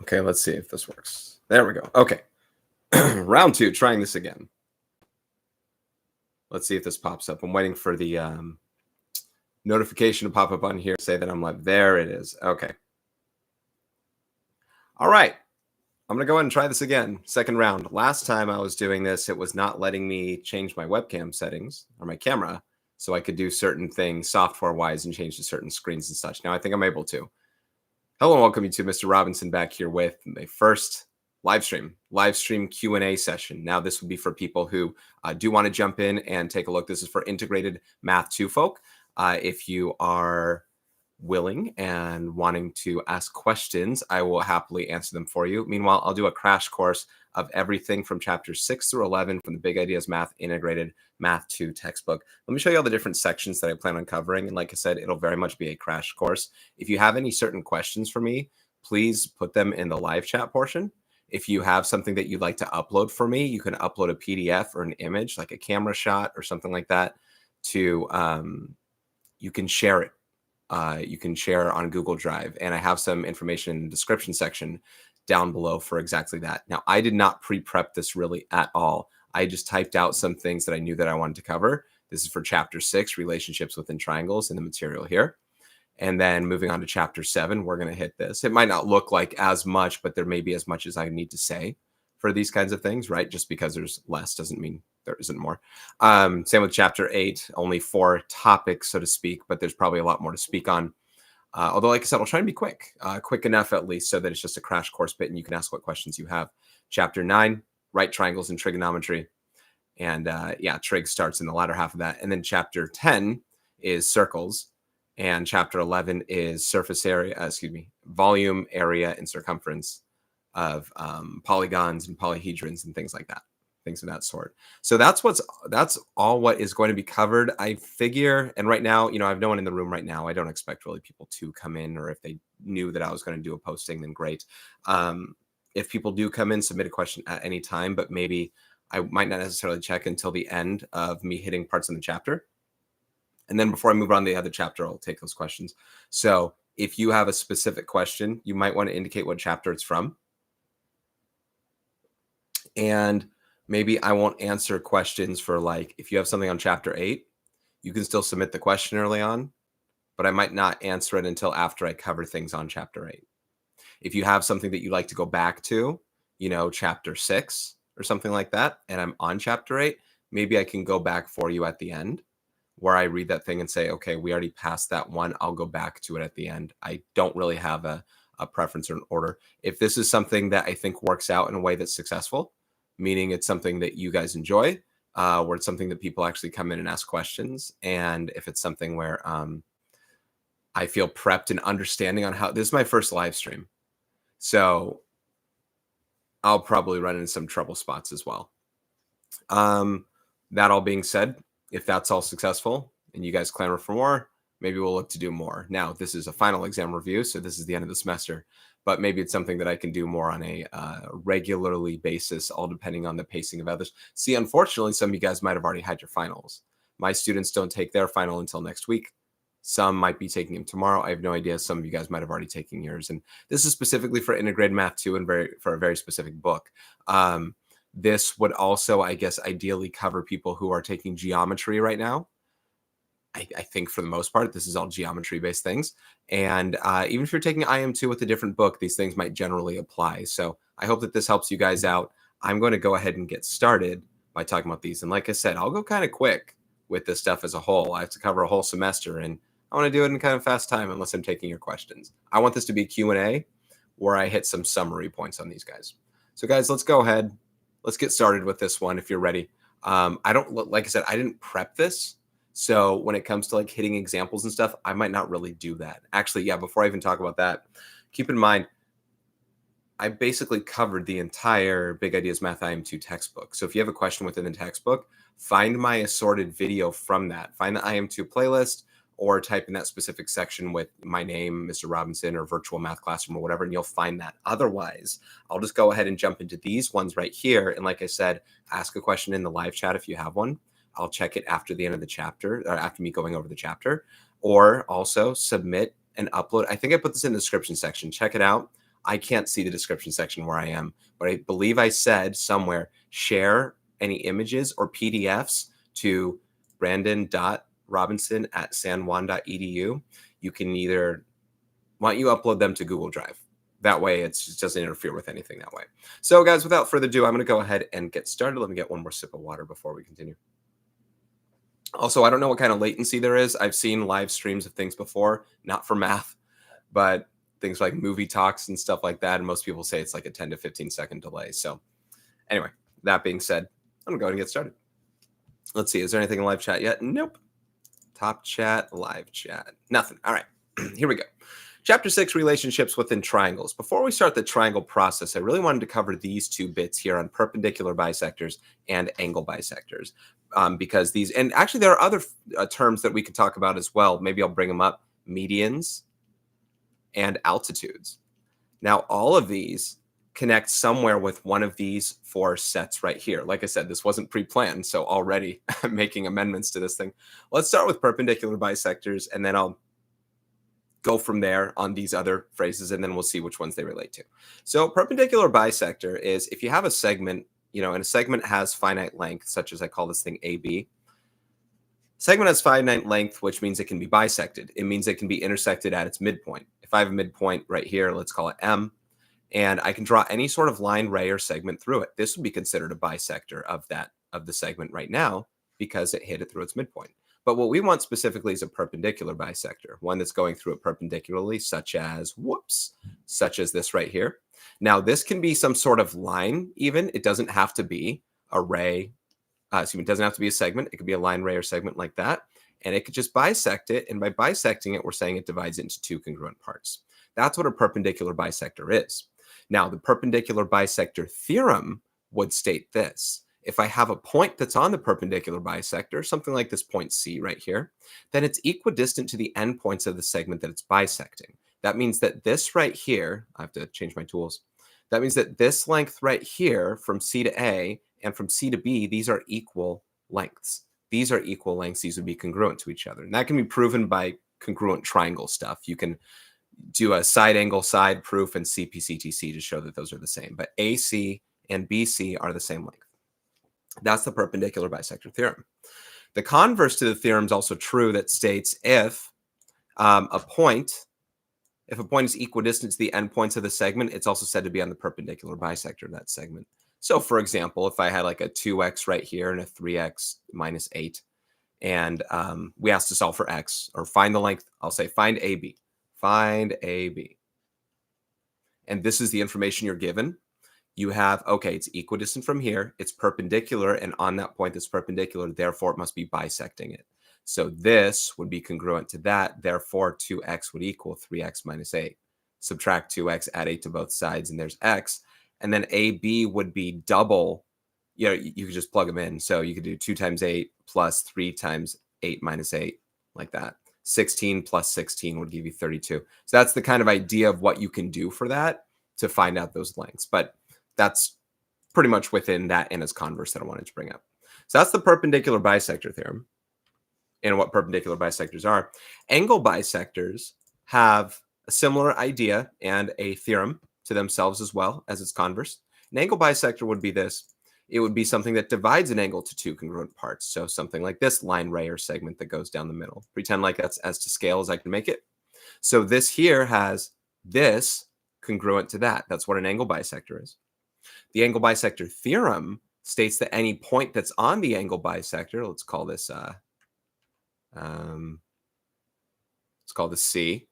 Okay, let's see if this works. There we go. Okay. Round 2, trying this again. Let's see if this pops up. I'm waiting for the notification to pop up on here, say that I'm live. There it is. Okay. All right. I'm going to go ahead and try this again. Second round. Last time I was doing this, it was not letting me change my webcam settings or my camera so I could do certain things software-wise and change to certain screens and such. Now I think I'm able to. Hello and welcome you to Mr. Robinson back here with my first live stream Q&A session. Now this would be for people who do want to jump in and take a look. This is for integrated Math 2 folk. If you are willing and wanting to ask questions, I will happily answer them for you. Meanwhile, I'll do a crash course of everything from chapters 6 through 11 from the Big Ideas Math Integrated Math 2 textbook. Let me show you all the different sections that I plan on covering. And like I said, it'll very much be a crash course. If you have any certain questions for me, please put them in the live chat portion. If you have something that you'd like to upload for me, you can upload a PDF or an image, like a camera shot or something like that, to you can share it. You can share on Google Drive. And I have some information in the description section down below for exactly that. Now, I did not pre-prep this really at all. I just typed out some things that I knew that I wanted to cover. This is for chapter 6, relationships within triangles, in the material here. And then moving on to chapter 7, we're going to hit this. It might not look like as much, but there may be as much as I need to say for these kinds of things, right? Just because there's less doesn't mean there isn't more. Same with chapter 8, only 4 topics, so to speak, but there's probably a lot more to speak on. Although, like I said, I'll try and be quick enough at least so that it's just a crash course bit and you can ask what questions you have. Chapter 9, right triangles and trigonometry. And yeah, trig starts in the latter half of that. And then chapter 10 is circles. And chapter 11 is surface area, volume, area, and circumference of polygons and polyhedrons and things like that, things of that sort. So that's all what is going to be covered. I figure, and right now, I have no one in the room right now. I don't expect really people to come in, or if they knew that I was going to do a posting, then great. If people do come in, submit a question at any time, but maybe I might not necessarily check until the end of me hitting parts in the chapter. And then before I move on to the other chapter, I'll take those questions. So if you have a specific question, you might want to indicate what chapter it's from. And maybe I won't answer questions for, like, if you have something on chapter 8, you can still submit the question early on, but I might not answer it until after I cover things on chapter 8. If you have something that you like to go back to, chapter 6 or something like that, and I'm on chapter 8, maybe I can go back for you at the end where I read that thing and say, okay, we already passed that one. I'll go back to it at the end. I don't really have a preference or an order. If this is something that I think works out in a way that's successful, meaning it's something that you guys enjoy, where it's something that people actually come in and ask questions, and if it's something where I feel prepped and understanding on how, this is my first live stream, so I'll probably run into some trouble spots as well. That all being said, if that's all successful and you guys clamor for more, maybe we'll look to do more. Now, this is a final exam review, so this is the end of the semester, but maybe it's something that I can do more on a regularly basis, all depending on the pacing of others. See, unfortunately, some of you guys might have already had your finals. My students don't take their final until next week. Some might be taking them tomorrow. I have no idea. Some of you guys might have already taken yours. And this is specifically for integrated math 2 and for a very specific book. This would also, I guess, ideally cover people who are taking geometry right now. I think for the most part, this is all geometry-based things. And even if you're taking IM2 with a different book, these things might generally apply. So I hope that this helps you guys out. I'm going to go ahead and get started by talking about these. And like I said, I'll go kind of quick with this stuff as a whole. I have to cover a whole semester, and I want to do it in kind of fast time unless I'm taking your questions. I want this to be a Q&A where I hit some summary points on these guys. So guys, let's go ahead. Let's get started with this one if you're ready. Like I said, I didn't prep this. So when it comes to like hitting examples and stuff, I might not really do that. Actually, yeah, before I even talk about that, keep in mind, I basically covered the entire Big Ideas Math IM2 textbook. So if you have a question within the textbook, find my assorted video from that. Find the IM2 playlist or type in that specific section with my name, Mr. Robinson, or virtual math classroom or whatever, and you'll find that. Otherwise, I'll just go ahead and jump into these ones right here. And like I said, ask a question in the live chat if you have one. I'll check it after the end of the chapter, or after me going over the chapter, or also submit and upload. I think I put this in the description section. Check it out. I can't see the description section where I am, but I believe I said somewhere, share any images or PDFs to brandon.robinson@sanjuan.edu. You can either, why don't you upload them to Google Drive? That way it just doesn't interfere with anything that way. So guys, without further ado, I'm going to go ahead and get started. Let me get one more sip of water before we continue. Also, I don't know what kind of latency there is. I've seen live streams of things before, not for math, but things like movie talks and stuff like that. And most people say it's like a 10 to 15 second delay. So anyway, that being said, I'm going to go ahead and get started. Let's see. Is there anything in live chat yet? Nope. Top chat, live chat, nothing. All right, here we go. Chapter 6, relationships within triangles. Before we start the triangle process, I really wanted to cover these two bits here on perpendicular bisectors and angle bisectors, because these, and actually there are other terms that we could talk about as well. Maybe I'll bring them up: medians and altitudes. Now, all of these connect somewhere with one of these four sets right here. Like I said, this wasn't pre-planned, so already I'm making amendments to this thing. Let's start with perpendicular bisectors, and then I'll go from there on these other phrases, and then we'll see which ones they relate to. So perpendicular bisector is if you have a segment, and a segment has finite length, such as I call this thing AB. Segment has finite length, which means it can be bisected. It means it can be intersected at its midpoint. If I have a midpoint right here, let's call it M, and I can draw any sort of line, ray, or segment through it. This would be considered a bisector of the segment right now because it hit it through its midpoint. But what we want specifically is a perpendicular bisector, one that's going through it perpendicularly, such as this right here. Now, this can be some sort of line even. It doesn't have to be a ray. It doesn't have to be a segment. It could be a line, ray, or segment like that. And it could just bisect it. And by bisecting it, we're saying it divides it into two congruent parts. That's what a perpendicular bisector is. Now, the perpendicular bisector theorem would state this. If I have a point that's on the perpendicular bisector, something like this point C right here, then it's equidistant to the endpoints of the segment that it's bisecting. That means that this right here, I have to change my tools. That means that this length right here from C to A and from C to B, these are equal lengths. These are equal lengths. These would be congruent to each other. And that can be proven by congruent triangle stuff. You can do a side angle side proof and CPCTC to show that those are the same. But AC and BC are the same length. That's the perpendicular bisector theorem. The converse to the theorem is also true, that states if a point is equidistant to the endpoints of the segment, it's also said to be on the perpendicular bisector of that segment. So for example, if I had like a 2x right here and a 3x minus 8, and we asked to solve for x, or find the length, I'll say find AB. Find AB. And this is the information you're given. You have, okay, it's equidistant from here, it's perpendicular, and on that point that's perpendicular, therefore it must be bisecting it. So this would be congruent to that, therefore 2x would equal 3x minus 8. Subtract 2x, add 8 to both sides, and there's x. And then AB would be double, you could just plug them in. So you could do 2 times 8 plus 3 times 8 minus 8, like that. 16 plus 16 would give you 32. So that's the kind of idea of what you can do for that to find out those lengths. But that's pretty much within that and its converse that I wanted to bring up. So that's the perpendicular bisector theorem and what perpendicular bisectors are. Angle bisectors have a similar idea and a theorem to themselves as well as its converse. An angle bisector would be this. It would be something that divides an angle to two congruent parts. So something like this line, ray, or segment that goes down the middle. Pretend like that's as to scale as I can make it. So this here has this congruent to that. That's what an angle bisector is. The angle bisector theorem states that any point that's on the angle bisector, let's call this C.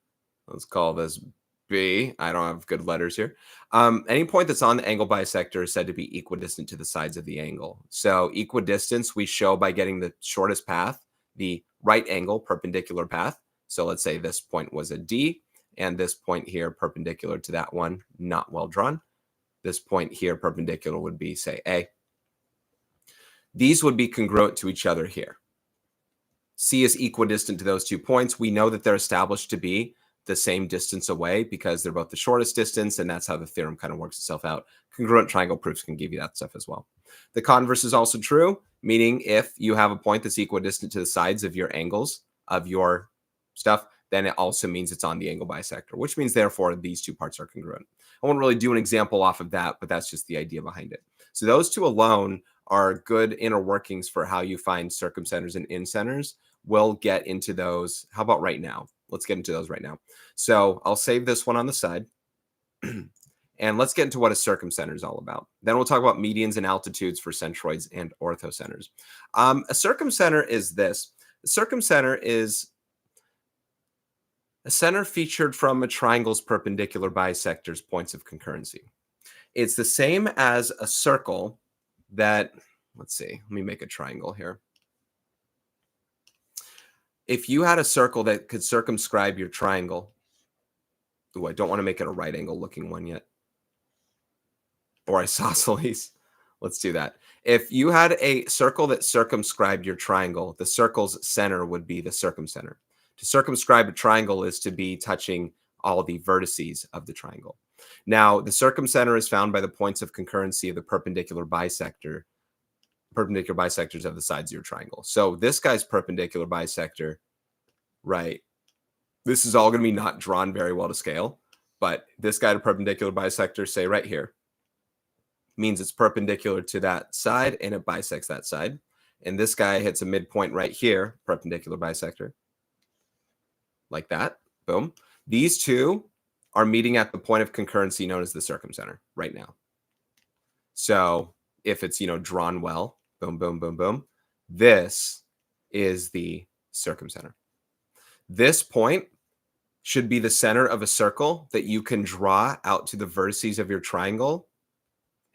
Let's call this B. I don't have good letters here. Any point that's on the angle bisector is said to be equidistant to the sides of the angle. So equidistance we show by getting the shortest path, the right angle perpendicular path. So let's say this point was a D, and this point here perpendicular to that one, not well drawn. This point here perpendicular would be, say, A. These would be congruent to each other here. C is equidistant to those 2 points. We know that they're established to be the same distance away because they're both the shortest distance, and that's how the theorem kind of works itself out. Congruent triangle proofs can give you that stuff as well. The converse is also true, meaning if you have a point that's equidistant to the sides of your angles of your stuff, then it also means it's on the angle bisector, which means therefore these two parts are congruent. I won't really do an example off of that, but that's just the idea behind it. So those two alone are good inner workings for how you find circumcenters and incenters. We'll get into those. How about right now? Let's get into those right now. So I'll save this one on the side. And let's get into what a circumcenter is all about. Then we'll talk about medians and altitudes for centroids and orthocenters. A circumcenter is this. A circumcenter is a center featured from a triangle's perpendicular bisectors' points of concurrency. It's the same as a circle that, let's see, let me make a triangle here. If you had a circle that could circumscribe your triangle, ooh, I don't want to make it a right angle looking one yet, or isosceles. Let's do that. If you had a circle that circumscribed your triangle, the circle's center would be the circumcenter. To circumscribe a triangle is to be touching all the vertices of the triangle. Now, the circumcenter is found by the points of concurrency of the perpendicular bisectors of the sides of your triangle. So this guy's perpendicular bisector, right? This is all going to be not drawn very well to scale, but this guy to perpendicular bisector, say right here, means it's perpendicular to that side and it bisects that side. And this guy hits a midpoint right here, perpendicular bisector, like that. Boom. These two are meeting at the point of concurrency known as the circumcenter right now. So if it's, drawn well, boom, boom, boom, boom, this is the circumcenter. This point should be the center of a circle that you can draw out to the vertices of your triangle,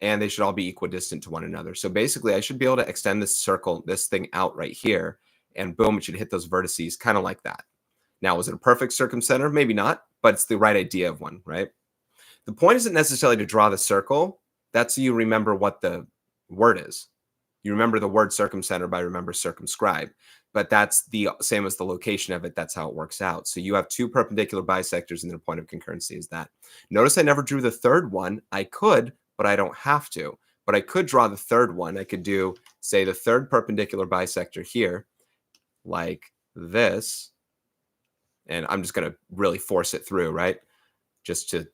and they should all be equidistant to one another. So basically, I should be able to extend this circle, this thing out right here, and boom, it should hit those vertices kind of like that. Now, is it a perfect circumcenter? Maybe not, but it's the right idea of one, right? The point isn't necessarily to draw the circle. That's so you remember what the word is. You remember the word circumcenter by remember circumscribe, but that's the same as the location of it. That's how it works out. So you have two perpendicular bisectors and their point of concurrency is that. Notice I never drew the third one. I could, but I don't have to. But I could draw the third one. I could do, say, the third perpendicular bisector here, like this. And I'm just going to really force it through, right? Just to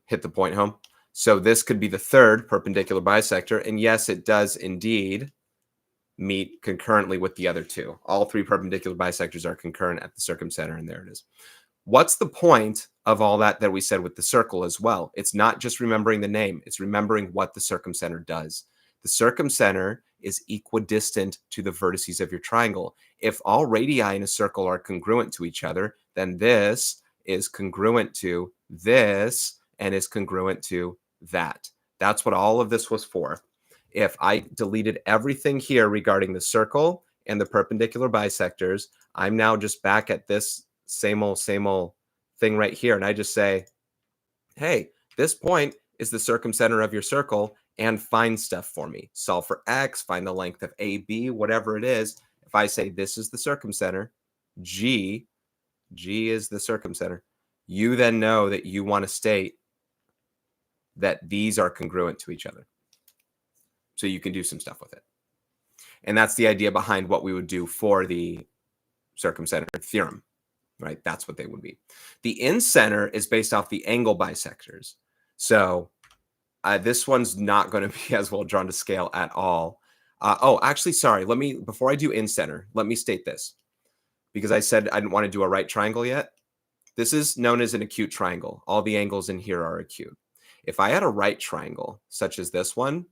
hit the point home. So this could be the third perpendicular bisector. And yes, it does indeed meet concurrently with the other two. All three perpendicular bisectors are concurrent at the circumcenter, and there it is. What's the point of all that we said with the circle as well? It's not just remembering the name. It's remembering what the circumcenter does. The circumcenter is equidistant to the vertices of your triangle. If all radii in a circle are congruent to each other, then this is congruent to this and is congruent to that. That's what all of this was for. If I deleted everything here regarding the circle and the perpendicular bisectors, I'm now just back at this same old thing right here. And I just say, hey, this point is the circumcenter of your circle, and find stuff for me. Solve for x, find the length of AB, whatever it is. If I say this is the circumcenter, G is the circumcenter, you then know that you want to state that these are congruent to each other. So you can do some stuff with it. And that's the idea behind what we would do for the circumcenter theorem, right? That's what they would be. The incenter is based off the angle bisectors. So this one's not going to be as well drawn to scale at all. Oh, actually, sorry. Before I do incenter, let me state this, because I said I didn't want to do a right triangle yet. This is known as an acute triangle. All the angles in here are acute. If I had a right triangle, such as this one,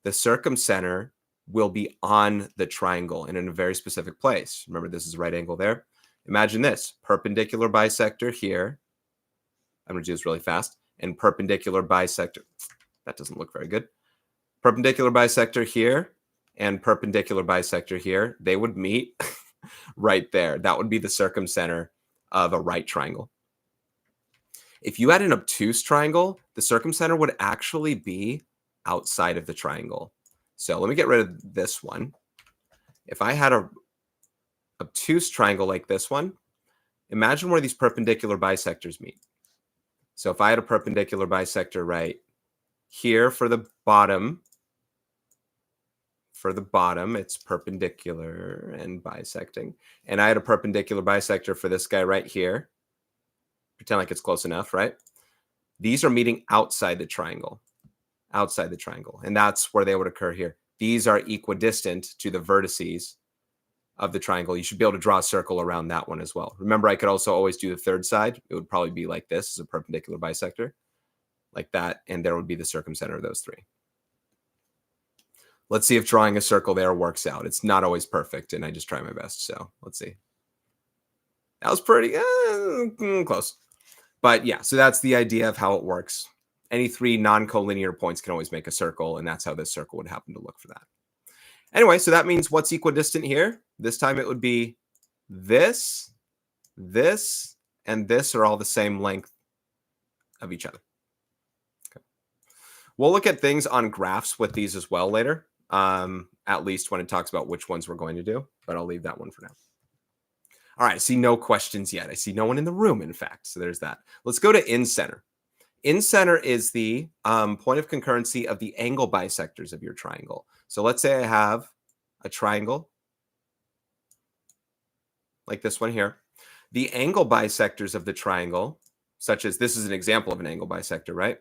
the circumcenter will be on the triangle and in a very specific place. Remember, this is a right angle there. Imagine this, perpendicular bisector here. I'm going to do this really fast. And perpendicular bisector. That doesn't look very good. Perpendicular bisector here and perpendicular bisector here. They would meet right there. That would be the circumcenter of a right triangle. If you had an obtuse triangle, the circumcenter would actually be outside of the triangle. So let me get rid of this one. If I had a obtuse triangle like this one, imagine where these perpendicular bisectors meet. So if I had a perpendicular bisector right here for the bottom, it's perpendicular and bisecting. And I had a perpendicular bisector for this guy right here. Pretend like it's close enough, right? These are meeting outside the triangle, and that's where they would occur here. These are equidistant to the vertices of the triangle. You should be able to draw a circle around that one as well. Remember, I could also always do the third side. It would probably be like this, as a perpendicular bisector, like that, and there would be the circumcenter of those three. Let's see if drawing a circle there works out. It's not always perfect, and I just try my best, so let's see. That was pretty close. But yeah, so that's the idea of how it works. Any three non-collinear points can always make a circle, and that's how this circle would happen to look for that. Anyway, so that means what's equidistant here? This time it would be this, this, and this are all the same length of each other. Okay. We'll look at things on graphs with these as well later, at least when it talks about which ones we're going to do, but I'll leave that one for now. All right, I see no questions yet. I see no one in the room, in fact, so there's that. Let's go to in-center. In-center is the point of concurrency of the angle bisectors of your triangle. So let's say I have a triangle like this one here. The angle bisectors of the triangle, such as this is an example of an angle bisector, right?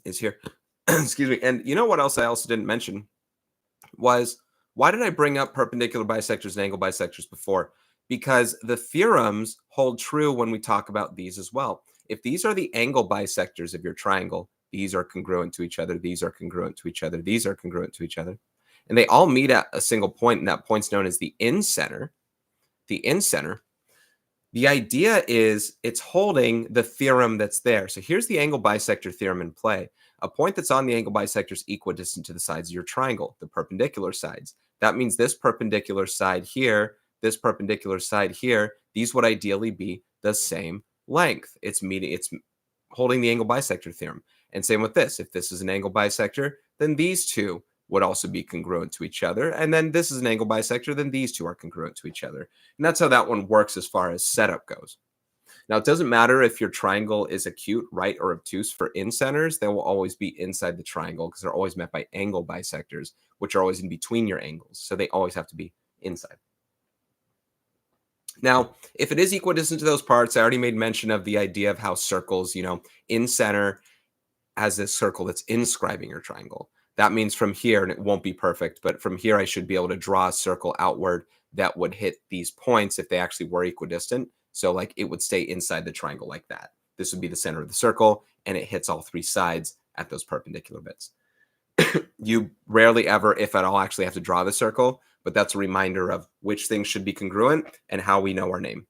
Is here. Excuse me. And you know what else I also didn't mention was, why did I bring up perpendicular bisectors and angle bisectors before? Because the theorems hold true when we talk about these as well. If these are the angle bisectors of your triangle, these are congruent to each other, these are congruent to each other, these are congruent to each other, and they all meet at a single point, and that point's known as the in-center. The in-center, the idea is it's holding the theorem that's there. So here's the angle bisector theorem in play. A point that's on the angle bisector is equidistant to the sides of your triangle, the perpendicular sides. That means this perpendicular side here, this perpendicular side here, these would ideally be the same length. It's holding the angle bisector theorem. And same with this. If this is an angle bisector, then these two would also be congruent to each other. And then this is an angle bisector, then these two are congruent to each other. And that's how that one works as far as setup goes. Now, it doesn't matter if your triangle is acute, right, or obtuse for in-centers. They will always be inside the triangle because they're always met by angle bisectors, which are always in between your angles. So they always have to be inside. Now, if it is equidistant to those parts, I already made mention of the idea of how circles, in center has this circle that's inscribing your triangle. That means from here, and it won't be perfect, but from here I should be able to draw a circle outward that would hit these points if they actually were equidistant. So like it would stay inside the triangle like that. This would be the center of the circle, and it hits all three sides at those perpendicular bits. You rarely ever, if at all, actually have to draw the circle, but that's a reminder of which things should be congruent and how we know our name.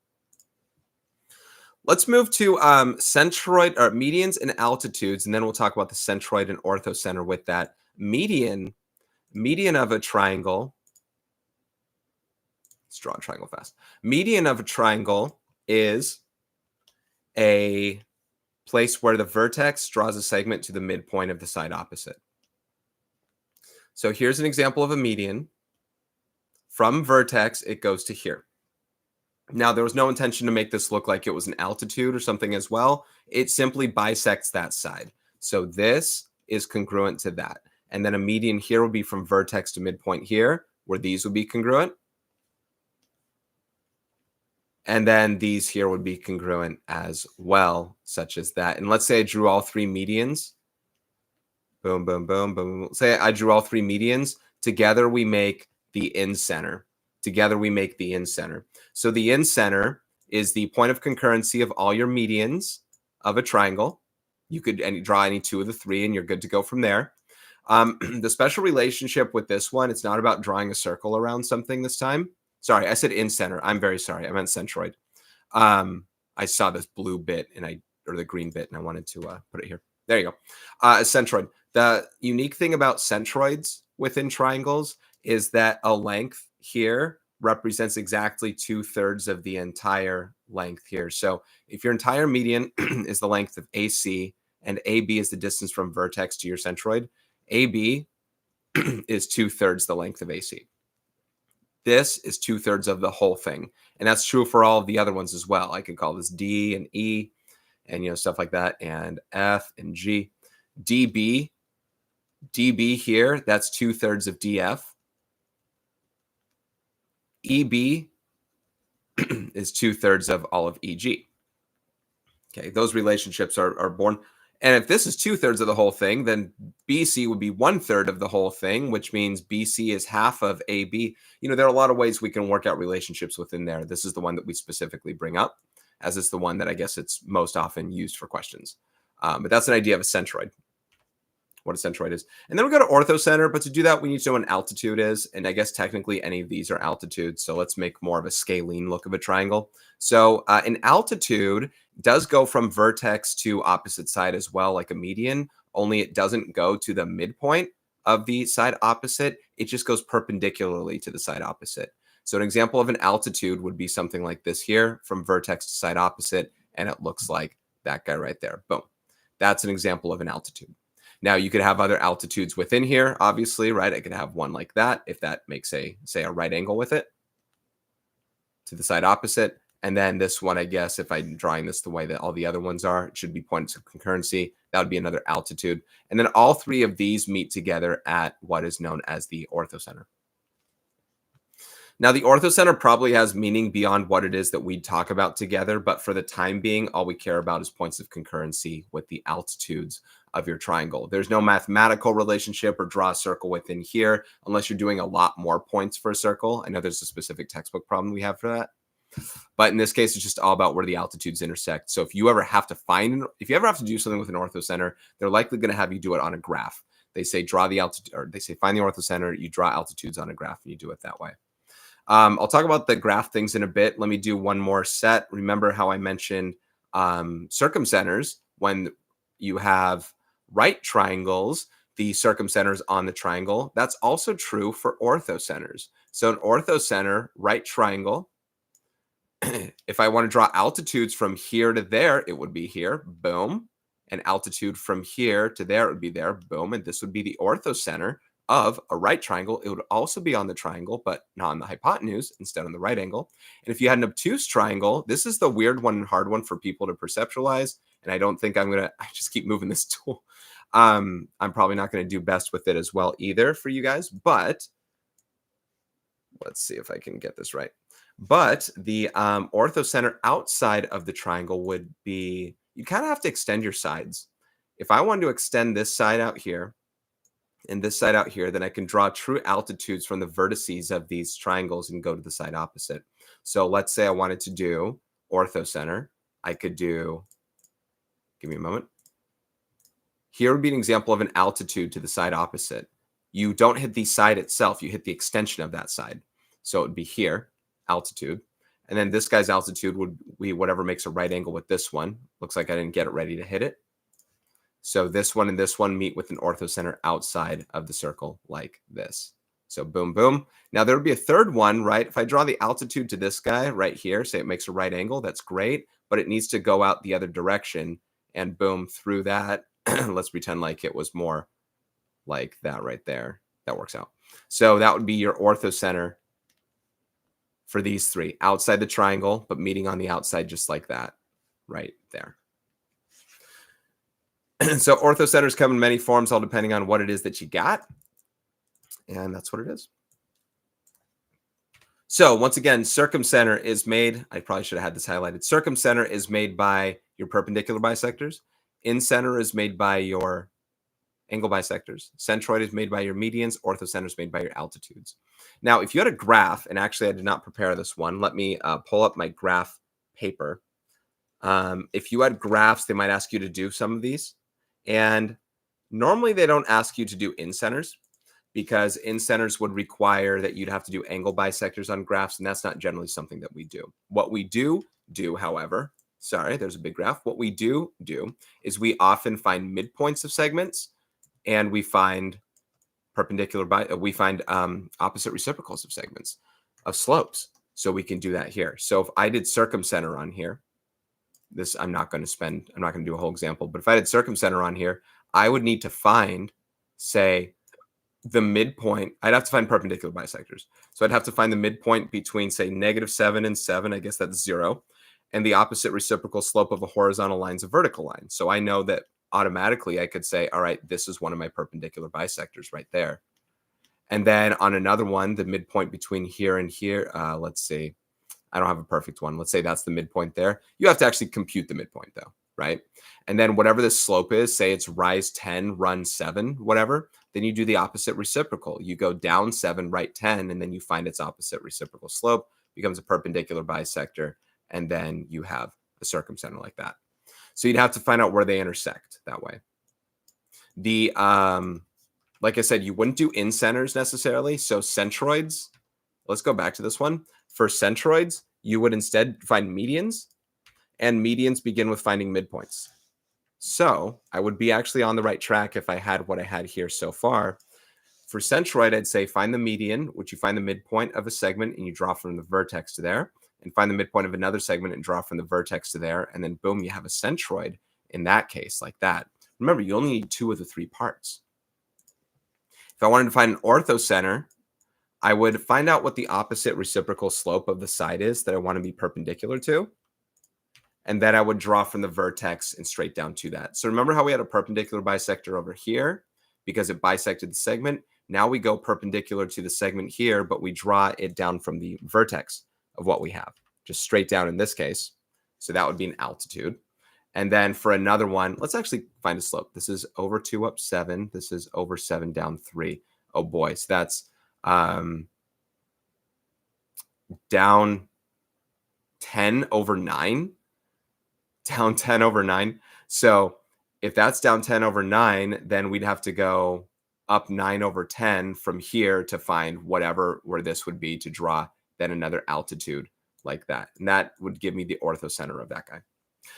Let's move to centroid or medians and altitudes, and then we'll talk about the centroid and orthocenter with that. Median of a triangle. Let's draw a triangle fast. Median of a triangle is a place where the vertex draws a segment to the midpoint of the side opposite. So here's an example of a median. From vertex, it goes to here. Now, there was no intention to make this look like it was an altitude or something as well. It simply bisects that side. So this is congruent to that. And then a median here would be from vertex to midpoint here, where these would be congruent. And then these here would be congruent as well, such as that. And let's say I drew all three medians. Boom, boom, boom, boom. Say I drew all three medians. Together we make the in-center. Together we make the in-center. So the in-center is the point of concurrency of all your medians of a triangle. You could draw any two of the three, and you're good to go from there. The special relationship with this one, it's not about drawing a circle around something this time. Sorry, I said in-center. I'm very sorry. I meant centroid. I saw this blue bit or the green bit, and I wanted to put it here. There you go. Centroid. The unique thing about centroids within triangles is that a length here represents exactly 2/3 of the entire length here. So if your entire median is the length of AC and AB is the distance from vertex to your centroid, AB is 2/3 the length of AC. This is 2/3 of the whole thing. And that's true for all of the other ones as well. I can call this D and E and stuff like that, and F and G. DB here, that's 2/3 of DF. EB is 2/3 of all of EG. Okay, those relationships are born. And if this is 2/3 of the whole thing, then BC would be 1/3 of the whole thing, which means BC is half of AB. There are a lot of ways we can work out relationships within there. This is the one that we specifically bring up, as it's the one that I guess it's most often used for questions. But that's an idea of a centroid, what a centroid is. And then we go to orthocenter, but to do that, we need to know what an altitude is. And I guess technically any of these are altitudes. So let's make more of a scalene look of a triangle. So an altitude does go from vertex to opposite side as well, like a median, only it doesn't go to the midpoint of the side opposite. It just goes perpendicularly to the side opposite. So an example of an altitude would be something like this here, from vertex to side opposite, and it looks like that guy right there. Boom. That's an example of an altitude. Now you could have other altitudes within here, obviously, right? I could have one like that if that makes say a right angle with it to the side opposite. And then this one, I guess, if I'm drawing this the way that all the other ones are, it should be pointed to concurrency. That would be another altitude. And then all three of these meet together at what is known as the orthocenter. Now, the orthocenter probably has meaning beyond what it is that we talk about together, but for the time being, all we care about is points of concurrency with the altitudes of your triangle. There's no mathematical relationship or draw a circle within here unless you're doing a lot more points for a circle. I know there's a specific textbook problem we have for that. But in this case, it's just all about where the altitudes intersect. So if you ever have to do something with an orthocenter, they're likely going to have you do it on a graph. They say draw the altitude, or they say find the orthocenter, you draw altitudes on a graph, and you do it that way. I'll talk about the graph things in a bit. Let me do one more set. Remember how I mentioned circumcenters? When you have right triangles, the circumcenters on the triangle. That's also true for orthocenters. So an orthocenter, right triangle, if I want to draw altitudes from here to there, it would be here, boom. And altitude from here to there, it would be there, boom. And this would be the orthocenter of a right triangle. It would also be on the triangle, but not on the hypotenuse, instead on the right angle. And if you had an obtuse triangle, this is the weird one and hard one for people to perceptualize. And I don't think I just keep moving this tool. I'm probably not going to do best with it as well either for you guys, but let's see if I can get this right. But the orthocenter outside of the triangle would be, you kind of have to extend your sides. If I wanted to extend this side out here, and this side out here, then I can draw true altitudes from the vertices of these triangles and go to the side opposite. So let's say I wanted to do orthocenter. I could do, give me a moment. Here would be an example of an altitude to the side opposite. You don't hit the side itself, you hit the extension of that side. So it would be here, altitude. And then this guy's altitude would be whatever makes a right angle with this one. Looks like I didn't get it ready to hit it. So this one and this one meet with an orthocenter outside of the circle like this. So boom, boom. Now there would be a third one, right? If I draw the altitude to this guy right here, say it makes a right angle, that's great, but it needs to go out the other direction and boom, through that. Let's pretend like it was more like that right there. That works out. So that would be your orthocenter for these three, outside the triangle, but meeting on the outside just like that right there. So orthocenters come in many forms, all depending on what it is that you got. And that's what it is. So once again, circumcenter is made, I probably should have had this highlighted. Circumcenter is made by your perpendicular bisectors. Incenter is made by your angle bisectors. Centroid is made by your medians. Orthocenter is made by your altitudes. Now, if you had a graph, and actually I did not prepare this one, let me pull up my graph paper. If you had graphs, they might ask you to do some of these. And normally they don't ask you to do incenters, because incenters would require that you'd have to do angle bisectors on graphs, and that's not generally something that we do. What we do, however, sorry, there's a big graph. What we do is we often find midpoints of segments, and we find opposite reciprocals of segments, of slopes. So we can do that here. So if I did circumcenter on here, this I'm not going to do a whole example, but if I did circumcenter on here, I would need to find, say, the midpoint. I'd have to find perpendicular bisectors. So I'd have to find the midpoint between, say, -7 and 7, I guess that's 0, and the opposite reciprocal slope of a horizontal line is a vertical line. So I know that automatically I could say, all right, this is one of my perpendicular bisectors right there. And then on another one, the midpoint between here and here, let's see, I don't have a perfect one. Let's say that's the midpoint there. You have to actually compute the midpoint though. right? And then whatever the slope is, say it's rise 10, run 7, whatever, then you do the opposite reciprocal. You go down 7, right 10, and then you find its opposite reciprocal slope, becomes a perpendicular bisector, and then you have a circumcenter like that. So you'd have to find out where they intersect that way. The like I said, you wouldn't do incenters necessarily. So centroids, let's go back to this one. For centroids, you would instead find medians, and medians begin with finding midpoints. So I would be actually on the right track if I had what I had here so far. For centroid, I'd say find the median, which you find the midpoint of a segment and you draw from the vertex to there, and find the midpoint of another segment and draw from the vertex to there, and then boom, you have a centroid in that case, like that. Remember, you only need 2 of the 3 parts. If I wanted to find an orthocenter, I would find out what the opposite reciprocal slope of the side is that I want to be perpendicular to, and then I would draw from the vertex and straight down to that. So remember how we had a perpendicular bisector over here because it bisected the segment? Now we go perpendicular to the segment here, but we draw it down from the vertex of what we have, just straight down in this case. So that would be an altitude. And then for another one, let's actually find a slope. This is over 2 up 7. This is over 7 down 3. Oh boy, so that's down 10 over 9. Down 10 over 9. So if that's down 10 over 9, then we'd have to go up 9 over 10 from here to find whatever where this would be to draw then another altitude like that. And that would give me the orthocenter of that guy.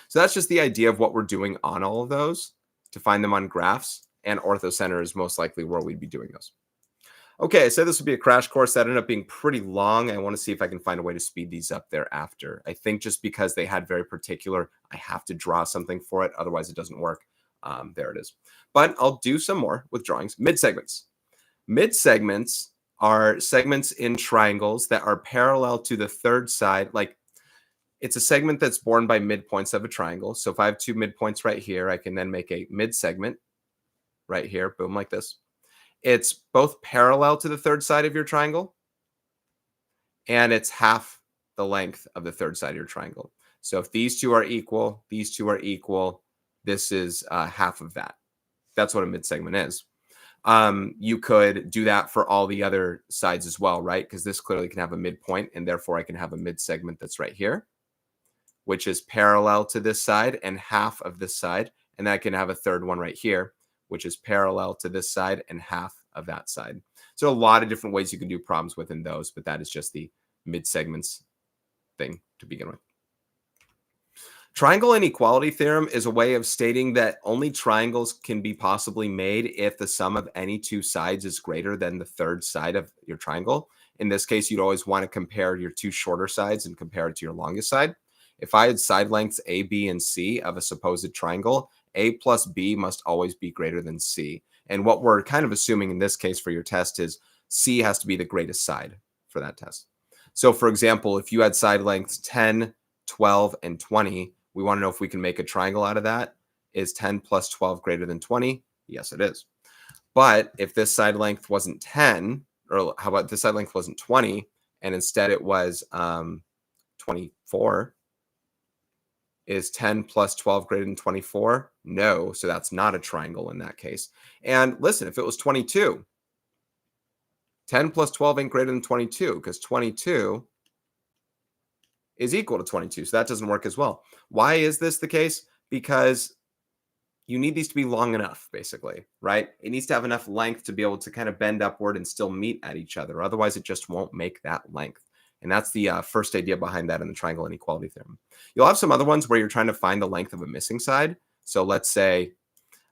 So that's just the idea of what we're doing on all of those to find them on graphs, and orthocenter is most likely where we'd be doing those. Okay, I said this would be a crash course. That ended up being pretty long. I want to see if I can find a way to speed these up thereafter. I think just because they had very particular, I have to draw something for it. Otherwise, it doesn't work. There it is. But I'll do some more with drawings. Mid-segments. Mid-segments are segments in triangles that are parallel to the third side. Like, it's a segment that's borne by midpoints of a triangle. So if I have 2 midpoints right here, I can then make a mid-segment right here. Boom, like this. It's both parallel to the third side of your triangle, and it's half the length of the third side of your triangle. So if these two are equal, these two are equal, this is half of that. That's what a mid-segment is. You could do that for all the other sides as well, right? Because this clearly can have a midpoint, and therefore I can have a mid-segment that's right here, which is parallel to this side and half of this side. And I can have a third one right here, which is parallel to this side and half of that side. So a lot of different ways you can do problems within those, but that is just the mid-segments thing to begin with. Triangle inequality theorem is a way of stating that only triangles can be possibly made if the sum of any 2 sides is greater than the third side of your triangle. In this case, you'd always want to compare your 2 shorter sides and compare it to your longest side. If I had side lengths A, B, and C of a supposed triangle, A plus B must always be greater than C. And what we're kind of assuming in this case for your test is C has to be the greatest side for that test. So for example, if you had side lengths 10, 12, and 20, we want to know if we can make a triangle out of that. Is 10 plus 12 greater than 20? Yes, it is. But if this side length wasn't 10, or how about this side length wasn't 20, and instead it was 24, is 10 plus 12 greater than 24? No, so that's not a triangle in that case. And listen, if it was 22, 10 plus 12 ain't greater than 22 because 22 is equal to 22. So that doesn't work as well. Why is this the case? Because you need these to be long enough, basically, right? It needs to have enough length to be able to kind of bend upward and still meet at each other. Otherwise, it just won't make that length. And that's the first idea behind that in the triangle inequality theorem. You'll have some other ones where you're trying to find the length of a missing side. So let's say,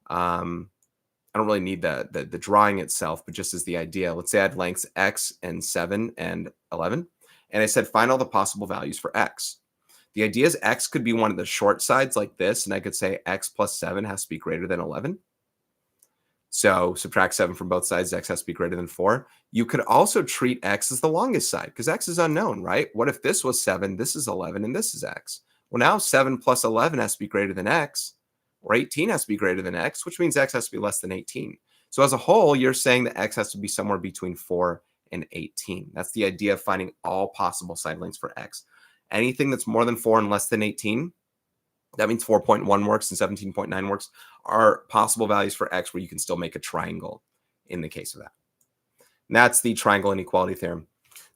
I don't really need the drawing itself, but just as the idea, let's say I had lengths x and 7 and 11. And I said, find all the possible values for x. The idea is x could be one of the short sides like this, and I could say x plus 7 has to be greater than 11. So subtract 7 from both sides, x has to be greater than 4. You could also treat x as the longest side because x is unknown, right? What if this was 7, this is 11, and this is x? Well, now 7 plus 11 has to be greater than x, or 18 has to be greater than x, which means x has to be less than 18. So as a whole, you're saying that x has to be somewhere between 4 and 18. That's the idea of finding all possible side lengths for x. Anything that's more than 4 and less than 18, that means 4.1 works and 17.9 works, are possible values for x where you can still make a triangle in the case of that. And that's the triangle inequality theorem.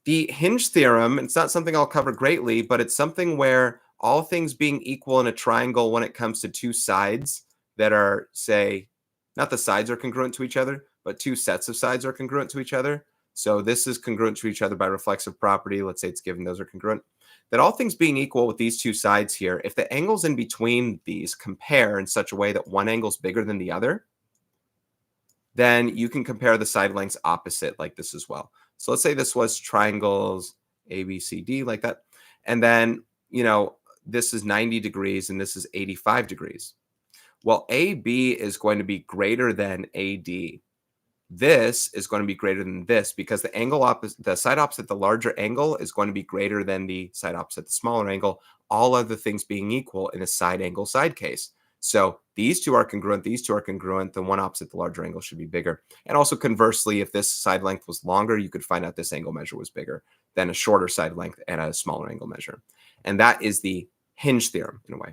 The hinge theorem, it's not something I'll cover greatly, but it's something where all things being equal in a triangle when it comes to two sides that are, say, not the sides are congruent to each other, but two sets of sides are congruent to each other. So this is congruent to each other by reflexive property. Let's say it's given those are congruent. That all things being equal with these two sides here, if the angles in between these compare in such a way that one angle is bigger than the other, then you can compare the side lengths opposite like this as well. So let's say this was triangles A, B, C, D like that. And then, this is 90 degrees and this is 85 degrees. Well, AB is going to be greater than AD. This is going to be greater than this because the side opposite the larger angle is going to be greater than the side opposite the smaller angle, all other things being equal in a side angle side case. So these two are congruent, the one opposite the larger angle should be bigger. And also conversely, if this side length was longer, you could find out this angle measure was bigger than a shorter side length and a smaller angle measure. And that is the hinge theorem in a way.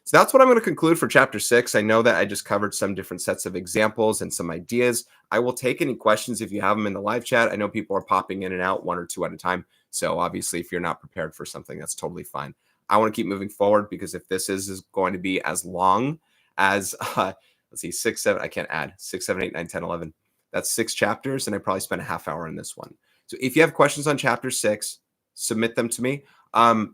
So that's what I'm going to conclude for chapter 6. I know that I just covered some different sets of examples and some ideas. I will take any questions if you have them in the live chat. I know people are popping in and out 1 or 2 at a time. So obviously, if you're not prepared for something, that's totally fine. I want to keep moving forward because if this is going to be as long as, let's see, 6, 7, I can't add 6, 7, 8, 9, 10, 11. That's 6 chapters, and I probably spent a half hour in this one. So if you have questions on chapter 6, submit them to me.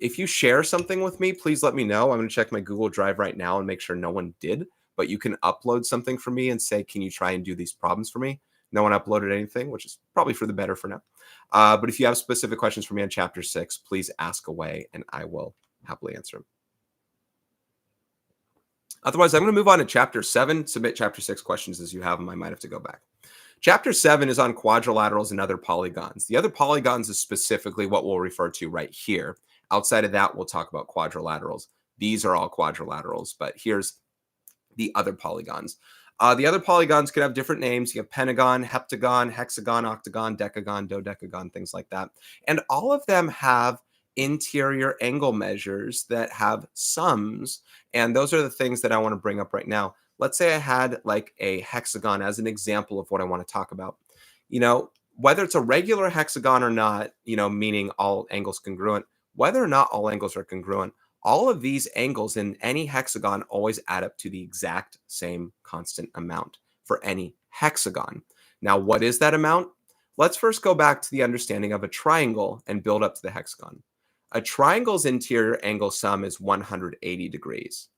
If you share something with me, please let me know. I'm going to check my Google Drive right now and make sure no one did. But you can upload something for me and say, can you try and do these problems for me? No one uploaded anything, which is probably for the better for now. But if you have specific questions for me on chapter 6, please ask away and I will happily answer them. Otherwise, I'm going to move on to chapter 7. Submit chapter 6 questions as you have them. I might have to go back. Chapter 7 is on quadrilaterals and other polygons. The other polygons is specifically what we'll refer to right here. Outside of that, we'll talk about quadrilaterals. These are all quadrilaterals, but here's the other polygons. The other polygons could have different names. You have pentagon, heptagon, hexagon, octagon, decagon, dodecagon, things like that. And all of them have interior angle measures that have sums. And those are the things that I want to bring up right now. Let's say I had like a hexagon as an example of what I want to talk about. Whether it's a regular hexagon or not, meaning all angles congruent, whether or not all angles are congruent, all of these angles in any hexagon always add up to the exact same constant amount for any hexagon. Now, what is that amount? Let's first go back to the understanding of a triangle and build up to the hexagon. A triangle's interior angle sum is 180 degrees.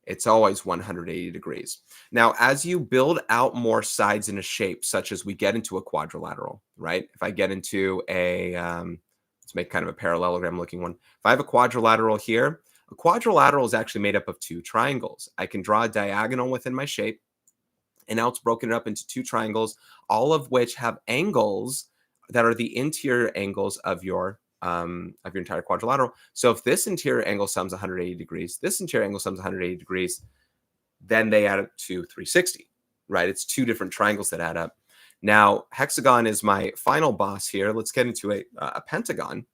It's always 180 degrees. Now, as you build out more sides in a shape, such as we get into a quadrilateral, right? If I get into a, let's make kind of a parallelogram looking one. If I have a quadrilateral here, a quadrilateral is actually made up of 2 triangles. I can draw a diagonal within my shape, and now it's broken up into 2 triangles, all of which have angles that are the interior angles of your entire quadrilateral. So if this interior angle sums 180 degrees, this interior angle sums 180 degrees, then they add up to 360, right? It's 2 different triangles that add up. Now, hexagon is my final boss here. Let's get into a pentagon.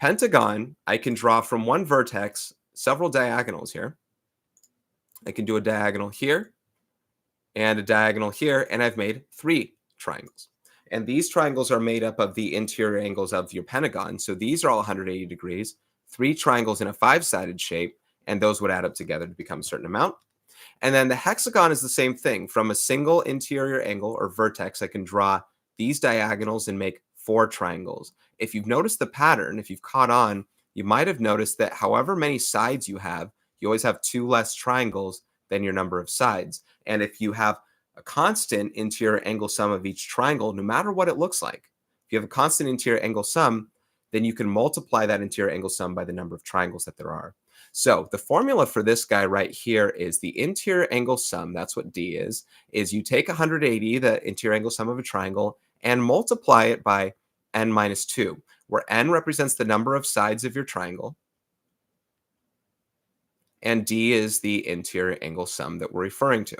Pentagon, I can draw from one vertex several diagonals here. I can do a diagonal here and a diagonal here, and I've made 3 triangles. And these triangles are made up of the interior angles of your pentagon. So these are all 180 degrees, 3 triangles in a 5-sided shape, and those would add up together to become a certain amount. And then the hexagon is the same thing. From a single interior angle or vertex, I can draw these diagonals and make 4 triangles. If you've noticed the pattern, if you've caught on, you might have noticed that however many sides you always have 2 less triangles than your number of sides. And if you have a constant interior angle sum of each triangle, no matter what it looks like, if you have a constant interior angle sum, then you can multiply that interior angle sum by the number of triangles that there are. So the formula for this guy right here is the interior angle sum, that's what D is you take 180, the interior angle sum of a triangle, and multiply it by n minus 2, where n represents the number of sides of your triangle, and D is the interior angle sum that we're referring to.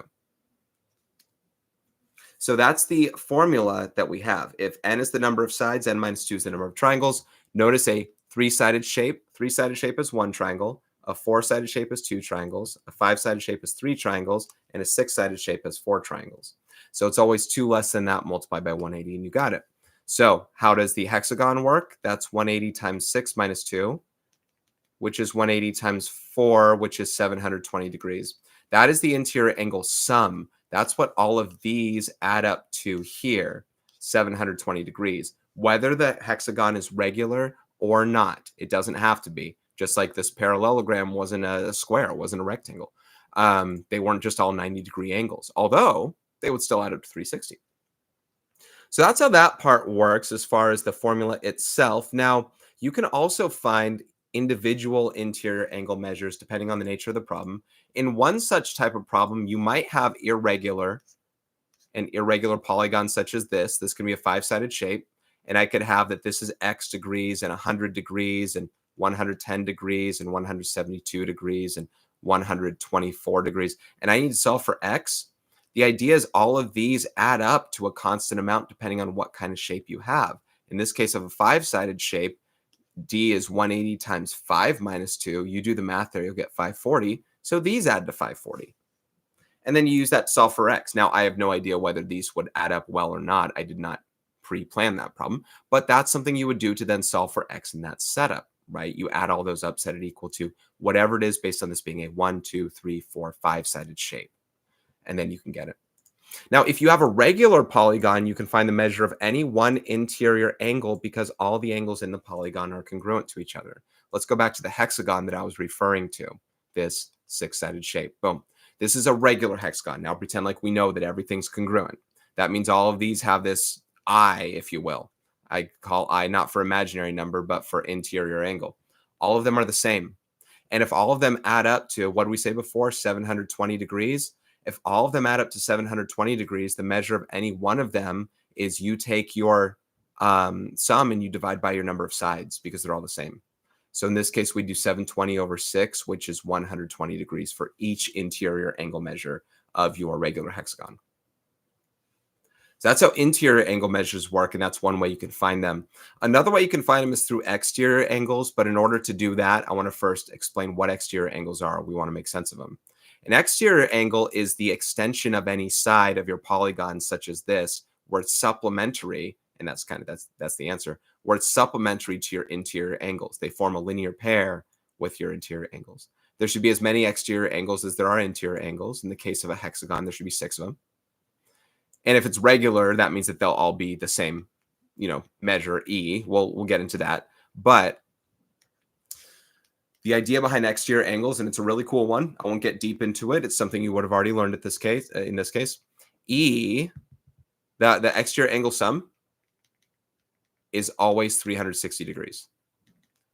So that's the formula that we have. If n is the number of sides, n minus 2 is the number of triangles. Notice a 3-sided shape. 3-sided shape is 1 triangle. A 4-sided shape has 2 triangles, a 5-sided shape has 3 triangles, and a 6-sided shape has 4 triangles. So it's always 2 less than that multiplied by 180, and you got it. So how does the hexagon work? That's 180 times 6 minus 2, which is 180 times 4, which is 720 degrees. That is the interior angle sum. That's what all of these add up to here, 720 degrees. Whether the hexagon is regular or not, it doesn't have to be. Just like this parallelogram wasn't a square, it wasn't a rectangle. They weren't just all 90-degree angles, although they would still add up to 360. So that's how that part works as far as the formula itself. Now, you can also find individual interior angle measures depending on the nature of the problem. In one such type of problem, you might have an irregular polygon such as this. This can be a 5-sided shape, and I could have that this is X degrees and 100 degrees and 110 degrees and 172 degrees and 124 degrees, and I need to solve for X. The idea is all of these add up to a constant amount depending on what kind of shape you have. In this case of a 5-sided shape, D is 180 times 5 minus 2. You do the math there, you'll get 540. So these add to 540. And then you use that to solve for X. Now, I have no idea whether these would add up well or not. I did not pre-plan that problem, but that's something you would do to then solve for X in that setup, right? You add all those up, set it equal to whatever it is based on this being a 1, 2, 3, 4, 5-sided shape. And then you can get it. Now, if you have a regular polygon, you can find the measure of any one interior angle because all the angles in the polygon are congruent to each other. Let's go back to the hexagon that I was referring to, this 6-sided shape. Boom. This is a regular hexagon. Now pretend like we know that everything's congruent. That means all of these have this I, if you will. I call I not for imaginary number, but for interior angle. All of them are the same. And if all of them add up to, what did we say before, 720 degrees? If all of them add up to 720 degrees, the measure of any one of them is you take your sum and you divide by your number of sides because they're all the same. So in this case, we do 720 over 6, which is 120 degrees for each interior angle measure of your regular hexagon. So that's how interior angle measures work, and that's one way you can find them. Another way you can find them is through exterior angles, but in order to do that, I want to first explain what exterior angles are. We want to make sense of them. An exterior angle is the extension of any side of your polygon, such as this, where it's supplementary, and that's the answer, where it's supplementary to your interior angles. They form a linear pair with your interior angles. There should be as many exterior angles as there are interior angles. In the case of a hexagon, there should be 6 of them. And if it's regular, that means that they'll all be the same, measure E. We'll get into that. But the idea behind exterior angles, and it's a really cool one. I won't get deep into it. It's something you would have already learned in this case. E, the exterior angle sum is always 360 degrees.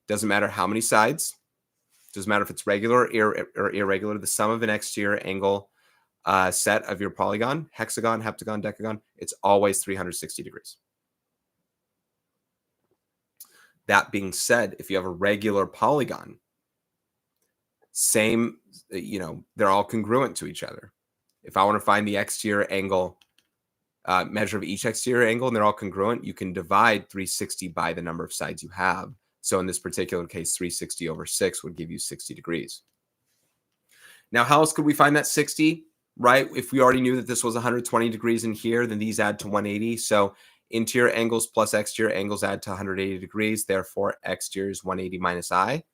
Doesn't matter how many sides. Doesn't matter if it's regular or irregular. The sum of an exterior angle set of your polygon, hexagon, heptagon, decagon, it's always 360 degrees. That being said, if you have a regular polygon, same, they're all congruent to each other. If I want to find the exterior angle, measure of each exterior angle, and they're all congruent, you can divide 360 by the number of sides you have. So in this particular case, 360 over 6 would give you 60 degrees. Now, how else could we find that 60, right? If we already knew that this was 120 degrees in here, then these add to 180. So interior angles plus exterior angles add to 180 degrees. Therefore, exterior is 180 minus I,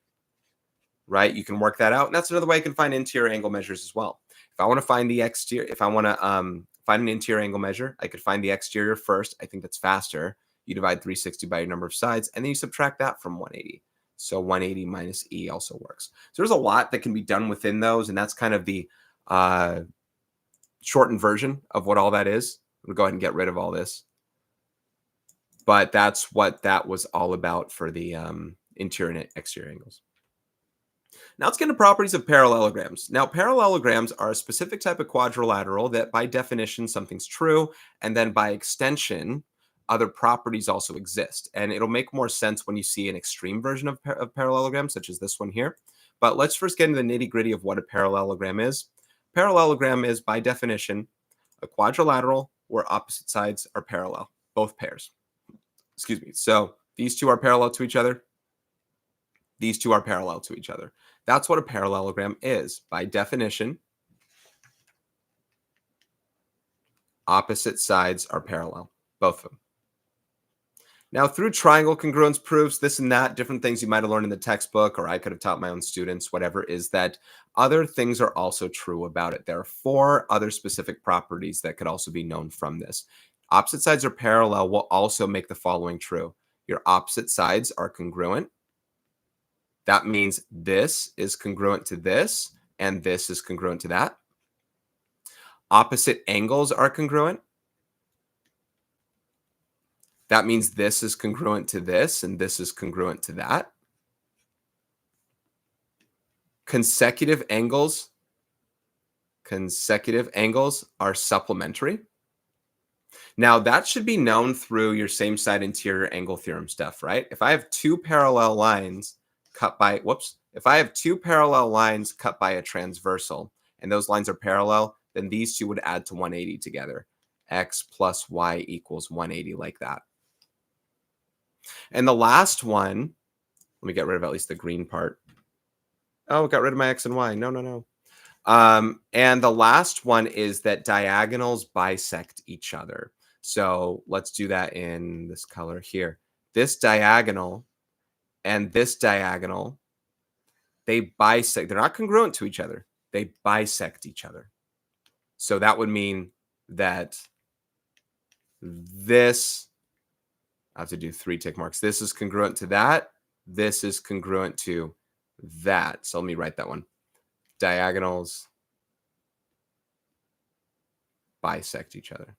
right? You can work that out. And that's another way I can find interior angle measures as well. If I want to find the exterior, if I want to find an interior angle measure, I could find the exterior first. I think that's faster. You divide 360 by your number of sides, and then you subtract that from 180. So 180 minus E also works. So there's a lot that can be done within those, and that's kind of the shortened version of what all that is. I'm going to go ahead and get rid of all this. But that's what that was all about for the interior and exterior angles. Now let's get into properties of parallelograms. Now, parallelograms are a specific type of quadrilateral that by definition, something's true, and then by extension, other properties also exist. And it'll make more sense when you see an extreme version of parallelogram, such as this one here. But let's first get into the nitty-gritty of what a parallelogram is. Parallelogram is, by definition, a quadrilateral where opposite sides are parallel, both pairs. Excuse me. So these two are parallel to each other. These two are parallel to each other. That's what a parallelogram is. By definition, opposite sides are parallel, both of them. Now, through triangle congruence proofs, this and that, different things you might have learned in the textbook, or I could have taught my own students, whatever, is that other things are also true about it. There are 4 other specific properties that could also be known from this. Opposite sides are parallel will also make the following true. Your opposite sides are congruent. That means this is congruent to this, and this is congruent to that. Opposite angles are congruent. That means this is congruent to this, and this is congruent to that. Consecutive angles are supplementary. Now, that should be known through your same side interior angle theorem stuff, right? If I have 2 parallel lines cut by, if I have 2 parallel lines cut by a transversal, and those lines are parallel, then these two would add to 180 together. X plus Y equals 180, like that. And the last one, let me get rid of at least the green part. Oh, got rid of my X and Y. No. And the last one is that diagonals bisect each other. So let's do that in this color here. This diagonal and this diagonal, they bisect. They're not congruent to each other. They bisect each other. So that would mean that this, I have to do 3 tick marks. This is congruent to that. This is congruent to that. So let me write that one. Diagonals bisect each other.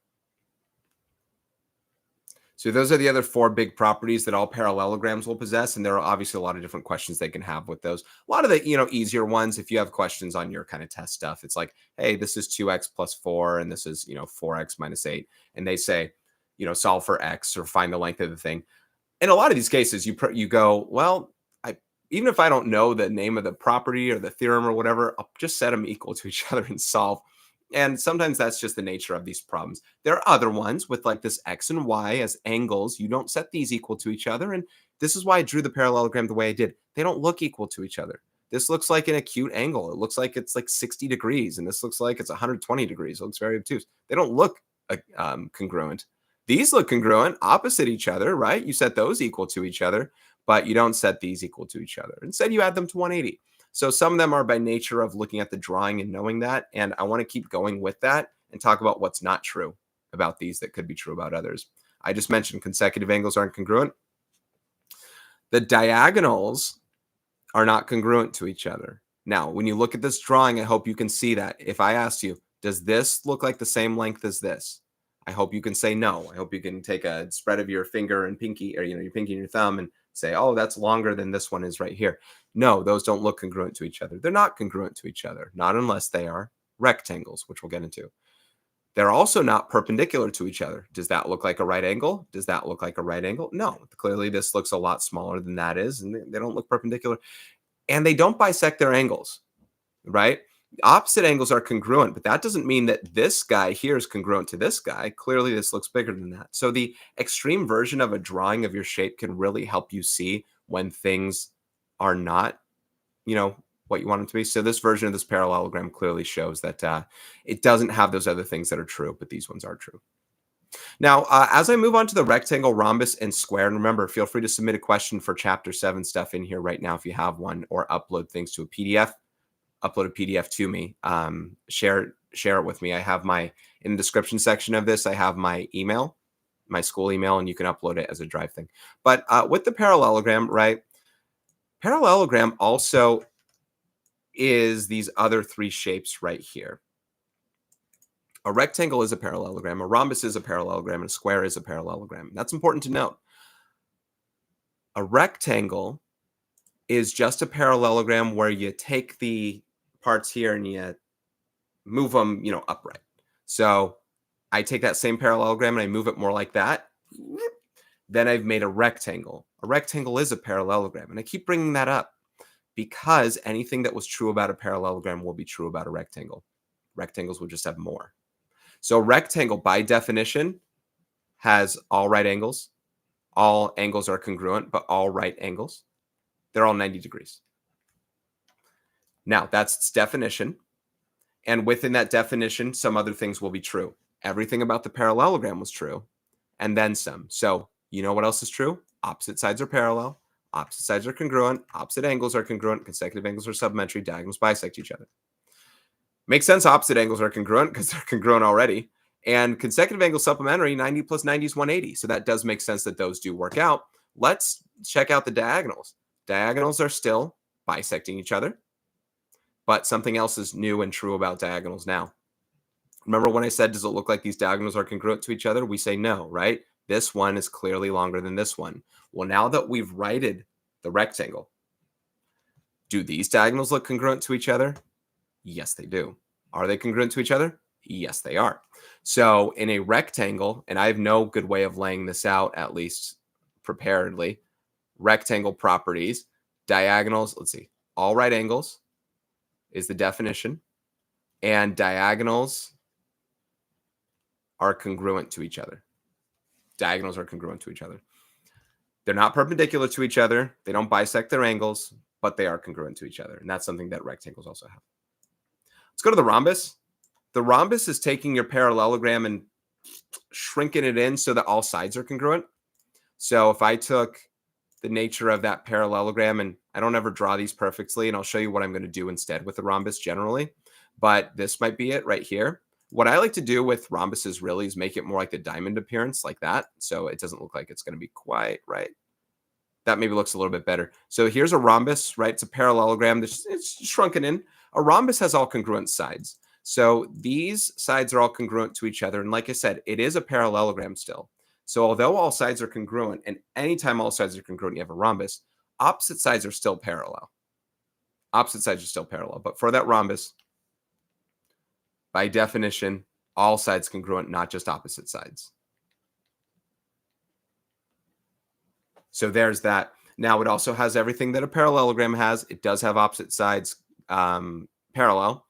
So those are the other 4 big properties that all parallelograms will possess, and there are obviously a lot of different questions they can have with those. A lot of the easier ones, if you have questions on your kind of test stuff, it's like, hey, this is 2x plus 4, and this is 4x minus 8, and they say solve for x or find the length of the thing. In a lot of these cases, you go, well, even if I don't know the name of the property or the theorem or whatever, I'll just set them equal to each other and solve. And sometimes that's just the nature of these problems. There are other ones with like this X and Y as angles. You don't set these equal to each other. And this is why I drew the parallelogram the way I did. They don't look equal to each other. This looks like an acute angle. It looks like it's like 60 degrees. And this looks like it's 120 degrees. It looks very obtuse. They don't look congruent. These look congruent, opposite each other, right? You set those equal to each other, but you don't set these equal to each other. Instead, you add them to 180. So some of them are by nature of looking at the drawing and knowing that. And I want to keep going with that and talk about what's not true about these that could be true about others. I just mentioned consecutive angles aren't congruent. The diagonals are not congruent to each other. Now, when you look at this drawing, I hope you can see that. If I asked you, does this look like the same length as this? I hope you can say no. I hope you can take a spread of your finger and pinky, or your pinky and your thumb, and say, oh, that's longer than this one is right here. No, those don't look congruent to each other. They're not congruent to each other, not unless they are rectangles, which we'll get into. They're also not perpendicular to each other. Does that look like a right angle? Does that look like a right angle? No, clearly this looks a lot smaller than that is, and they don't look perpendicular. And they don't bisect their angles, right? Opposite angles are congruent, but that doesn't mean that this guy here is congruent to this guy. Clearly, this looks bigger than that. So the extreme version of a drawing of your shape can really help you see when things are not, what you want them to be. So this version of this parallelogram clearly shows that it doesn't have those other things that are true, but these ones are true. Now, as I move on to the rectangle, rhombus, and square, and remember, feel free to submit a question for Chapter 7 stuff in here right now if you have one, or upload things to a PDF. Upload a PDF to me. Share it with me. I have in the description section of this, I have my email, my school email, and you can upload it as a drive thing. But with the parallelogram, right? Parallelogram also is these other 3 shapes right here. A rectangle is a parallelogram, a rhombus is a parallelogram, and a square is a parallelogram. That's important to note. A rectangle is just a parallelogram where you take the parts here and you move them, upright. So I take that same parallelogram and I move it more like that. Then I've made a rectangle. A rectangle is a parallelogram. And I keep bringing that up because anything that was true about a parallelogram will be true about a rectangle. Rectangles will just have more. So rectangle, by definition, has all right angles. All angles are congruent, but all right angles. They're all 90 degrees. Now, that's its definition. And within that definition, some other things will be true. Everything about the parallelogram was true, and then some. So, you know what else is true? Opposite sides are parallel, opposite sides are congruent, opposite angles are congruent, consecutive angles are supplementary, diagonals bisect each other. Makes sense, opposite angles are congruent because they're congruent already. And consecutive angles supplementary, 90 plus 90 is 180. So that does make sense that those do work out. Let's check out the diagonals. Diagonals are still bisecting each other, but something else is new and true about diagonals now. Remember when I said, does it look like these diagonals are congruent to each other? We say no, right? This one is clearly longer than this one. Well, now that we've righted the rectangle, do these diagonals look congruent to each other? Yes, they do. Are they congruent to each other? Yes, they are. So in a rectangle, and I have no good way of laying this out, at least preparedly, rectangle properties, diagonals, let's see, all right angles is the definition, and diagonals are congruent to each other. Diagonals are congruent to each other. They're not perpendicular to each other. They don't bisect their angles, but they are congruent to each other. And that's something that rectangles also have. Let's go to the rhombus. The rhombus is taking your parallelogram and shrinking it in so that all sides are congruent. So if I took the nature of that parallelogram, and I don't ever draw these perfectly, and I'll show you what I'm going to do instead with the rhombus generally, but this might be it right here. What I like to do with rhombuses really is make it more like the diamond appearance, like that, so it doesn't look like it's going to be quite right. That maybe looks a little bit better. So here's a rhombus, right? It's a parallelogram. It's shrunken in. A rhombus has all congruent sides. So these sides are all congruent to each other. And like I said, it is a parallelogram still. So although all sides are congruent, and anytime all sides are congruent, you have a rhombus, opposite sides are still parallel. Opposite sides are still parallel. But for that rhombus, by definition, all sides congruent, not just opposite sides. So there's that. Now it also has everything that a parallelogram has. It does have opposite sides parallel,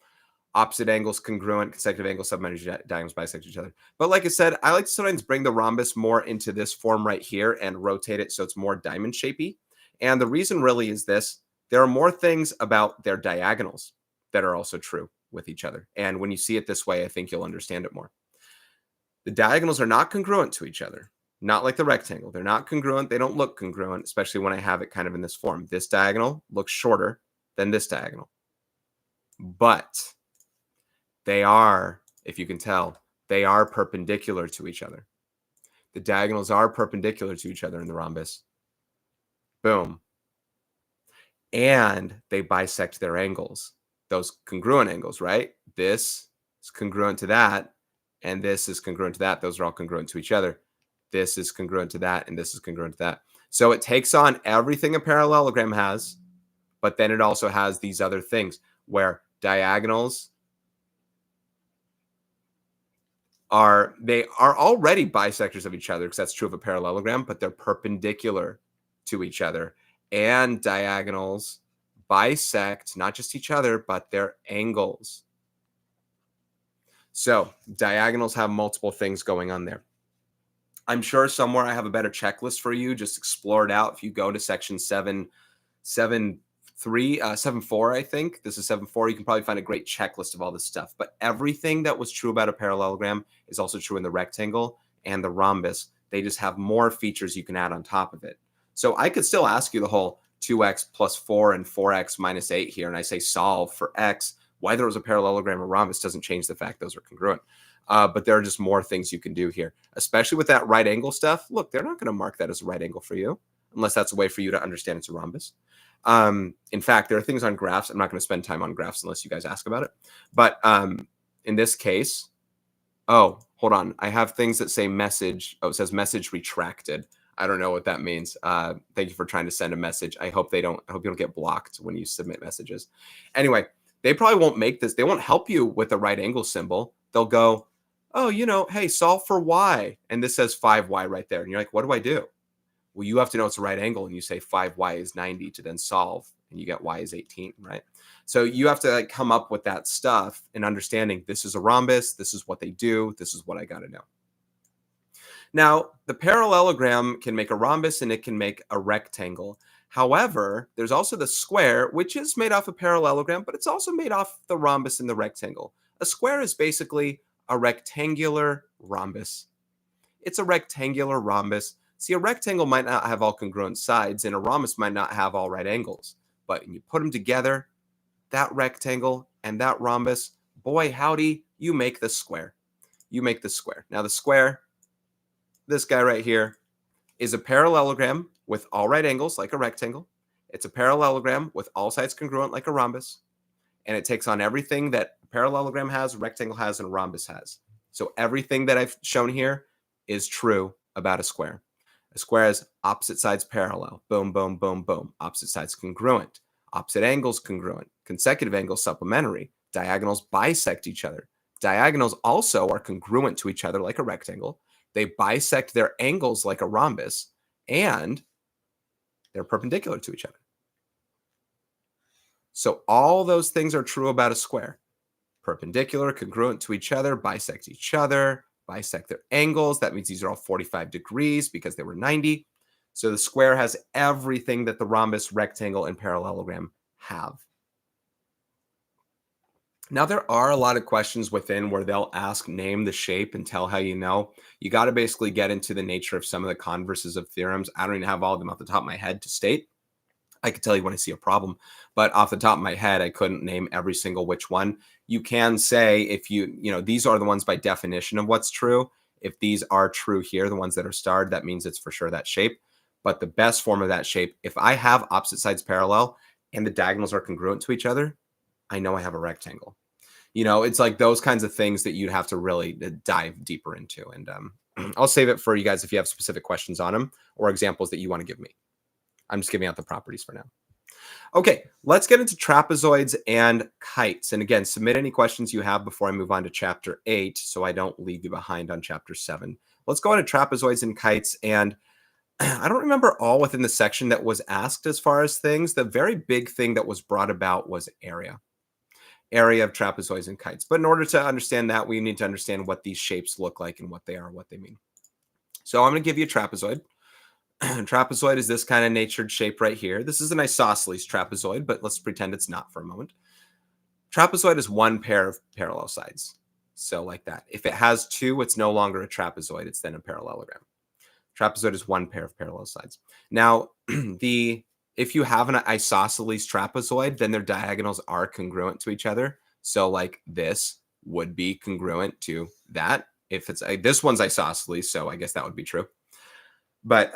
opposite angles congruent, consecutive angles, supplementary, diagonals bisect each other. But like I said, I like to sometimes bring the rhombus more into this form right here and rotate it so it's more diamond shapey. And the reason really is this: there are more things about their diagonals that are also true with each other. And when you see it this way, I think you'll understand it more. The diagonals are not congruent to each other. Not like the rectangle. They're not congruent. They don't look congruent, especially when I have it kind of in this form. This diagonal looks shorter than this diagonal. But they are, if you can tell, they are perpendicular to each other. The diagonals are perpendicular to each other in the rhombus. Boom. And they bisect their angles. Those congruent angles, right? This is congruent to that, and this is congruent to that. Those are all congruent to each other. This is congruent to that, and this is congruent to that. So it takes on everything a parallelogram has, but then it also has these other things where diagonals are already bisectors of each other, because that's true of a parallelogram, but they're perpendicular to each other. And diagonals bisect not just each other, but their angles. So diagonals have multiple things going on there. I'm sure somewhere I have a better checklist for you. Just explore it out. If you go to section 7.4, I think this is 7.4, you can probably find a great checklist of all this stuff. But everything that was true about a parallelogram is also true in the rectangle and the rhombus. They just have more features you can add on top of it. So I could still ask you the whole 2x plus 4 and 4x minus 8 here, and I say solve for x. Whether it was a parallelogram or rhombus doesn't change the fact those are congruent. But there are just more things you can do here, especially with that right angle stuff. Look, they're not going to mark that as a right angle for you unless that's a way for you to understand it's a rhombus. In fact, there are things on graphs. I'm not going to spend time on graphs unless you guys ask about it. But in this case, oh, hold on. I have things that say message. Oh, it says message retracted. I don't know what that means. Thank you for trying to send a message. I hope you don't get blocked when you submit messages. Anyway, they probably won't make this. They won't help you with the right angle symbol. They'll go, oh, hey, solve for y. And this says 5y right there. And you're like, what do I do? Well, you have to know it's a right angle, and you say 5y is 90 to then solve, and you get y is 18, right? So you have to come up with that stuff and understanding this is a rhombus, this is what they do, this is what I got to know. Now, the parallelogram can make a rhombus and it can make a rectangle. However, there's also the square, which is made off a parallelogram, but it's also made off the rhombus and the rectangle. A square is basically a rectangular rhombus. It's a rectangular rhombus. See, a rectangle might not have all congruent sides, and a rhombus might not have all right angles. But when you put them together, that rectangle and that rhombus, boy, howdy, you make the square. You make the square. Now, the square, this guy right here, is a parallelogram with all right angles like a rectangle. It's a parallelogram with all sides congruent like a rhombus. And it takes on everything that a parallelogram has, a rectangle has, and a rhombus has. So everything that I've shown here is true about a square. A square has opposite sides parallel. Boom, boom, boom, boom. Opposite sides congruent. Opposite angles congruent. Consecutive angles supplementary. Diagonals bisect each other. Diagonals also are congruent to each other like a rectangle. They bisect their angles like a rhombus, and they're perpendicular to each other. So all those things are true about a square. Perpendicular, congruent to each other, bisect each other, bisect their angles. That means these are all 45 degrees because they were 90. So the square has everything that the rhombus, rectangle, and parallelogram have. Now, there are a lot of questions within where they'll ask, name the shape and tell how you know. You got to basically get into the nature of some of the converses of theorems. I don't even have all of them off the top of my head to state. I could tell you when I see a problem, but off the top of my head, I couldn't name every single which one. You can say if these are the ones by definition of what's true. If these are true here, the ones that are starred, that means it's for sure that shape. But the best form of that shape, if I have opposite sides parallel and the diagonals are congruent to each other, I know I have a rectangle. It's like those kinds of things that you'd have to really dive deeper into. And I'll save it for you guys if you have specific questions on them or examples that you want to give me. I'm just giving out the properties for now. Okay, let's get into trapezoids and kites. And again, submit any questions you have before I move on to chapter 8 so I don't leave you behind on chapter 7. Let's go into trapezoids and kites. And I don't remember all within the section that was asked as far as things. The very big thing that was brought about was area of trapezoids and kites. But in order to understand that, we need to understand what these shapes look like and what they are, what they mean. So I'm going to give you a trapezoid. Trapezoid is this kind of natured shape right here. This is an isosceles trapezoid, but let's pretend it's not for a moment. Trapezoid is one pair of parallel sides. So like that. If it has two, it's no longer a trapezoid. It's then a parallelogram. Trapezoid is one pair of parallel sides. Now, if you have an isosceles trapezoid, then their diagonals are congruent to each other. So like this would be congruent to that. If it's this one's isosceles, so I guess that would be true. But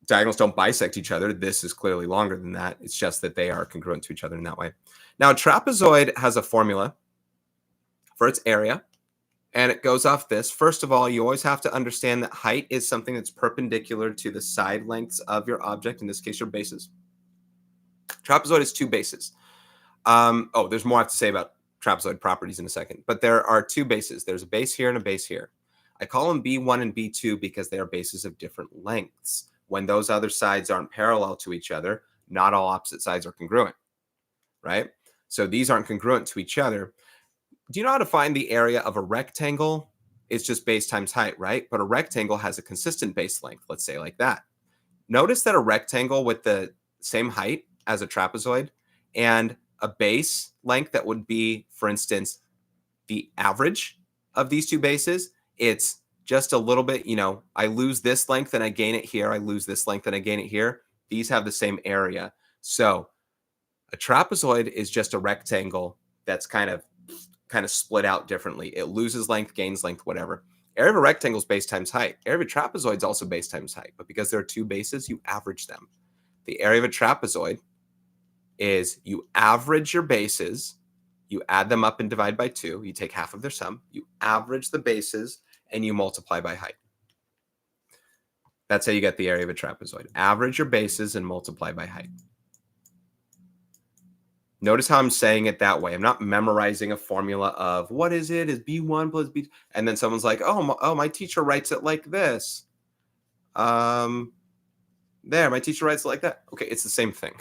diagonals don't bisect each other. This is clearly longer than that. It's just that they are congruent to each other in that way. Now, a trapezoid has a formula for its area, and it goes off this. First of all, you always have to understand that height is something that's perpendicular to the side lengths of your object, in this case, your bases. Trapezoid is two bases. There's more I have to say about trapezoid properties in a second, but there are two bases. There's a base here and a base here. I call them B1 and B2 because they are bases of different lengths. When those other sides aren't parallel to each other, not all opposite sides are congruent, right? So these aren't congruent to each other. Do you know how to find the area of a rectangle? It's just base times height, right? But a rectangle has a consistent base length, let's say like that. Notice that a rectangle with the same height as a trapezoid and a base length that would be, for instance, the average of these two bases, it's just a little bit, I lose this length and I gain it here. I lose this length and I gain it here. These have the same area. So a trapezoid is just a rectangle that's kind of split out differently. It loses length, gains length, whatever. Area of a rectangle is base times height. Area of a trapezoid is also base times height, but because there are two bases, you average them. The area of a trapezoid is you average your bases, you add them up and divide by 2. You take half of their sum, you average the bases, and you multiply by height. That's how you get the area of a trapezoid. Average your bases and multiply by height. Notice how I'm saying it that way. I'm not memorizing a formula of what is it? Is B1 plus B2? And then someone's like, my teacher writes it like this. My teacher writes it like that. Okay, it's the same thing.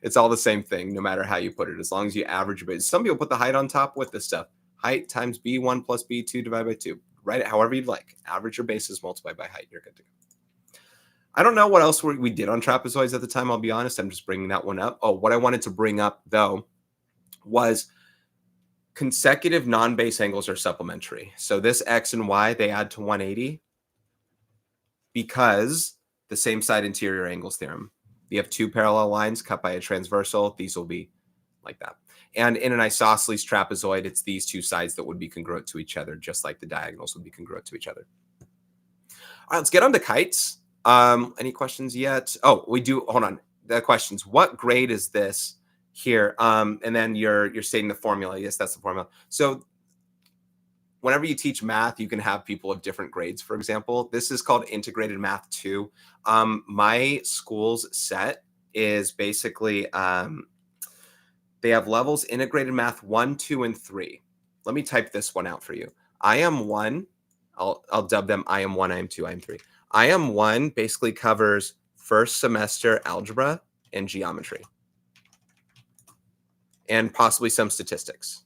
It's all the same thing, no matter how you put it, as long as you average your base. Some people put the height on top with this stuff. Height times B1 plus B2 divided by 2. Write it however you'd like. Average your bases, multiply by height. You're good to go. I don't know what else we did on trapezoids at the time, I'll be honest. I'm just bringing that one up. Oh, what I wanted to bring up, though, was consecutive non-base angles are supplementary. So this X and Y, they add to 180 because the same side interior angles theorem. You have two parallel lines cut by a transversal. These will be like that. And in an isosceles trapezoid, it's these two sides that would be congruent to each other, just like the diagonals would be congruent to each other. All right, let's get on to kites. Any questions yet? Oh, we do. Hold on. The questions. What grade is this here? And then you're stating the formula. Yes, that's the formula. So whenever you teach math, you can have people of different grades. For example, this is called integrated math 2. My school's set is basically they have levels integrated math 1, 2, and 3. Let me type this one out for you. IM1, I'll dub them IM1, IM2, IM3. IM1 basically covers first semester algebra and geometry, and possibly some statistics.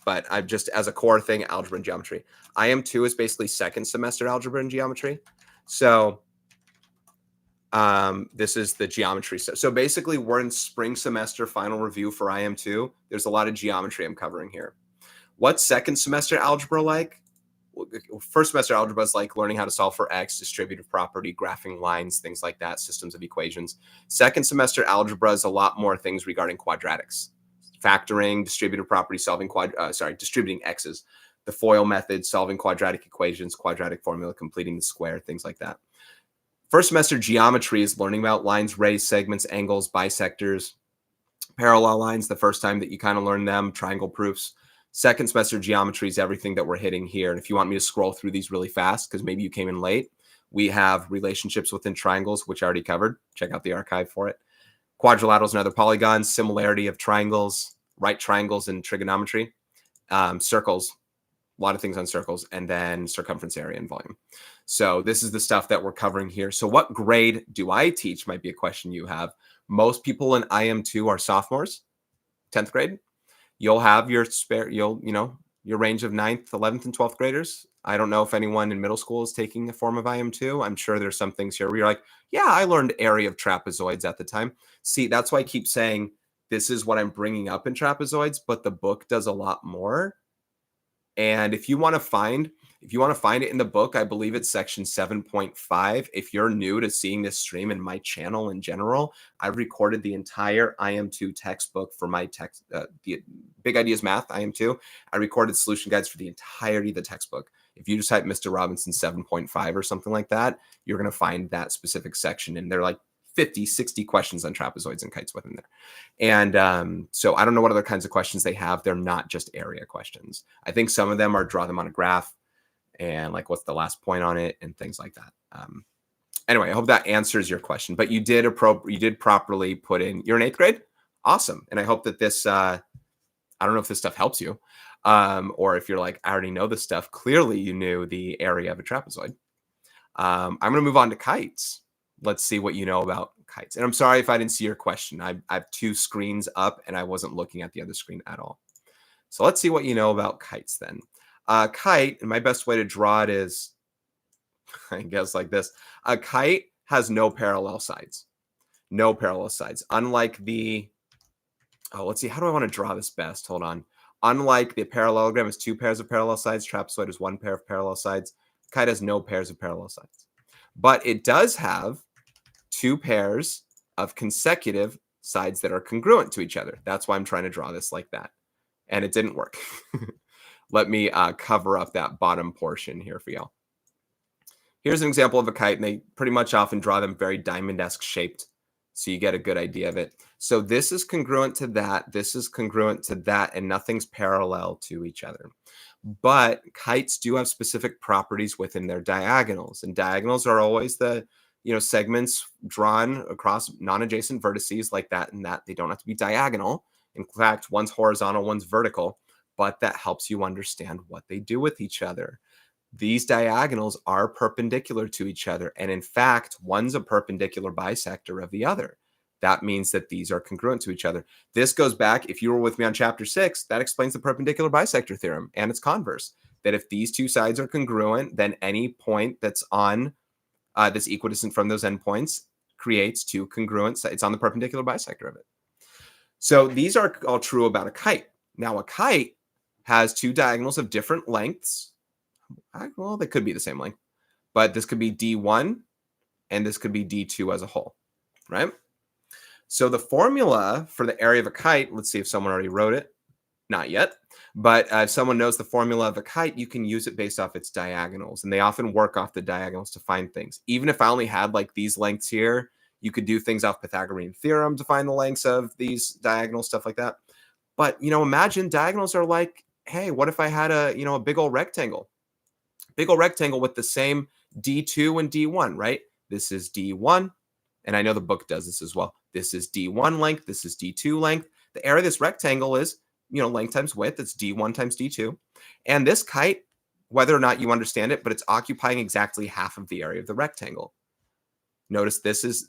But I've just, as a core thing, algebra and geometry. IM2 is basically second semester algebra and geometry. So this is the geometry stuff. So basically, we're in spring semester final review for IM2. There's a lot of geometry I'm covering here. What's second semester algebra like? First semester algebra is like learning how to solve for X, distributive property, graphing lines, things like that, systems of equations. Second semester algebra is a lot more things regarding quadratics, factoring, distributive property, solving distributing X's, the FOIL method, solving quadratic equations, quadratic formula, completing the square, things like that. First semester geometry is learning about lines, rays, segments, angles, bisectors, parallel lines, the first time that you kind of learn them, triangle proofs. Second semester geometry is everything that we're hitting here. And if you want me to scroll through these really fast, because maybe you came in late, we have relationships within triangles, which I already covered. Check out the archive for it. Quadrilaterals and other polygons, similarity of triangles, right triangles and trigonometry, circles, a lot of things on circles, and then circumference, area, and volume. So this is the stuff that we're covering here. So what grade do I teach might be a question you have. Most people in IM2 are sophomores, 10th grade. You'll have your your range of 9th, 11th, and 12th graders. I don't know if anyone in middle school is taking a form of IM2. I'm sure there's some things here where you're like, yeah, I learned area of trapezoids at the time. See, that's why I keep saying this is what I'm bringing up in trapezoids, but the book does a lot more. And if you want to find it in the book, I believe it's section 7.5. If you're new to seeing this stream and my channel in general, I've recorded the entire IM2 textbook for my text, the Big Ideas Math IM2. I recorded solution guides for the entirety of the textbook. If you just type Mr. Robinson 7.5 or something like that, you're going to find that specific section. And they're like 50, 60 questions on trapezoids and kites within there. And so I don't know what other kinds of questions they have. They're not just area questions. I think some of them are draw them on a graph and like what's the last point on it and things like that. Anyway, I hope that answers your question. But you did properly put in. You're in 8th grade? Awesome. And I hope that this, I don't know if this stuff helps you, or if you're like, I already know this stuff. Clearly, you knew the area of a trapezoid. I'm going to move on to kites. Let's see what you know about kites. And I'm sorry if I didn't see your question. I have two screens up and I wasn't looking at the other screen at all. So let's see what you know about kites then. Kite, and my best way to draw it is, I guess like this. A kite has no parallel sides. No parallel sides. Unlike the, let's see, how do I want to draw this best? Hold on. Unlike the parallelogram is 2 pairs of parallel sides, trapezoid is 1 pair of parallel sides. Kite has no pairs of parallel sides. But it does have 2 pairs of consecutive sides that are congruent to each other. That's why I'm trying to draw this like that. And it didn't work. Let me cover up that bottom portion here for y'all. Here's an example of a kite, and they pretty much often draw them very diamond-esque shaped, so you get a good idea of it. So this is congruent to that, this is congruent to that, and nothing's parallel to each other. But kites do have specific properties within their diagonals, and diagonals are always the segments drawn across non-adjacent vertices like that and that. They don't have to be diagonal. In fact, one's horizontal, one's vertical, but that helps you understand what they do with each other. These diagonals are perpendicular to each other. And in fact, one's a perpendicular bisector of the other. That means that these are congruent to each other. This goes back, if you were with me on chapter 6, that explains the perpendicular bisector theorem and its converse, that if these two sides are congruent, then any point that's on that's equidistant from those endpoints creates two congruent sides. It's on the perpendicular bisector of it. So these are all true about a kite. Now a kite has two diagonals of different lengths. Well, they could be the same length, but this could be D1 and this could be D2 as a whole, right? So the formula for the area of a kite, let's see if someone already wrote it. Not yet, but if someone knows the formula of a kite, you can use it based off its diagonals, and they often work off the diagonals to find things. Even if I only had like these lengths here, you could do things off Pythagorean theorem to find the lengths of these diagonals, stuff like that. But, imagine diagonals are like, hey, what if I had a big old rectangle? Big old rectangle with the same D2 and D1, right? This is D1, and I know the book does this as well. This is D1 length, this is D2 length. The area of this rectangle is length times width, it's D1 times D2. And this kite, whether or not you understand it, but it's occupying exactly half of the area of the rectangle. Notice this is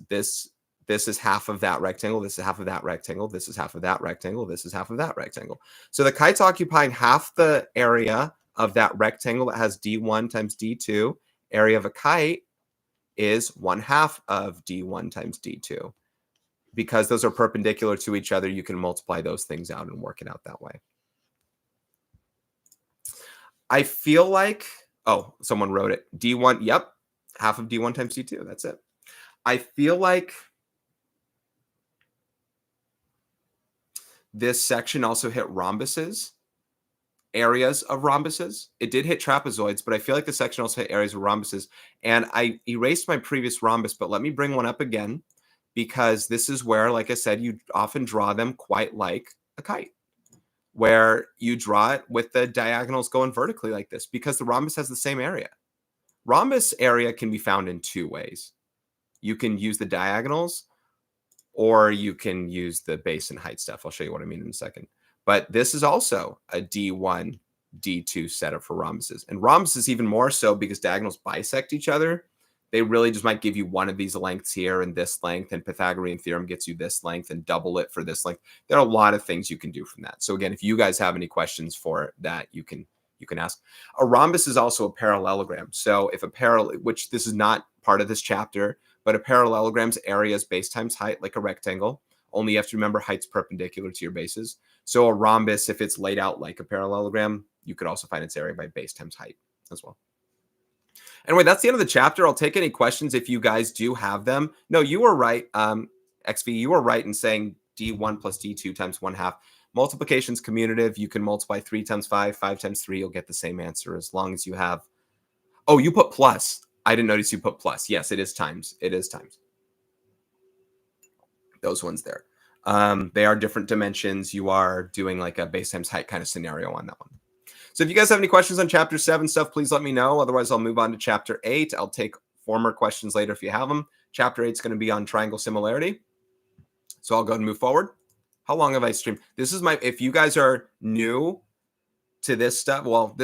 half of that rectangle, this is half of that rectangle, this is half of that rectangle, this is half of that rectangle. So the kite's occupying half the area of that rectangle that has D1 times D2. Area of a kite is 1/2 of D1 times D2. Because those are perpendicular to each other, you can multiply those things out and work it out that way. I feel like, someone wrote it. D1, yep, half of D1 times D2. That's it. I feel like this section also hit rhombuses, areas of rhombuses. It did hit trapezoids, but I feel like the section also hit areas of rhombuses. And I erased my previous rhombus, but let me bring one up again, because this is where, like I said, you often draw them quite like a kite, where you draw it with the diagonals going vertically like this, because the rhombus has the same area. Rhombus area can be found in two ways. You can use the diagonals, or you can use the base and height stuff. I'll show you what I mean in a second. But this is also a D1, D2 setup for rhombuses. And rhombuses even more so because diagonals bisect each other. They really just might give you one of these lengths here and this length, and Pythagorean theorem gets you this length and double it for this length. There are a lot of things you can do from that. So again, if you guys have any questions for that, you can ask. A rhombus is also a parallelogram. So if which this is not part of this chapter, but a parallelogram's area is base times height, like a rectangle. Only you have to remember height's perpendicular to your bases. So a rhombus, if it's laid out like a parallelogram, you could also find its area by base times height as well. Anyway, that's the end of the chapter. I'll take any questions if you guys do have them. No, you were right, XV. You were right in saying D1 plus D2 times 1/2. Multiplication's commutative. You can multiply 3 times 5, 5 times 3. You'll get the same answer as long as you have. Oh, you put plus. I didn't notice you put plus. Yes, it is times. It is times. Those ones there. They are different dimensions. You are doing like a base times height kind of scenario on that one. So if you guys have any questions on chapter 7 stuff, please let me know. Otherwise, I'll move on to chapter 8. I'll take former questions later if you have them. Chapter 8 is going to be on triangle similarity. So I'll go ahead and move forward. How long have I streamed? This is if you guys are new to this stuff, well,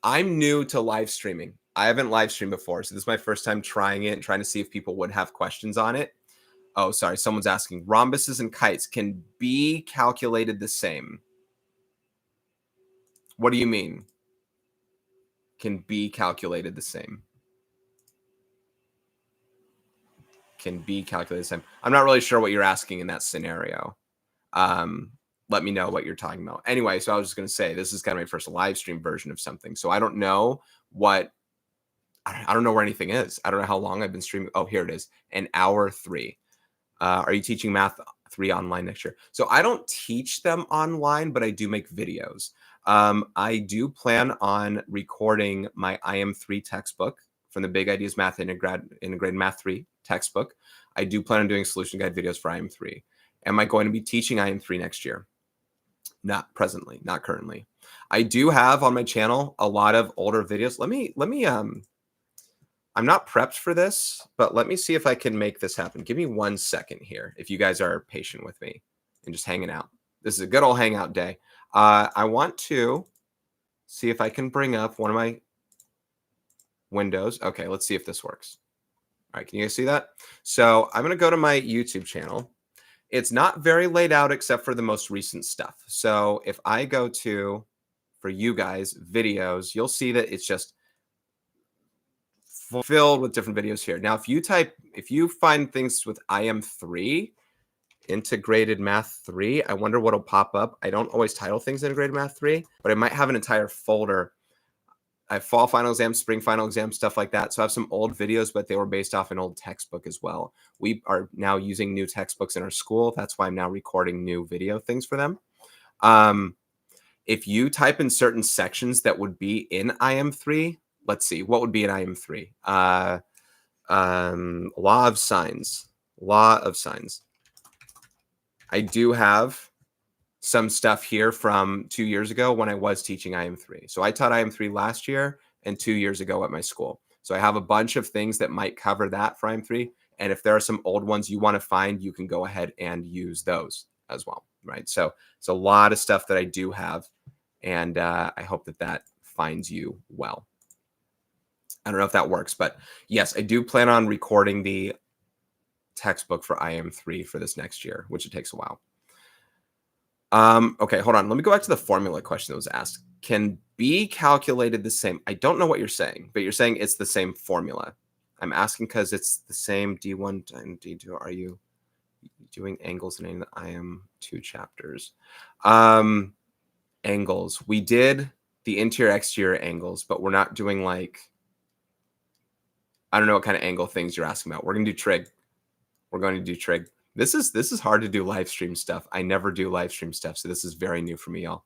I'm new to live streaming. I haven't live streamed before. So this is my first time trying it and trying to see if people would have questions on it. Oh, sorry. Someone's asking, rhombuses and kites can be calculated the same. What do you mean? Can be calculated the same. Can be calculated the same. I'm not really sure what you're asking in that scenario. Let me know what you're talking about. Anyway, so I was just going to say, this is kind of my first live stream version of something. So I don't know where anything is. I don't know how long I've been streaming. Oh, here it is. An hour 3. Are you teaching math 3 online next year? So I don't teach them online, but I do make videos. I do plan on recording my IM3 textbook from the Big Ideas Math Integrated Math 3 textbook. I do plan on doing solution guide videos for IM3. Am I going to be teaching IM3 next year? Not presently, not currently. I do have on my channel a lot of older videos. Let me I'm not prepped for this, but let me see if I can make this happen. Give me 1 second here, if you guys are patient with me and just hanging out. This is a good old hangout day. I want to see if I can bring up one of my windows. Okay, let's see if this works. All right, can you guys see that? So I'm going to go to my YouTube channel. It's not very laid out except for the most recent stuff. So if I go to, for you guys, videos, you'll see that it's just filled with different videos here. Now, if you find things with IM3, integrated math 3, I wonder what'll pop up. I don't always title things integrated math 3, but I might have an entire folder. I have fall final exams, spring final exams, stuff like that. So I have some old videos, but they were based off an old textbook as well. We are now using new textbooks in our school. That's why I'm now recording new video things for them. If you type in certain sections that would be in IM3, let's see, what would be in IM3? Law of signs. Law of signs. I do have some stuff here from 2 years ago when I was teaching IM3. So I taught IM3 last year and 2 years ago at my school. So I have a bunch of things that might cover that for IM3. And if there are some old ones you want to find, you can go ahead and use those as well, right? So it's a lot of stuff that I do have, and I hope that that finds you well. I don't know if that works, but yes, I do plan on recording the textbook for IM3 for this next year, which it takes a while. Okay, hold on. Let me go back to the formula question that was asked. Can B calculated the same? I don't know what you're saying, but you're saying it's the same formula. I'm asking because it's the same D1 and D2. Are you doing angles in any of the IM2 chapters? Angles. We did the interior exterior angles, but we're not doing like, I don't know what kind of angle things you're asking about. We're going to do trig. We're going to do trig. This is hard to do live stream stuff. I never do live stream stuff, so this is very new for me, y'all.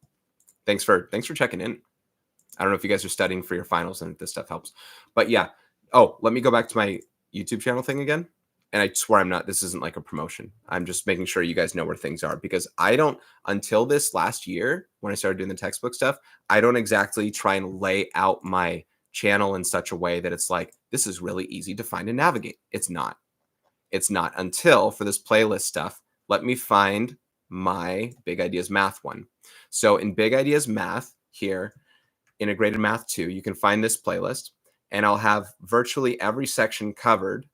Thanks for checking in. I don't know if you guys are studying for your finals and if this stuff helps, but yeah. Oh, let me go back to my YouTube channel thing again. And I swear I'm not. This isn't like a promotion. I'm just making sure you guys know where things are, because I don't, until this last year when I started doing the textbook stuff, I don't exactly try and lay out my channel in such a way that it's like, this is really easy to find and navigate. It's not. It's not until for this playlist stuff. Let me find my Big Ideas Math one. So in Big Ideas Math here, Integrated Math 2, you can find this playlist, and I'll have virtually every section covered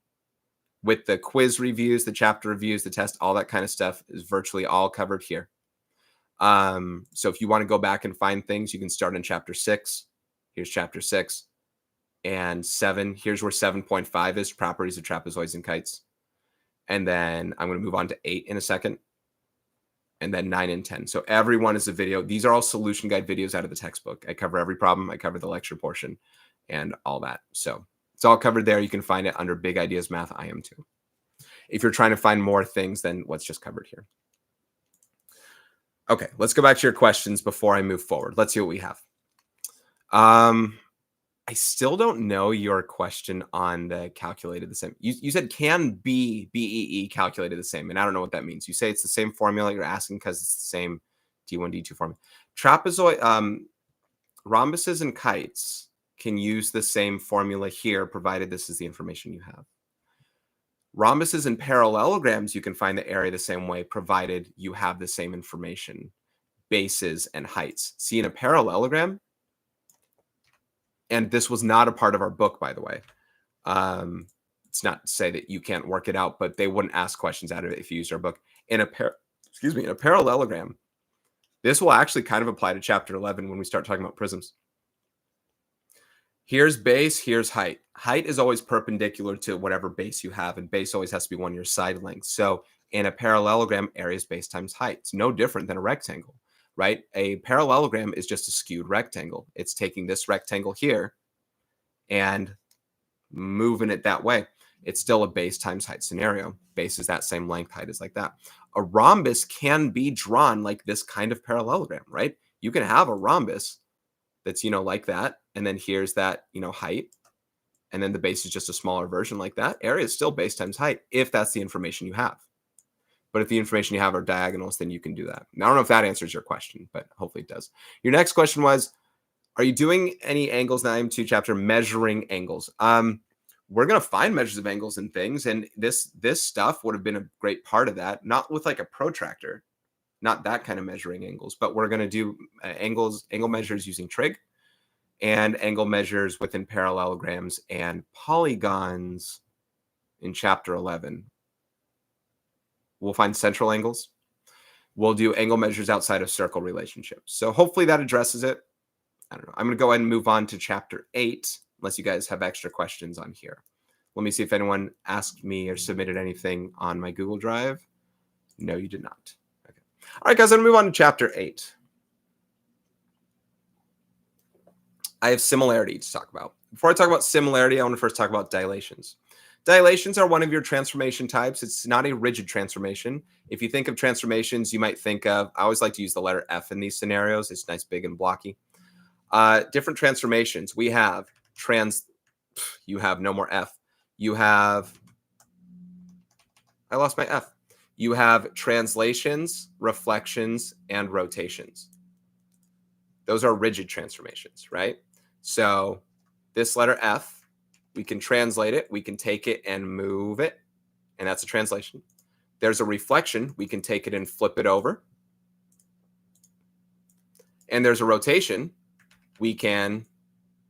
with the quiz reviews, the chapter reviews, the test, all that kind of stuff is virtually all covered here. So if you want to go back and find things, you can start in chapter 6. Here's chapter 6 and 7. Here's where 7.5 is, properties of trapezoids and kites. And then I'm going to move on to 8 in a second. And then 9 and 10. So everyone is a video. These are all solution guide videos out of the textbook. I cover every problem. I cover the lecture portion and all that. So it's all covered there. You can find it under Big Ideas Math IM2. If you're trying to find more things than what's just covered here. Okay, let's go back to your questions before I move forward. Let's see what we have. I still don't know your question on the calculated the same. You said can BEE calculated the same, and I don't know what that means. You say it's the same formula. You're asking because it's the same D1, D2 formula. Trapezoid, rhombuses and kites can use the same formula here, provided this is the information you have. Rhombuses and parallelograms, you can find the area the same way, provided you have the same information, bases and heights. See, in a parallelogram, and this was not a part of our book, by the way. It's not to say that you can't work it out, but they wouldn't ask questions out of it if you used our book. In a parallelogram, this will actually kind of apply to chapter 11 when we start talking about prisms. Here's base, here's height. Height is always perpendicular to whatever base you have, and base always has to be 1 your side length. So in a parallelogram, area is base times height. It's no different than a rectangle, right? A parallelogram is just a skewed rectangle. It's taking this rectangle here and moving it that way. It's still a base times height scenario. Base is that same length, height is like that. A rhombus can be drawn like this kind of parallelogram, right? You can have a rhombus that's, like that. And then here's that, height. And then the base is just a smaller version like that. Area is still base times height if that's the information you have. But if the information you have are diagonals, then you can do that. Now, I don't know if that answers your question, but hopefully it does. Your next question was, are you doing any angles in the IM2 chapter measuring angles? We're going to find measures of angles and things. And this stuff would have been a great part of that, not with like a protractor, not that kind of measuring angles, but we're going to do angle measures using trig and angle measures within parallelograms and polygons in chapter 11. We'll find central angles. We'll do angle measures outside of circle relationships. So hopefully that addresses it. I don't know. I'm going to go ahead and move on to chapter 8. unless you guys have extra questions on here. Let me see if anyone asked me or submitted anything on my Google Drive. No, you did not. Okay. All right, guys, I'm going to move on to chapter 8. I have similarity to talk about. Before I talk about similarity, I want to first talk about dilations. Dilations are one of your transformation types. It's not a rigid transformation. If you think of transformations, you might think of, I always like to use the letter F in these scenarios. It's nice, big, and blocky. Different transformations. We have you have no more F. You have, I lost my F. You have translations, reflections, and rotations. Those are rigid transformations, right? So this letter F, we can translate it. We can take it and move it, and that's a translation. There's a reflection. We can take it and flip it over. And there's a rotation. We can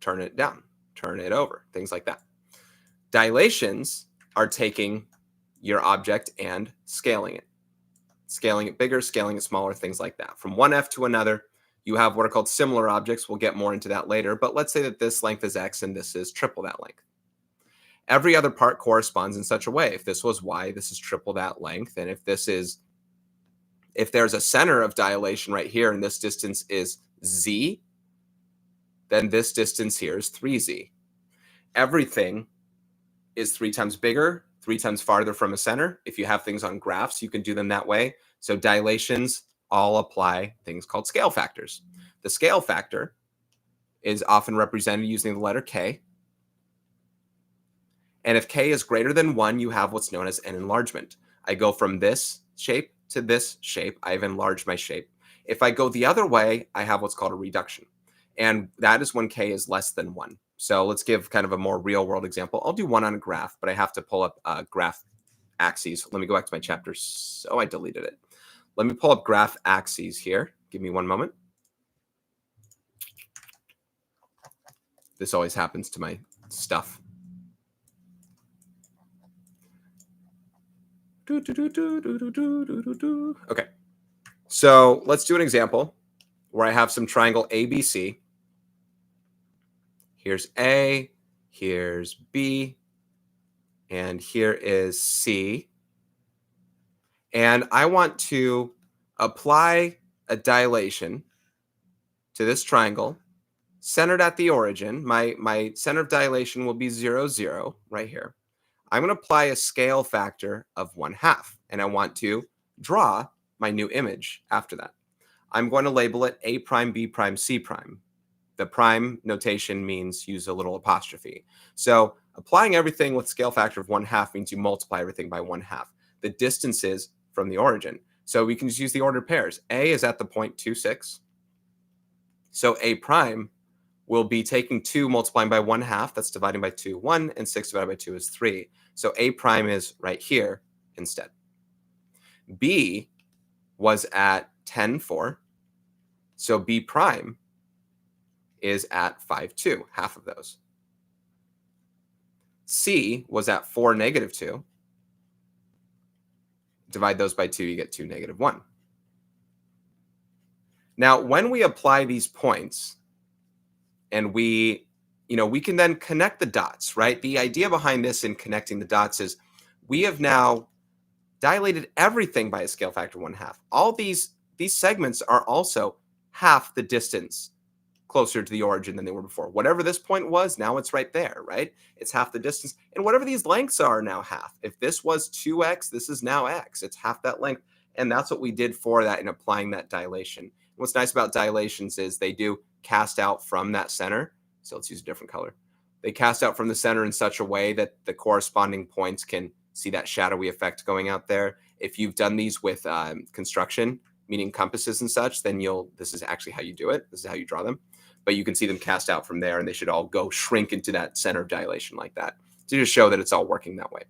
turn it down, turn it over, things like that. Dilations are taking your object and scaling it bigger, scaling it smaller, things like that. From one F to another, you have what are called similar objects. We'll get more into that later, but let's say that this length is X and this is triple that length. Every other part corresponds in such a way. If this was Y, this is triple that length. And if there's a center of dilation right here and this distance is Z, then this distance here is 3Z. Everything is 3 times bigger, 3 times farther from a center. If you have things on graphs, you can do them that way. So dilations all apply things called scale factors. The scale factor is often represented using the letter K. And if K is greater than 1, you have what's known as an enlargement. I go from this shape to this shape. I've enlarged my shape. If I go the other way, I have what's called a reduction. And that is when K is less than 1. So let's give kind of a more real world example. I'll do one on a graph, but I have to pull up graph axes. Let me go back to my chapter. So I deleted it. Let me pull up graph axes here. Give me one moment. This always happens to my stuff. Okay. So let's do an example where I have some triangle ABC. Here's A, here's B, and here is C. And I want to apply a dilation to this triangle centered at the origin. My center of dilation will be 0, 0 right here. I'm going to apply a scale factor of 1/2, and I want to draw my new image after that. I'm going to label it A prime, B prime, C prime. The prime notation means use a little apostrophe. So applying everything with scale factor of 1/2 means you multiply everything by 1/2. The distance is from the origin. So we can just use the ordered pairs. A is at the point 2, 6. So A prime will be taking 2 multiplying by 1/2. That's dividing by 2, 1, and 6 divided by 2 is 3. So A prime is right here instead. B was at 10, 4. So B prime is at 5, 2, half of those. C was at 4, negative 2. Divide those by 2, you get 2, negative 1. Now, when we apply these points and we can then connect the dots, right? The idea behind this in connecting the dots is we have now dilated everything by a scale factor 1/2. All these segments are also half the distance closer to the origin than they were before. Whatever this point was, now it's right there, right? It's half the distance. And whatever these lengths are now half. If this was 2x, this is now x. It's half that length. And that's what we did for that in applying that dilation. What's nice about dilations is they do cast out from that center. So let's use a different color. They cast out from the center in such a way that the corresponding points can see that shadowy effect going out there. If you've done these with construction, meaning compasses and such, then this is actually how you do it. This is how you draw them. But you can see them cast out from there, and they should all go shrink into that center of dilation like that to just show that it's all working that way.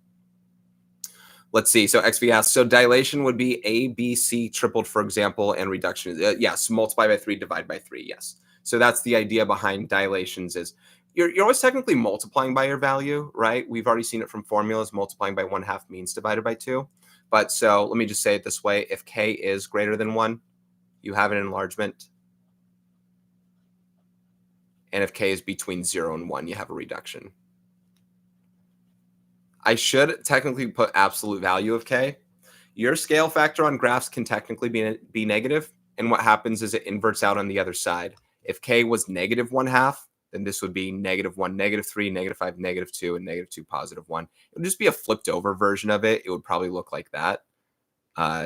Let's see. So XV asks, so dilation would be A, B, C tripled, for example, and reduction. Yes, multiply by 3, divide by 3. Yes. So that's the idea behind dilations is you're always technically multiplying by your value, right? We've already seen it from formulas. Multiplying by 1/2 means divided by 2. But so let me just say it this way. If K is greater than 1, you have an enlargement. And if k is between 0 and 1, you have a reduction. I should technically put absolute value of k. Your scale factor on graphs can technically be negative, and what happens is it inverts out on the other side. If k was negative 1/2, then this would be -1, -3, -5, -2, and -2, +1. It would just be a flipped over version of it. It would probably look like that.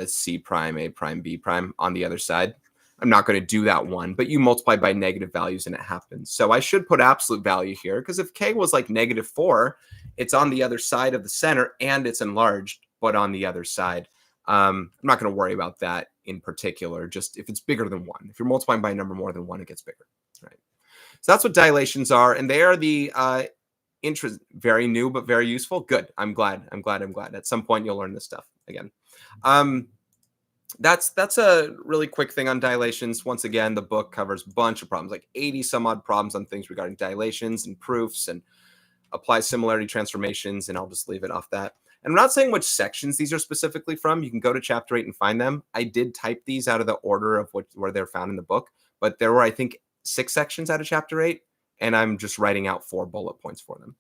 C prime, A prime, B prime on the other side. I'm not going to do that one, but you multiply by negative values and it happens. So I should put absolute value here, because if k was like -4, it's on the other side of the center and it's enlarged, but on the other side. I'm not going to worry about that in particular. Just if it's bigger than 1. If you're multiplying by a number more than 1, it gets bigger. Right. So that's what dilations are, and they are the very new but very useful. Good. I'm glad. At some point you'll learn this stuff again. That's a really quick thing on dilations. Once again, the book covers a bunch of problems, like 80 some odd problems on things regarding dilations and proofs and apply similarity transformations, and I'll just leave it off that. And I'm not saying which sections these are specifically from. You can go to chapter 8 and find them. I did type these out of the order of where they're found in the book, but there were, I think, 6 sections out of chapter 8, and I'm just writing out 4 bullet points for them.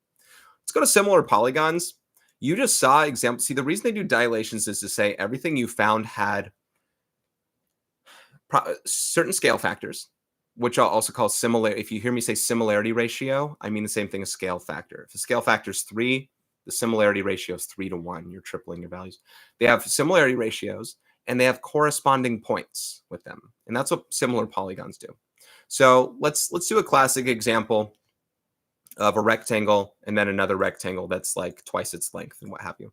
Let's go to similar polygons. You just saw examples. See, the reason they do dilations is to say everything you found had certain scale factors, which I'll also call similar. If you hear me say similarity ratio, I mean the same thing as scale factor. If the scale factor is 3, the similarity ratio is 3 to 1. You're tripling your values. They have similarity ratios, and they have corresponding points with them. And that's what similar polygons do. So let's do a classic example of a rectangle and then another rectangle that's like twice its length and what have you.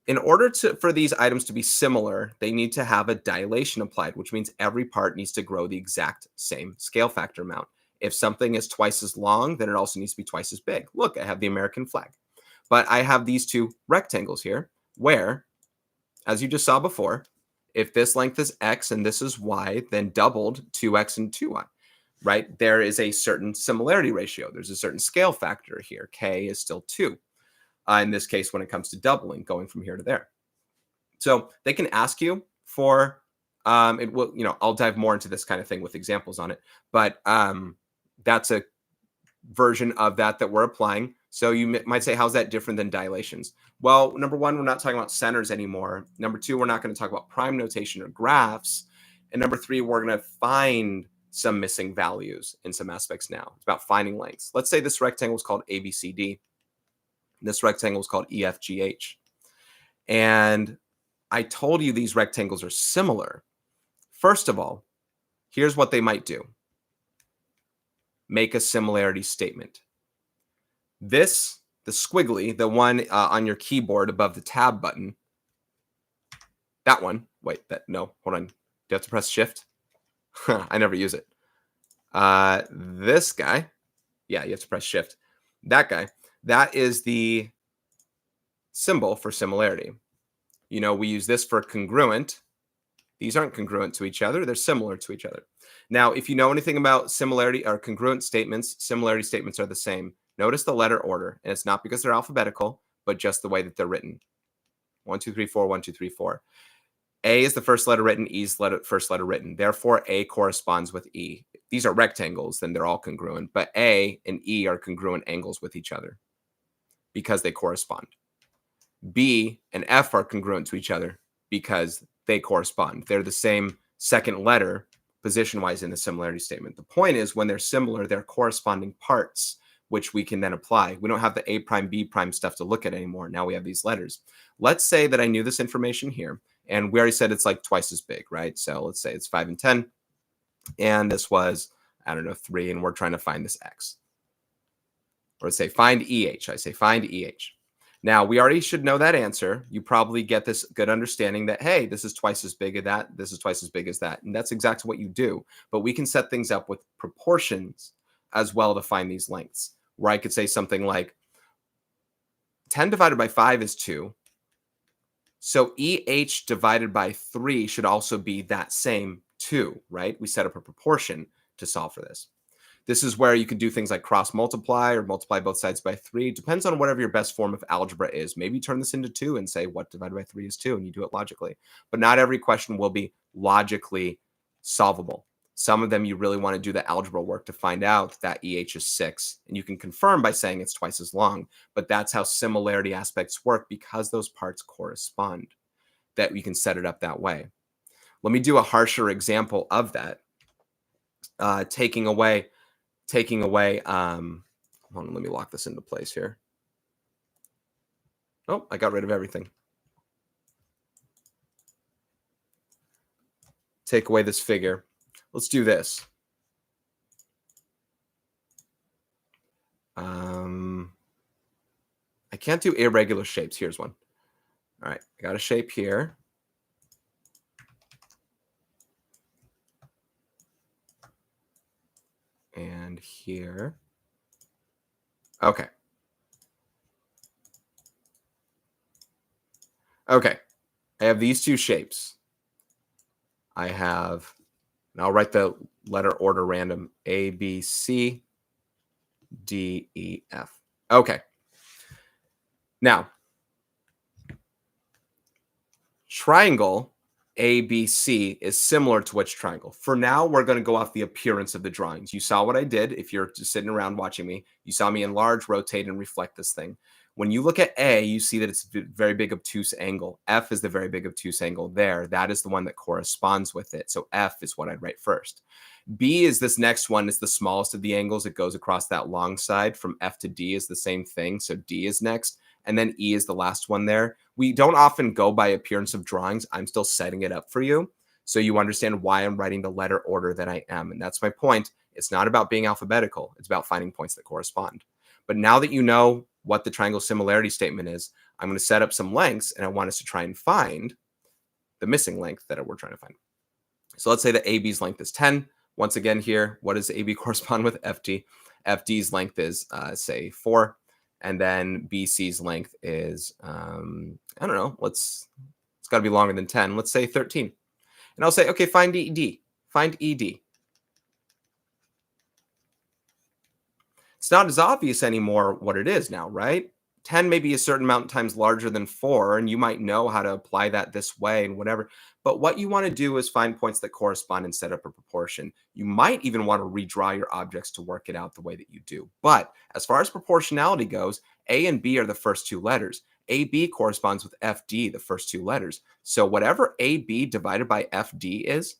In order for these items to be similar, they need to have a dilation applied, which means every part needs to grow the exact same scale factor amount. If something is twice as long, then it also needs to be twice as big. Look, I have the American flag. But I have these 2 rectangles here where, as you just saw before, if this length is x and this is y, then doubled 2x and 2y, right? There is a certain similarity ratio. There's a certain scale factor here. K is still 2. In this case, when it comes to doubling, going from here to there. So they can ask you for, it will, I'll dive more into this kind of thing with examples on it, but that's a version of that we're applying. So you might say, how's that different than dilations? Well, number 1, we're not talking about centers anymore. Number 2, we're not going to talk about prime notation or graphs. And number 3, we're going to find some missing values in some aspects now. It's about finding lengths. Let's say this rectangle is called ABCD. This rectangle is called EFGH. And I told you these rectangles are similar. First of all, here's what they might do. Make a similarity statement. The squiggly, the one on your keyboard above the tab button, that one, no, hold on. Do you have to press shift? I never use it. This guy, yeah, you have to press shift. That guy, that is the symbol for similarity. We use this for congruent. These aren't congruent to each other. They're similar to each other. Now, if you know anything about similarity or congruent statements, similarity statements are the same. Notice the letter order, and it's not because they're alphabetical, but just the way that they're written. 1, 2, 3, 4, 1, 2, 3, 4. A is the first letter written, E is the first letter written. Therefore, A corresponds with E. If these are rectangles, then they're all congruent, but A and E are congruent angles with each other because they correspond. B and F are congruent to each other because they correspond. They're the same second letter position-wise in the similarity statement. The point is, when they're similar, they're corresponding parts, which we can then apply. We don't have the A prime, B prime stuff to look at anymore. Now we have these letters. Let's say that I knew this information here, and we already said it's like twice as big, right? So let's say it's 5 and 10, and this was, 3, and we're trying to find this X. Or let's say find EH. I say find EH. Now, we already should know that answer. You probably get this good understanding that, hey, this is twice as big as that. This is twice as big as that. And that's exactly what you do. But we can set things up with proportions as well to find these lengths, where I could say something like 10 divided by 5 is 2. So EH divided by 3 should also be that same 2, right? We set up a proportion to solve for this. This is where you can do things like cross multiply or multiply both sides by 3. Depends on whatever your best form of algebra is. Maybe turn this into 2 and say what divided by 3 is 2, and you do it logically. But not every question will be logically solvable. Some of them you really want to do the algebra work to find out that EH is 6. And you can confirm by saying it's twice as long. But that's how similarity aspects work because those parts correspond, that we can set it up that way. Let me do a harsher example of that. Taking away, hold on, let me lock this into place here. Oh, I got rid of everything. Take away this figure. Let's do this. I can't do irregular shapes. Here's one. All right, I got a shape here. And here. Okay. Okay. I have these two shapes. I have, and I'll write the letter order random, A, B, C, D, E, F. Okay. Now, triangle ABC is similar to which triangle? For now, we're going to go off the appearance of the drawings. You saw what I did. If you're just sitting around watching me, you saw me enlarge, rotate, and reflect this thing. When you look at A, you see that it's a very big obtuse angle. F is the very big obtuse angle there. That is the one that corresponds with it. So F is what I'd write first. B is this next one. It's the smallest of the angles. It goes across that long side. From F to D is the same thing. So D is next. And then E is the last one there. We don't often go by appearance of drawings. I'm still setting it up for you so you understand why I'm writing the letter order that I am. And that's my point. It's not about being alphabetical. It's about finding points that correspond. But now that you know what the triangle similarity statement is, I'm going to set up some lengths, and I want us to try and find the missing length that we're trying to find. So let's say that AB's length is 10. Once again here, what does AB correspond with? FD. FD's length is, say, 4. And then BC's length is, I don't know, it's got to be longer than 10. Let's say 13. And I'll say, okay, find ED. Find ED. It's not as obvious anymore what it is now, right? 10 may be a certain amount of times larger than 4, and you might know how to apply that this way and whatever. But what you want to do is find points that correspond and set up a proportion. You might even want to redraw your objects to work it out the way that you do. But as far as proportionality goes, A and B are the first two letters. AB corresponds with FD, the first two letters. So whatever AB divided by FD is,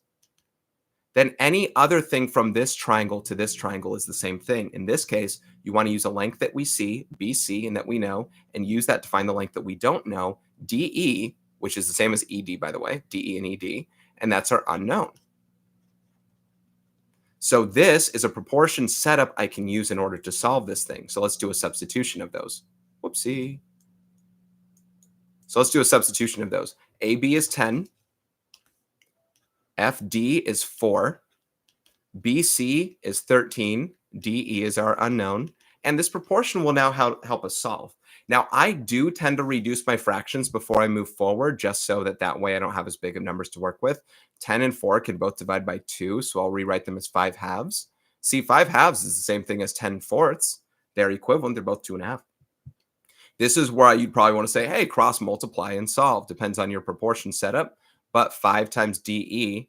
then any other thing from this triangle to this triangle is the same thing. In this case, you want to use a length that we see, BC, and that we know, and use that to find the length that we don't know, DE, which is the same as ED, by the way, DE and ED, and that's our unknown. So this is a proportion setup I can use in order to solve this thing. So let's do a substitution of those. Whoopsie. So let's do a substitution of those. AB is 10. FD is 4, BC is 13, DE is our unknown, and this proportion will now help us solve. Now, I do tend to reduce my fractions before I move forward, just so that way I don't have as big of numbers to work with. 10 and 4 can both divide by 2, so I'll rewrite them as 5 halves. See, 5 halves is the same thing as 10 fourths. They're equivalent. They're both 2.5. This is where you'd probably want to say, hey, cross multiply and solve. Depends on your proportion setup. But 5 times DE,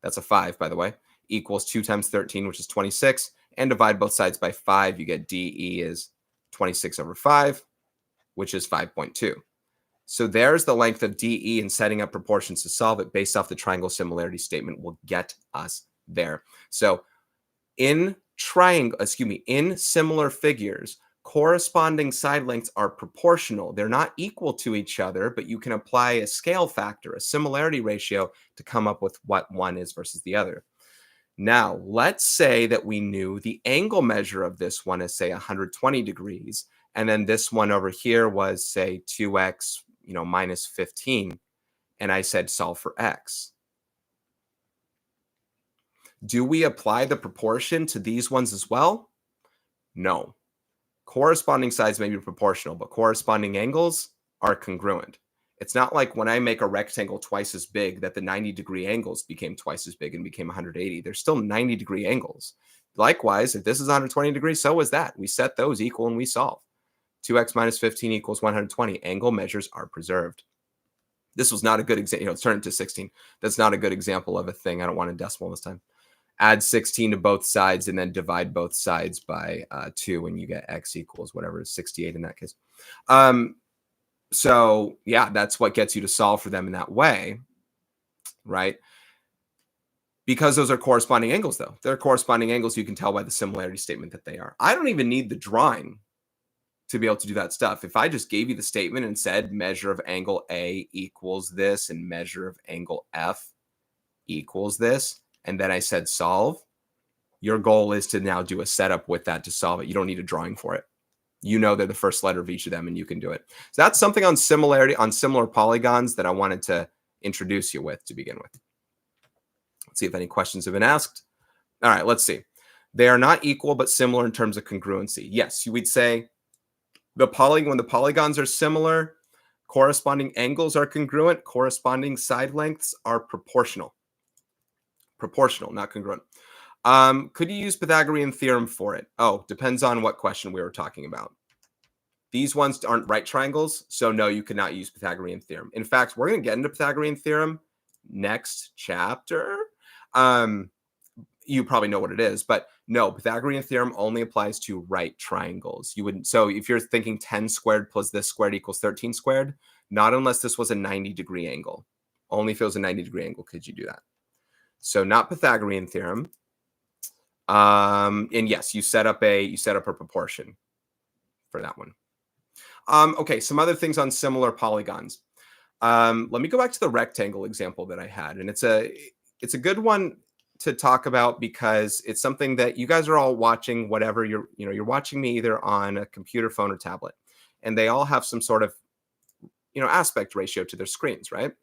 that's a 5, by the way, equals 2 times 13, which is 26. And divide both sides by 5, you get DE is 26 over 5, which is 5.2. So there's the length of DE, and setting up proportions to solve it based off the triangle similarity statement will get us there. So in similar figures, corresponding side lengths are proportional. They're not equal to each other, but you can apply a scale factor, a similarity ratio, to come up with what one is versus the other. Now, let's say that we knew the angle measure of this one is, say, 120 degrees, and then this one over here was, say, 2x, minus 15, and I said solve for x. Do we apply the proportion to these ones as well? No. Corresponding sides may be proportional, but corresponding angles are congruent. It's not like when I make a rectangle twice as big that the 90-degree angles became twice as big and became 180. They're still 90-degree angles. Likewise, if this is 120 degrees, so is that. We set those equal and we solve. 2x minus 15 equals 120. Angle measures are preserved. This was not a good example. Let's turn it to 16. That's not a good example of a thing. I don't want a decimal this time. Add 16 to both sides and then divide both sides by 2, and you get x equals whatever is 68 in that case. So yeah, that's what gets you to solve for them in that way, right? Because those are corresponding angles, though. They're corresponding angles. You can tell by the similarity statement that they are. I don't even need the drawing to be able to do that stuff. If I just gave you the statement and said measure of angle A equals this and measure of angle F equals this, and then I said solve, your goal is to now do a setup with that to solve it. You don't need a drawing for it. You know they're the first letter of each of them, and you can do it. So that's something on similarity, on similar polygons that I wanted to introduce you with to begin with. Let's see if any questions have been asked. All right, let's see. They are not equal, but similar in terms of congruency. Yes, we'd say when the polygons are similar, corresponding angles are congruent, corresponding side lengths are proportional. Proportional, not congruent. Could you use Pythagorean theorem for it? Oh, depends on what question we were talking about. These ones aren't right triangles, so no, you cannot use Pythagorean theorem. In fact, we're going to get into Pythagorean theorem next chapter. You probably know what it is, but no, Pythagorean theorem only applies to right triangles. You wouldn't. So if you're thinking 10 squared plus this squared equals 13 squared, not unless this was a 90-degree angle. Only if it was a 90-degree angle could you do that. So not Pythagorean theorem. And yes, you set up a proportion for that one. Okay, some other things on similar polygons. Let me go back to the rectangle example that I had, and it's a good one to talk about because it's something that you guys are all watching. Whatever you're watching me either on a computer, phone, or tablet, and they all have some sort of aspect ratio to their screens, right?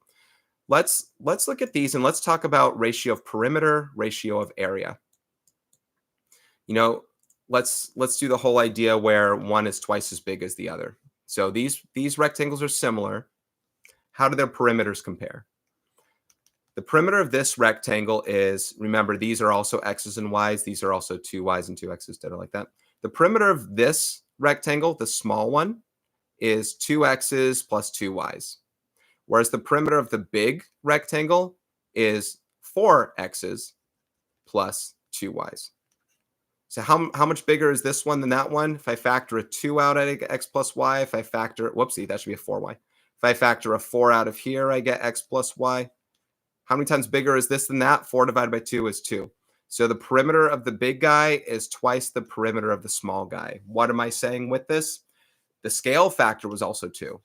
Let's look at these and let's talk about ratio of perimeter, ratio of area. Let's do the whole idea where one is twice as big as the other. So these rectangles are similar. How do their perimeters compare? The perimeter of this rectangle is, remember, these are also x's and y's. These are also 2 y's and 2 x's that are like that. The perimeter of this rectangle, the small one, is 2 x's plus 2 y's. Whereas the perimeter of the big rectangle is 4 x's plus 2 y's. So how much bigger is this one than that one? If I factor a 2 out, I get x plus y. If I factor, whoopsie, that should be a 4y. If I factor a 4 out of here, I get x plus y. How many times bigger is this than that? 4 divided by 2 is 2. So the perimeter of the big guy is twice the perimeter of the small guy. What am I saying with this? The scale factor was also 2.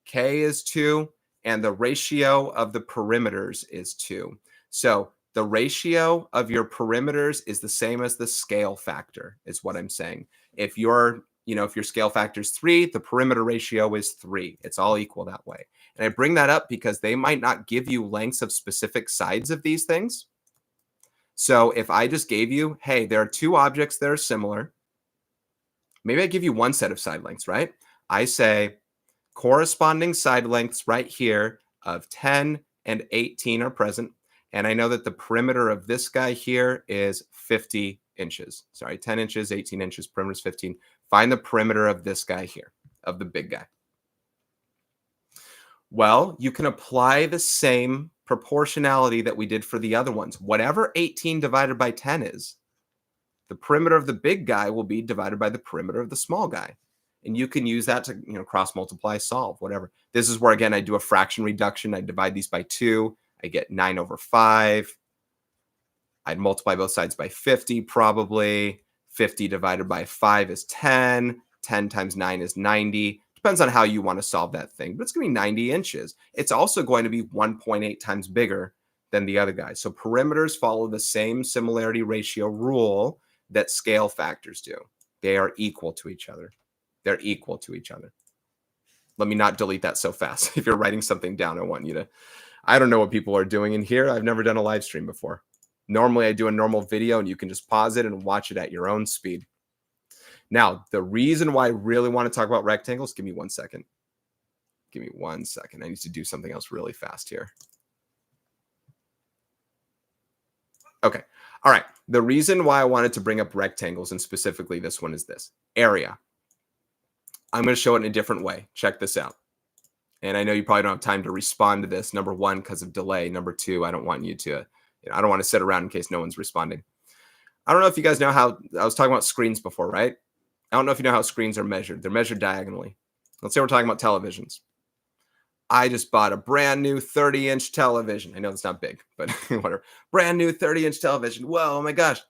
K is 2, and the ratio of the perimeters is 2. So the ratio of your perimeters is the same as the scale factor, is what I'm saying. If your scale factor is 3, the perimeter ratio is 3. It's all equal that way. And I bring that up because they might not give you lengths of specific sides of these things. So if I just gave you, hey, there are 2 objects that are similar, maybe I give you one set of side lengths, right? I say corresponding side lengths right here of 10 and 18 are present. And I know that the perimeter of this guy here is 50 inches. Sorry, 10 inches, 18 inches, perimeter is 15. Find the perimeter of this guy here, of the big guy. Well, you can apply the same proportionality that we did for the other ones. Whatever 18 divided by 10 is, the perimeter of the big guy will be divided by the perimeter of the small guy. And you can use that to cross multiply, solve, whatever. This is where, again, I do a fraction reduction. I divide these by 2. I get 9 over 5. I'd multiply both sides by 50 probably. 50 divided by 5 is 10. 10 times 9 is 90. Depends on how you want to solve that thing, but it's going to be 90 inches. It's also going to be 1.8 times bigger than the other guy. So perimeters follow the same similarity ratio rule that scale factors do. They are equal to each other. They're equal to each other. Let me not delete that so fast. If you're writing something down, I want you to, I don't know what people are doing in here. I've never done a live stream before. Normally I do a normal video and you can just pause it and watch it at your own speed. Now, the reason why I really want to talk about rectangles, give me 1 second. Give me 1 second. I need to do something else really fast here. Okay. All right. The reason why I wanted to bring up rectangles, and specifically this one, is this. Area. I'm going to show it in a different way. Check this out. And I know you probably don't have time to respond to this. Number one, because of delay. Number two, I don't want you to, I don't want to sit around in case no one's responding. I don't know if you guys know how, I was talking about screens before, right? I don't know if you know how screens are measured. They're measured diagonally. Let's say we're talking about televisions. I just bought a brand new 30-inch television. I know it's not big, but whatever. Brand new 30-inch television. Whoa, oh my gosh.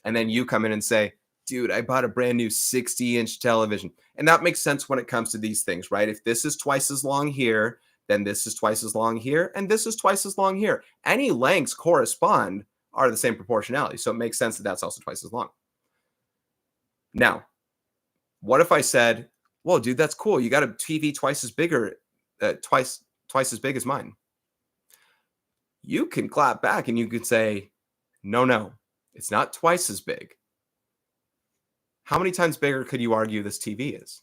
And then you come in and say, dude, I bought a brand new 60-inch television. And that makes sense when it comes to these things, right? If this is twice as long here, then this is twice as long here, and this is twice as long here. Any lengths correspond are the same proportionality. So it makes sense that that's also twice as long. Now, what if I said, well, dude, that's cool. You got a TV twice as bigger, twice as big as mine. You can clap back and you could say, no, it's not twice as big. How many times bigger could you argue this TV is?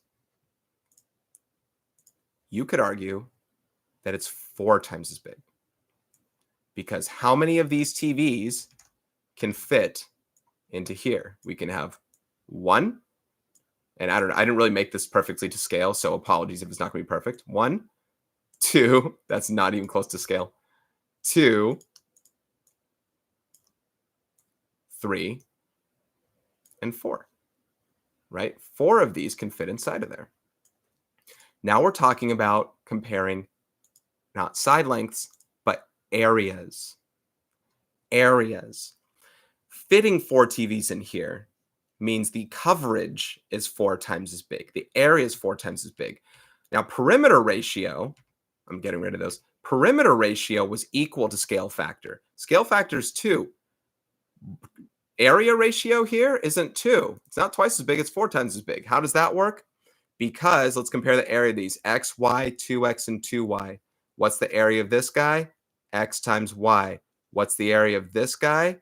You could argue that it's 4 times as big. Because how many of these TVs can fit into here? We can have 1, and I didn't really make this perfectly to scale, so apologies if it's not going to be perfect. 1, 2, that's not even close to scale. 2, 3, and 4. Right? 4 of these can fit inside of there. Now we're talking about comparing not side lengths, but areas. Areas. Fitting 4 TVs in here means the coverage is 4 times as big. The area is 4 times as big. Now, perimeter ratio, I'm getting rid of those. Perimeter ratio was equal to scale factor. Scale factor is 2. Area ratio here isn't 2. It's not twice as big. It's 4 times as big. How does that work? Because let's compare the area of these. X, Y, 2X, and 2Y. What's the area of this guy? X times Y. What's the area of this guy?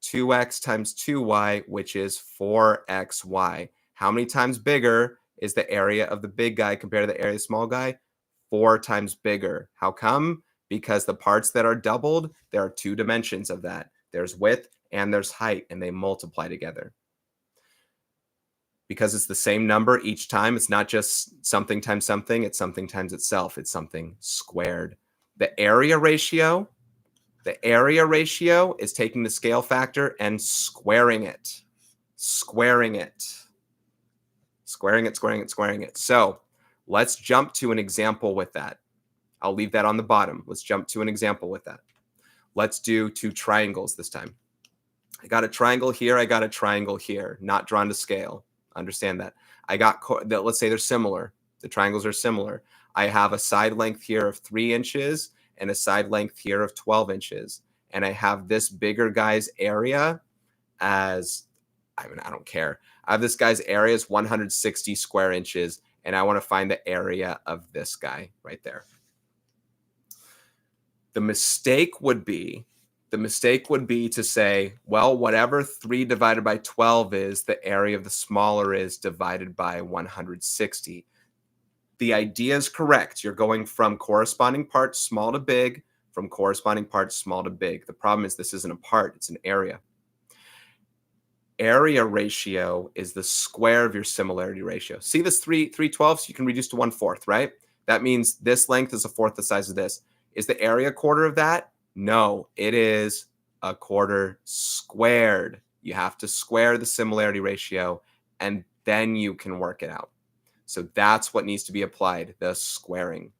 2X times 2Y, which is 4XY. How many times bigger is the area of the big guy compared to the area of the small guy? 4 times bigger. How come? Because the parts that are doubled, there are 2 dimensions of that. There's width and there's height, and they multiply together. Because it's the same number each time, it's not just something times something, it's something times itself. It's something squared. The area ratio is taking the scale factor and squaring it. Squaring it. So let's jump to an example with that. I'll leave that on the bottom. Let's jump to an example with that. Let's do 2 triangles this time. I got a triangle here. I got a triangle here, not drawn to scale. Understand that. I got, let's say they're similar. The triangles are similar. I have a side length here of 3 inches and a side length here of 12 inches. And I have this bigger guy's area as, I don't care. I have this guy's area as 160 square inches, and I want to find the area of this guy right there. The mistake would be to say, well, whatever 3 divided by 12 is, the area of the smaller is divided by 160. The idea is correct. You're going from corresponding parts small to big, from corresponding parts small to big. The problem is this isn't a part, it's an area. Area ratio is the square of your similarity ratio. See this 3 12ths? You can reduce to 1/4, right? That means this length is 1/4 the size of this. Is the area a quarter of that? No, it is a quarter squared. You have to square the similarity ratio, and then you can work it out. So that's what needs to be applied, the squaring.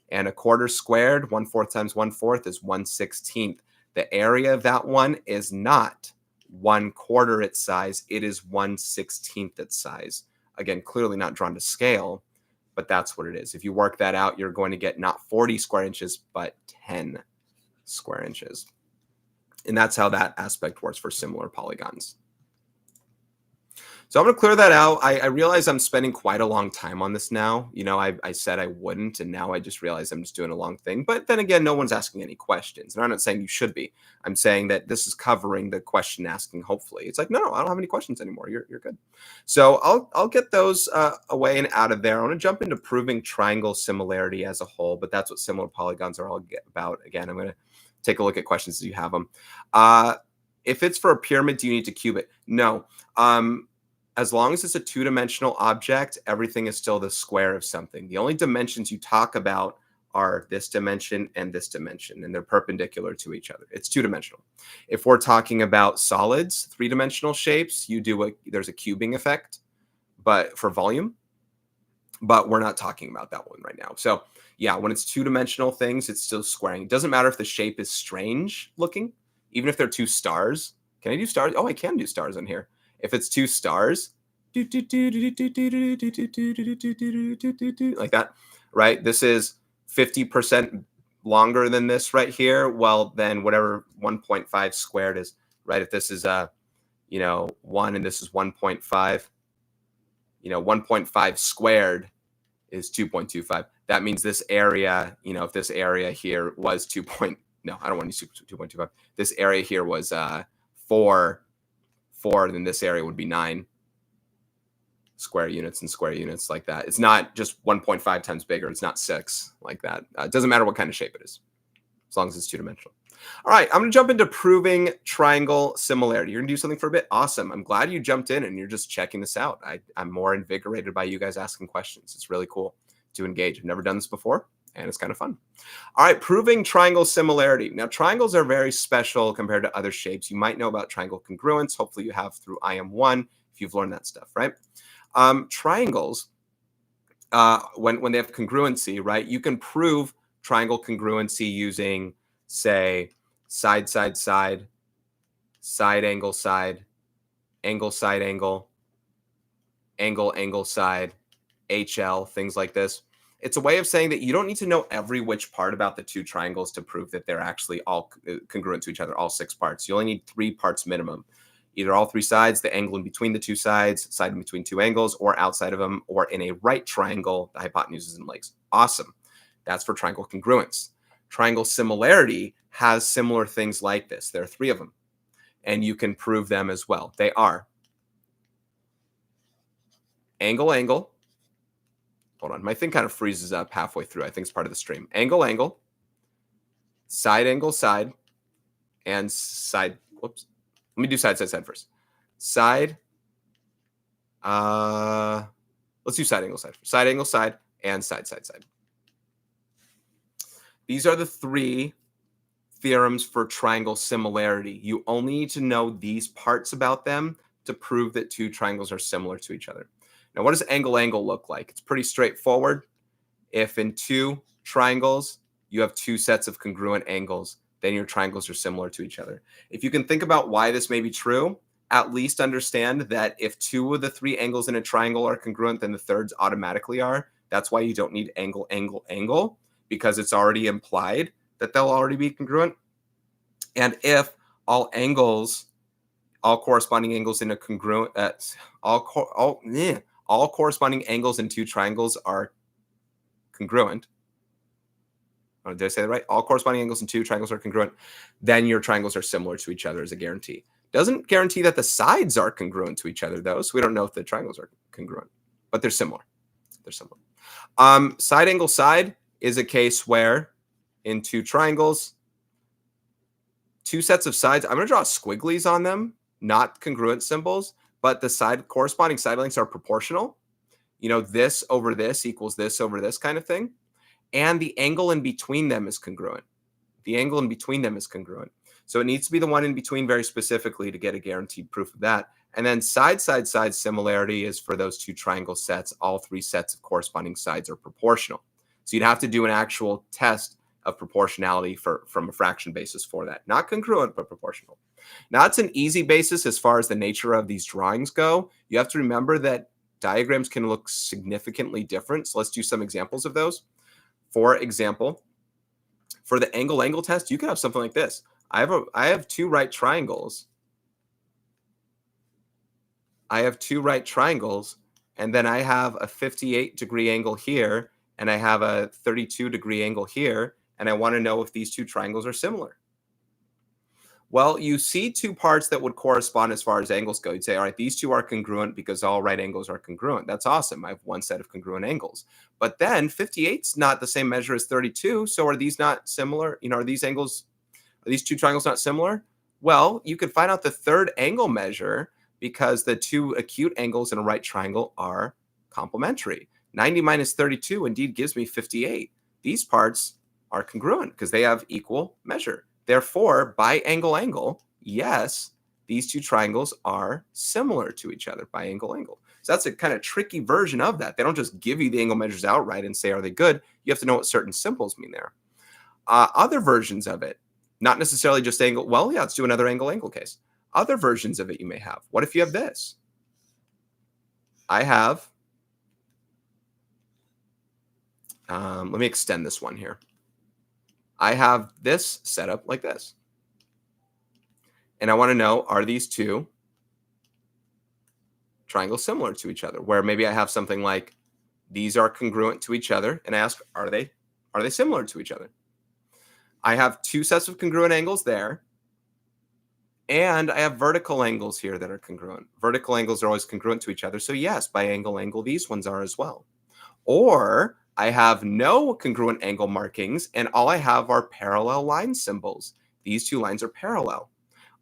And a quarter squared, 1/4 times 1/4 is 1/16. The area of that one is not 1/4 its size. It is 1/16 its size. Again, clearly not drawn to scale, but that's what it is. If you work that out, you're going to get not 40 square inches, but 10 square inches. And that's how that aspect works for similar polygons. So I'm going to clear that out. I realize I'm spending quite a long time on this now. You know, I said I wouldn't, and now I just realize I'm just doing a long thing. But then again, no one's asking any questions. And I'm not saying you should be. I'm saying that this is covering the question asking, hopefully. It's like, no, I don't have any questions anymore. You're good. So I'll get those away and out of there. I want to jump into proving triangle similarity as a whole, but that's what similar polygons are all about. Again, I'm going to take a look at questions as you have them. If it's for a pyramid, do you need to cube it? No. As long as it's a 2-dimensional object, everything is still the square of something. The only dimensions you talk about are this dimension and this dimension, and they're perpendicular to each other. It's two-dimensional. If we're talking about solids, three-dimensional shapes, there's a cubing effect, but for volume, but we're not talking about that one right now. So yeah, when it's two-dimensional things, it's still squaring. It doesn't matter if the shape is strange looking, even if they're two stars. Can I do stars? Oh, I can do stars on here. If it's two stars, like that, right? This is 50% longer than this right here. Well, then whatever 1.5 squared is, right? If this is 1 and this is 1.5, 1.5 squared is 2.25. That means this area, if this area here was no, I don't want to use 2.25. This area here was 4, then this area would be 9 square units and square units like that. It's not just 1.5 times bigger. It's not 6 like that. It doesn't matter what kind of shape it is, as long as it's two-dimensional. All right, I'm going to jump into proving triangle similarity. You're going to do something for a bit? Awesome. I'm glad you jumped in and you're just checking this out. I'm more invigorated by you guys asking questions. It's really cool to engage. I've never done this before, and it's kind of fun. All right, proving triangle similarity. Now, triangles are very special compared to other shapes. You might know about triangle congruence. Hopefully you have through IM1 if you've learned that stuff, right? Triangles, when they have congruency, right, you can prove triangle congruency using, say, side, side, side, side, angle, side, angle, side, angle, angle, angle, side, HL, things like this. It's a way of saying that you don't need to know every which part about the two triangles to prove that they're actually all congruent to each other, all 6 parts. You only need 3 parts minimum. Either all 3 sides, the angle in between the 2 sides, side in between 2 angles, or outside of them, or in a right triangle, the hypotenuses and legs. Awesome. That's for triangle congruence. Triangle similarity has similar things like this. There are 3 of them, and you can prove them as well. They are angle, angle. Hold on. My thing kind of freezes up halfway through. I think it's part of the stream. Angle, angle, side, angle, side, and side. Whoops. Let me do side, side, side first. Side. Let's do side, angle, side. Side, angle, side, and side, side, side. These are the 3 theorems for triangle similarity. You only need to know these parts about them to prove that 2 triangles are similar to each other. Now, what does angle, angle look like? It's pretty straightforward. If in 2 triangles, you have 2 sets of congruent angles, then your triangles are similar to each other. If you can think about why this may be true, at least understand that if 2 of the 3 angles in a triangle are congruent, then the thirds automatically are. That's why you don't need angle, angle, angle, because it's already implied that they'll already be congruent. And if all corresponding angles in a congruent, all corresponding angles in 2 triangles are congruent. Oh, did I say that right? All corresponding angles in 2 triangles are congruent. Then your triangles are similar to each other as a guarantee. Doesn't guarantee that the sides are congruent to each other, though. So we don't know if the triangles are congruent, but they're similar. They're similar. Side, angle, side is a case where in 2 triangles, 2 sets of sides, I'm going to draw squigglies on them, not congruent symbols, but the corresponding side lengths are proportional. This over this equals this over this kind of thing. And the angle in between them is congruent. The angle in between them is congruent. So it needs to be the one in between very specifically to get a guaranteed proof of that. And then side, side, side similarity is for those 2 triangle sets. All 3 sets of corresponding sides are proportional. So you'd have to do an actual test of proportionality from a fraction basis for that. Not congruent, but proportional. Now, it's an easy basis as far as the nature of these drawings go. You have to remember that diagrams can look significantly different. So let's do some examples of those. For example, for the angle-angle test, you could have something like this. I have 2 right triangles. And then I have a 58-degree angle here, and I have a 32-degree angle here, and I want to know if these 2 triangles are similar. Well, you see 2 parts that would correspond as far as angles go. You'd say, all right, these 2 are congruent because all right angles are congruent. That's awesome. I have 1 set of congruent angles. But then 58's not the same measure as 32. So are these not similar? Are these 2 triangles not similar? Well, you could find out the 3rd angle measure because the 2 acute angles in a right triangle are complementary. 90 minus 32 indeed gives me 58. these parts are congruent because they have equal measure. Therefore, by angle, yes, these two triangles are similar to each other by angle. So that's a kind of tricky version of that. They don't just give you the angle measures outright and say, are they good? You have to know what certain symbols mean there. Other versions of it, not necessarily just angle. Well, yeah, let's do another angle case. Other versions of it you may have. What if you have this? I have, let me extend this one here. I have this set up like this. And I want to know, are these two triangles similar to each other? Where maybe I have something like these are congruent to each other, and I ask, are they similar to each other? I have two sets of congruent angles there, and I have vertical angles here that are congruent. Vertical angles are always congruent to each other, so yes, by angle, these ones are as well. Or I have no congruent angle markings, and all I have are parallel line symbols. These two lines are parallel.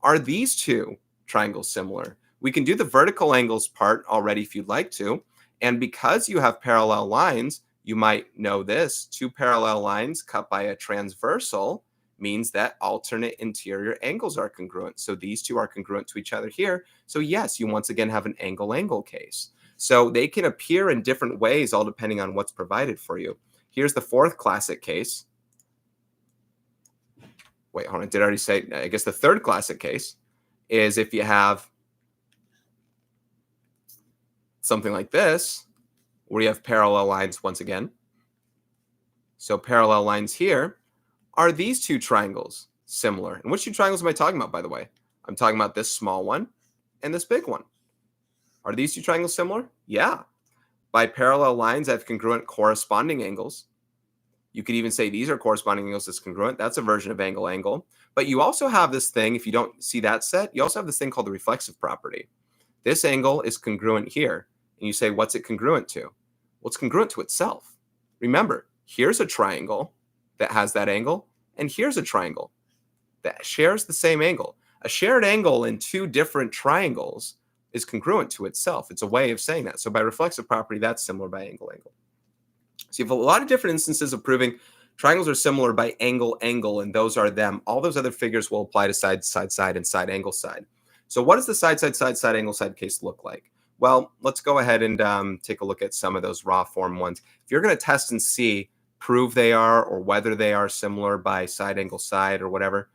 Are these two triangles similar? We can do the vertical angles part already if you'd like to. And because you have parallel lines, you might know this. Two parallel lines cut by a transversal means that alternate interior angles are congruent. So these two are congruent to each other here. So yes, you once again have an angle case. So they can appear in different ways, all depending on what's provided for you. Here's the fourth classic case. Wait, hold on. Did I already say? I guess the third classic case is if you have something like this, where you have parallel lines once again. So parallel lines here. Are these two triangles similar? And which two triangles am I talking about, by the way? I'm talking about this small one and this big one. Are these two triangles similar? Yeah. By parallel lines, I have congruent corresponding angles. You could even say these are corresponding angles that's congruent. That's a version of angle. But you also have this thing, if you don't see that set, you also have this thing called the reflexive property. This angle is congruent here. And you say, what's it congruent to? Well, it's congruent to itself. Remember, here's a triangle that has that angle, and here's a triangle that shares the same angle. A shared angle in two different triangles is congruent to itself. It's a way of saying that. So by reflexive property, that's similar by angle. So you have a lot of different instances of proving triangles are similar by angle, and those are them. All those other figures will apply to side, and side angle side. So what does the side, angle side case look like? Well, let's go ahead and take a look at some of those raw form ones. If you're going to test and see, prove they are or whether they are similar by side angle side or whatever,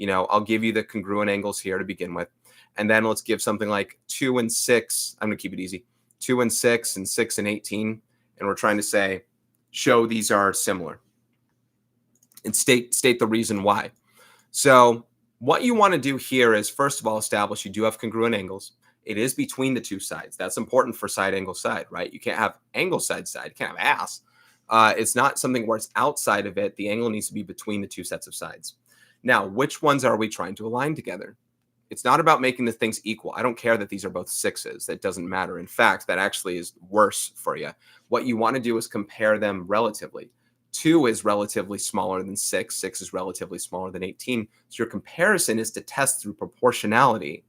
I'll give you the congruent angles here to begin with. And then let's give something like 2 and 6. I'm going to keep it easy. 2 and 6 and 6 and 18. And we're trying to say, show these are similar and state the reason why. So what you want to do here is, first of all, establish you do have congruent angles. It is between the two sides. That's important for side angle side, right? You can't have angle side. You can't have ass. It's not something where it's outside of it. The angle needs to be between the two sets of sides. Now, which ones are we trying to align together? It's not about making the things equal. I don't care that these are both 6s. That doesn't matter. In fact, that actually is worse for you. What you want to do is compare them relatively. 2 is relatively smaller than 6. 6 is relatively smaller than 18. So your comparison is to test through proportionality.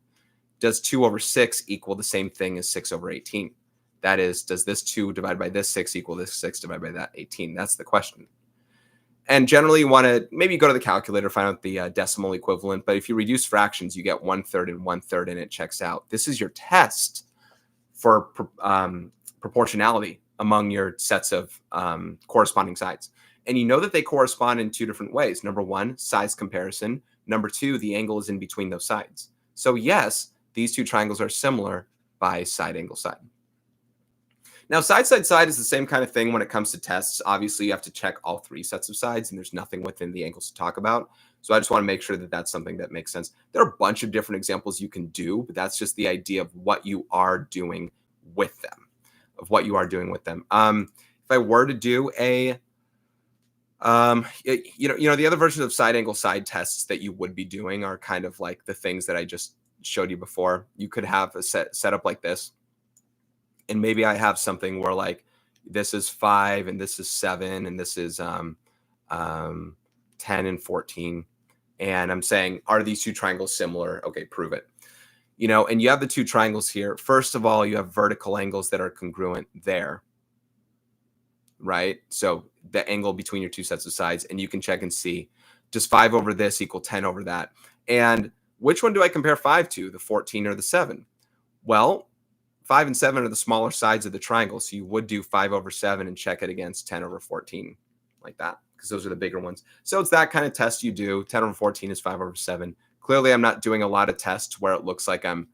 Does 2 over 6 equal the same thing as 6 over 18? That is, does this 2 divided by this 6 equal this 6 divided by that 18? That's the question. And generally, you want to maybe go to the calculator, find out the decimal equivalent. But if you reduce fractions, you get 1/3 and 1/3, and it checks out. This is your test for proportionality among your sets of corresponding sides. And you know that they correspond in two different ways. Number one, size comparison. Number two, the angle is in between those sides. So yes, these two triangles are similar by side angle side. Now, side is the same kind of thing when it comes to tests. Obviously, you have to check all three sets of sides, and there's nothing within the angles to talk about. So I just want to make sure that that's something that makes sense. There are a bunch of different examples you can do, but that's just the idea of what you are doing with them, If I were to do a, the other versions of side angle side tests that you would be doing are kind of like the things that I just showed you before. You could have a set up like this. And maybe I have something where like this is 5 and this is 7 and this is 10 and 14. And I'm saying, are these two triangles similar? Okay, prove it. And you have the two triangles here. First of all, you have vertical angles that are congruent there, right? So the angle between your two sets of sides, and you can check and see, does 5 over this equal 10 over that? And which one do I compare 5 to, the 14 or the 7? Well, 5 and 7 are the smaller sides of the triangle, so you would do 5 over 7 and check it against 10 over 14, like that, because those are the bigger ones. So it's that kind of test you do. 10 over 14 is 5 over 7. Clearly, I'm not doing a lot of tests where it looks like I'm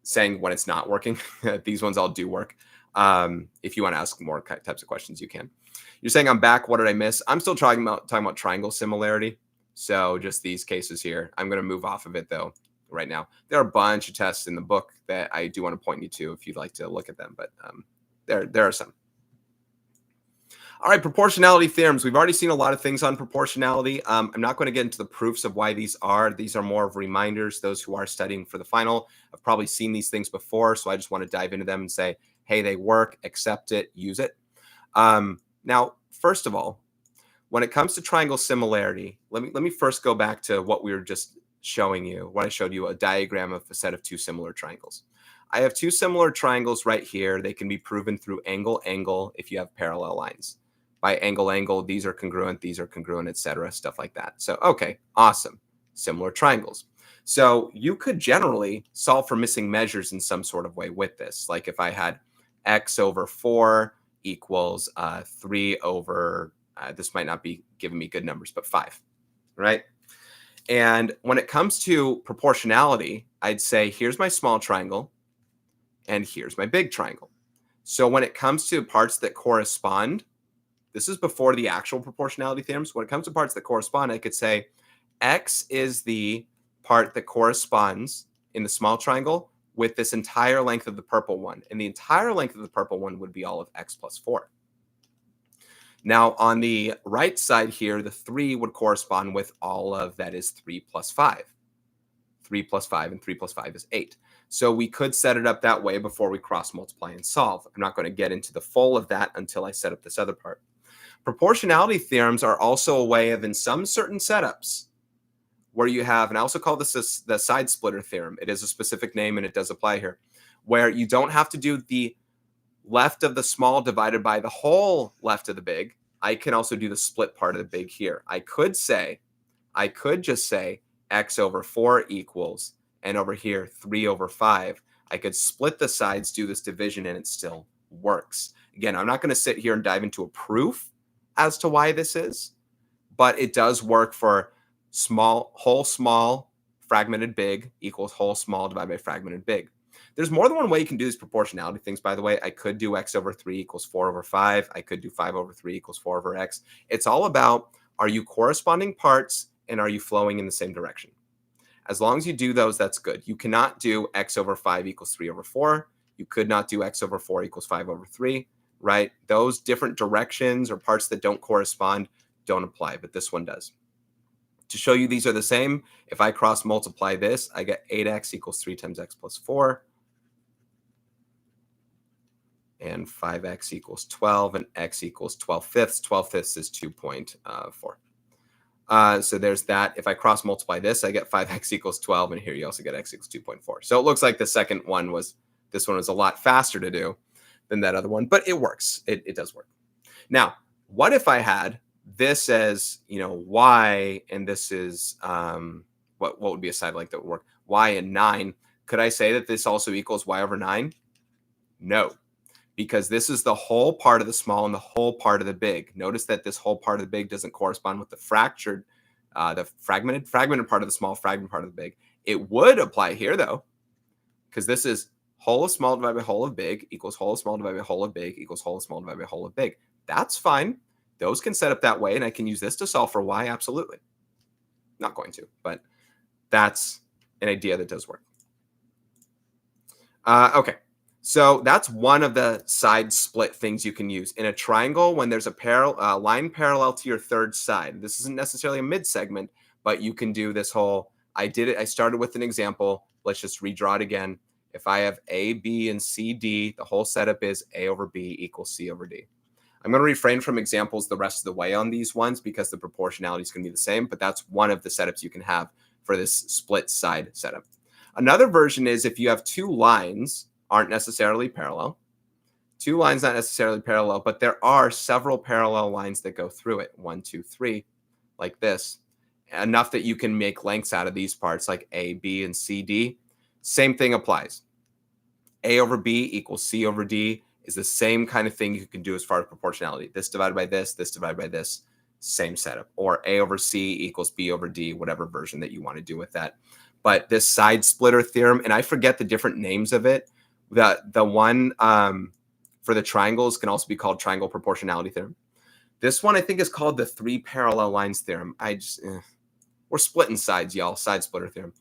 saying when it's not working. These ones all do work. If you want to ask more types of questions, you can. You're saying I'm back. What did I miss? I'm still talking about triangle similarity. So just these cases here. I'm going to move off of it, though, right now. There are a bunch of tests in the book that I do want to point you to if you'd like to look at them, but there are some. All right, proportionality theorems. We've already seen a lot of things on proportionality. I'm not going to get into the proofs of why these are. These are more of reminders. Those who are studying for the final have probably seen these things before, so I just want to dive into them and say, hey, they work, accept it, use it. Now, first of all, when it comes to triangle similarity, let me first go back to what we were just showing you, what I showed you, a diagram of a set of two similar triangles. I have two similar triangles right here. They can be proven through angle, if you have parallel lines. By angle, these are congruent, etc., stuff like that. So, okay, awesome. Similar triangles. So you could generally solve for missing measures in some sort of way with this. Like if I had x over 4 equals 3 over, this might not be giving me good numbers, but 5, right? And when it comes to proportionality, I'd say here's my small triangle and here's my big triangle. So when it comes to parts that correspond, this is before the actual proportionality theorems. When it comes to parts that correspond, I could say x is the part that corresponds in the small triangle with this entire length of the purple one. And the entire length of the purple one would be all of x plus 4. Now, on the right side here, the 3 would correspond with all of that is 3 plus 5. 3 plus 5 and 3 plus 5 is 8. So we could set it up that way before we cross multiply and solve. I'm not going to get into the full of that until I set up this other part. Proportionality theorems are also a way of, in some certain setups, where you have, and I also call this the side splitter theorem. It is a specific name and it does apply here, where you don't have to do the left of the small divided by the whole left of the big. I can also do the split part of the big here. I could just say x over 4 equals, and over here 3 over 5. I could split the sides, do this division, and it still works. Again, I'm not going to sit here and dive into a proof as to why this is, but it does work for whole small fragmented big equals whole small divided by fragmented big. There's more than one way you can do these proportionality things, by the way. I could do x over 3 equals 4 over 5. I could do 5 over 3 equals 4 over x. It's all about, are you corresponding parts and are you flowing in the same direction? As long as you do those, that's good. You cannot do x over 5 equals 3 over 4. You could not do x over 4 equals 5 over 3, right? Those different directions or parts that don't correspond don't apply, but this one does. To show you these are the same, if I cross multiply this, I get 8x equals 3 times x plus 4. And 5x equals 12, and x equals 12 fifths. 12 fifths is 2.4. So there's that. If I cross multiply this, I get 5x equals 12, and here you also get x equals 2.4. So it looks like the second one was, this one was a lot faster to do than that other one, but it works. It does work. Now, what if I had this as, y, and this is, what would be a side length that would work? Y and 9. Could I say that this also equals y over 9? No, because this is the whole part of the small and the whole part of the big. Notice that this whole part of the big doesn't correspond with the fractured, the fragmented part of the small, fragmented part of the big. It would apply here, though, because this is whole of small divided by whole of big equals whole of small divided by whole of big equals whole of small divided by whole of big. That's fine. Those can set up that way, and I can use this to solve for y, absolutely. Not going to, but that's an idea that does work. Okay, so that's one of the side split things you can use. In a triangle, when there's a line parallel to your third side, this isn't necessarily a mid-segment, but you can do this whole, I started with an example. Let's just redraw it again. If I have A, B, and C, D, the whole setup is A over B equals C over D. I'm going to refrain from examples the rest of the way on these ones because the proportionality is going to be the same, but that's one of the setups you can have for this split side setup. Another version is if you have two lines aren't necessarily parallel, Two lines not necessarily parallel, but there are several parallel lines that go through it. 1, 2, 3, like this. Enough that you can make lengths out of these parts like A, B, and C, D. Same thing applies. A over B equals C over D is the same kind of thing you can do as far as proportionality. This divided by this divided by this, same setup. Or A over C equals B over D, whatever version that you want to do with that. But this side splitter theorem, and I forget the different names of it. The one for the triangles can also be called triangle proportionality theorem. This one I think is called the three parallel lines theorem. We're splitting sides, y'all. Side splitter theorem.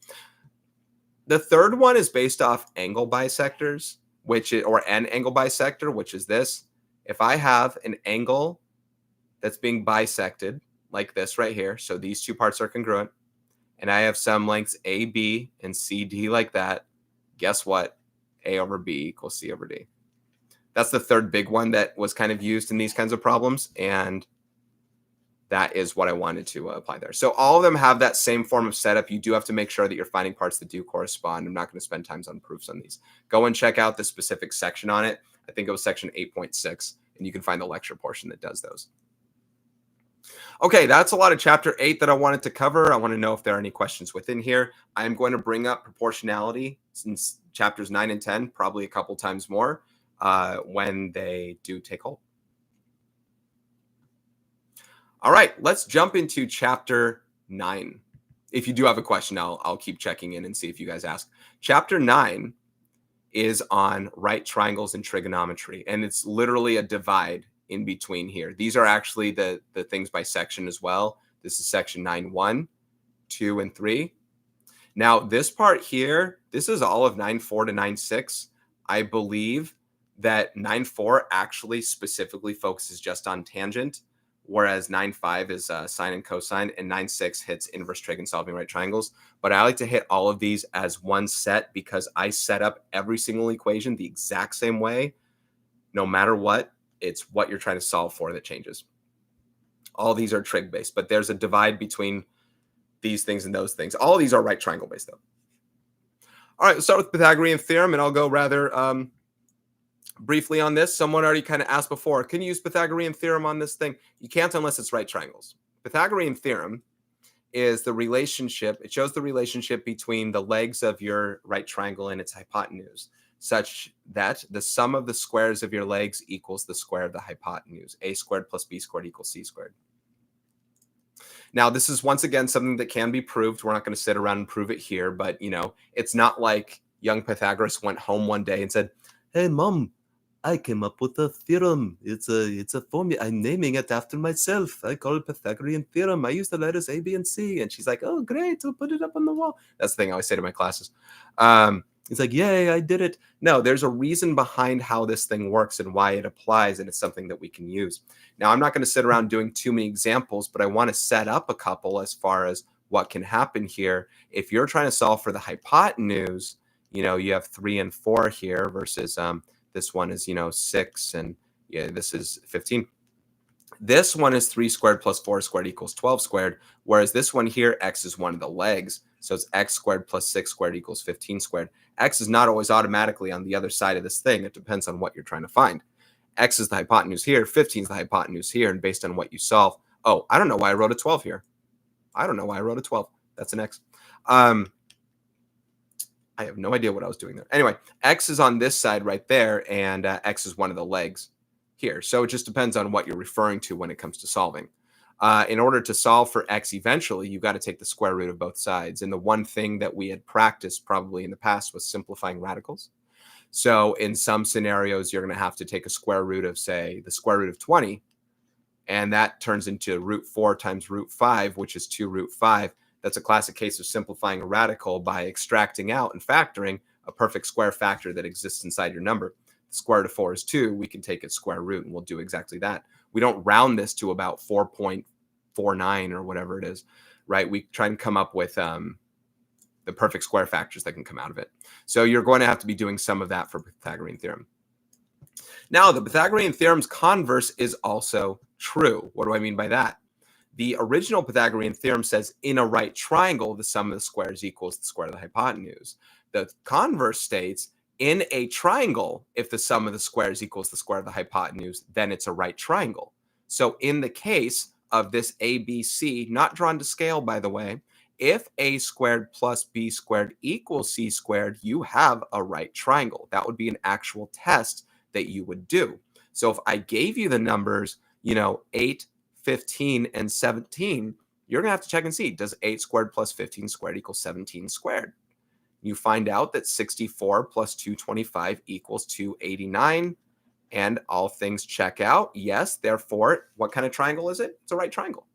The third one is based off angle bisectors, or an angle bisector, which is this. If I have an angle that's being bisected like this right here, so these two parts are congruent, and I have some lengths AB and CD like that, guess what? A over B equals C over D. That's the third big one that was kind of used in these kinds of problems, and that is what I wanted to apply there. So all of them have that same form of setup. You do have to make sure that you're finding parts that do correspond. I'm not going to spend time on proofs on these. Go and check out the specific section on it. I think it was section 8.6, and you can find the lecture portion that does those. Okay, that's a lot of chapter 8 that I wanted to cover. I want to know if there are any questions within here. I'm going to bring up proportionality since chapters 9 and 10, probably a couple times more when they do take hold. All right, let's jump into chapter 9. If you do have a question, I'll keep checking in and see if you guys ask. Chapter 9 is on right triangles and trigonometry, and it's literally a divide in between here. These are actually the things by section as well. This is section 9.1, 2, and 3. Now, this part here, this is all of 9.4 to 9.6. I believe that 9.4 actually specifically focuses just on tangent, whereas 9.5 is sine and cosine, and 9.6 hits inverse trig and solving right triangles. But I like to hit all of these as one set because I set up every single equation the exact same way. No matter what, it's what you're trying to solve for that changes. All these are trig-based, but there's a divide between these things and those things. All of these are right triangle-based, though. All right, let's start with Pythagorean theorem, and I'll go rather briefly on this. Someone already kind of asked before, can you use Pythagorean theorem on this thing? You can't unless it's right triangles. Pythagorean theorem is the relationship. It shows the relationship between the legs of your right triangle and its hypotenuse, such that the sum of the squares of your legs equals the square of the hypotenuse. A squared plus B squared equals C squared. Now, this is once again something that can be proved. We're not going to sit around and prove it here, but it's not like young Pythagoras went home one day and said, "Hey, Mom, I came up with a theorem. It's a formula. I'm naming it after myself. I call it Pythagorean theorem. I use the letters A, B, and C." And she's like, "Oh, great. We'll put it up on the wall." That's the thing I always say to my classes. It's like, "Yay, I did it." No, there's a reason behind how this thing works and why it applies, and it's something that we can use. Now, I'm not going to sit around doing too many examples, but I want to set up a couple as far as what can happen here. If you're trying to solve for the hypotenuse, you have 3 and 4 here versus this one is, 6, and this is 15. This one is 3 squared plus 4 squared equals 12 squared, whereas this one here, x is one of the legs. So it's x squared plus 6 squared equals 15 squared. X is not always automatically on the other side of this thing. It depends on what you're trying to find. X is the hypotenuse here, 15 is the hypotenuse here, and based on what you solve. Oh, I don't know why I wrote a 12 here. I don't know why I wrote a 12. That's an X. I have no idea what I was doing there. Anyway, X is on this side right there, and X is one of the legs here. So it just depends on what you're referring to when it comes to solving. In order to solve for X eventually, you've got to take the square root of both sides. And the one thing that we had practiced probably in the past was simplifying radicals. So in some scenarios, you're going to have to take a square root of, say, the square root of 20, and that turns into root 4 times root 5, which is 2 root 5. That's a classic case of simplifying a radical by extracting out and factoring a perfect square factor that exists inside your number. The square root of 4 is 2. We can take its square root, and we'll do exactly that. We don't round this to about 4.49 or whatever it is, right? We try and come up with the perfect square factors that can come out of it. So you're going to have to be doing some of that for Pythagorean theorem. Now, the Pythagorean theorem's converse is also true. What do I mean by that? The original Pythagorean theorem says in a right triangle, the sum of the squares equals the square of the hypotenuse. The converse states In a triangle, if the sum of the squares equals the square of the hypotenuse, then it's a right triangle. So in the case of this ABC, not drawn to scale, by the way, if a squared plus b squared equals c squared, you have a right triangle. That would be an actual test that you would do. So if I gave you the numbers, 8, 15, and 17, you're going to have to check and see, does 8 squared plus 15 squared equal 17 squared? You find out that 64 plus 225 equals 289, and all things check out. Yes, therefore, what kind of triangle is it? It's a right triangle.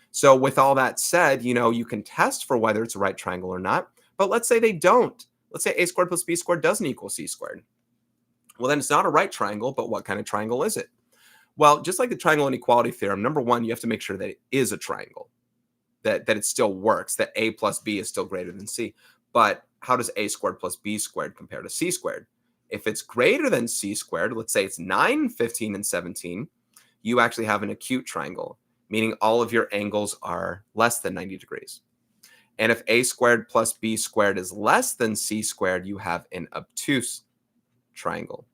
So with all that said, you can test for whether it's a right triangle or not, but let's say they don't. Let's say a squared plus b squared doesn't equal c squared. Well, then it's not a right triangle, but what kind of triangle is it? Well, just like the triangle inequality theorem, number one, you have to make sure that it is a triangle, that it still works, that a plus b is still greater than c. But how does a squared plus b squared compare to c squared? If it's greater than c squared, let's say it's 9, 15, and 17, you actually have an acute triangle, meaning all of your angles are less than 90 degrees. And if a squared plus b squared is less than c squared, you have an obtuse triangle.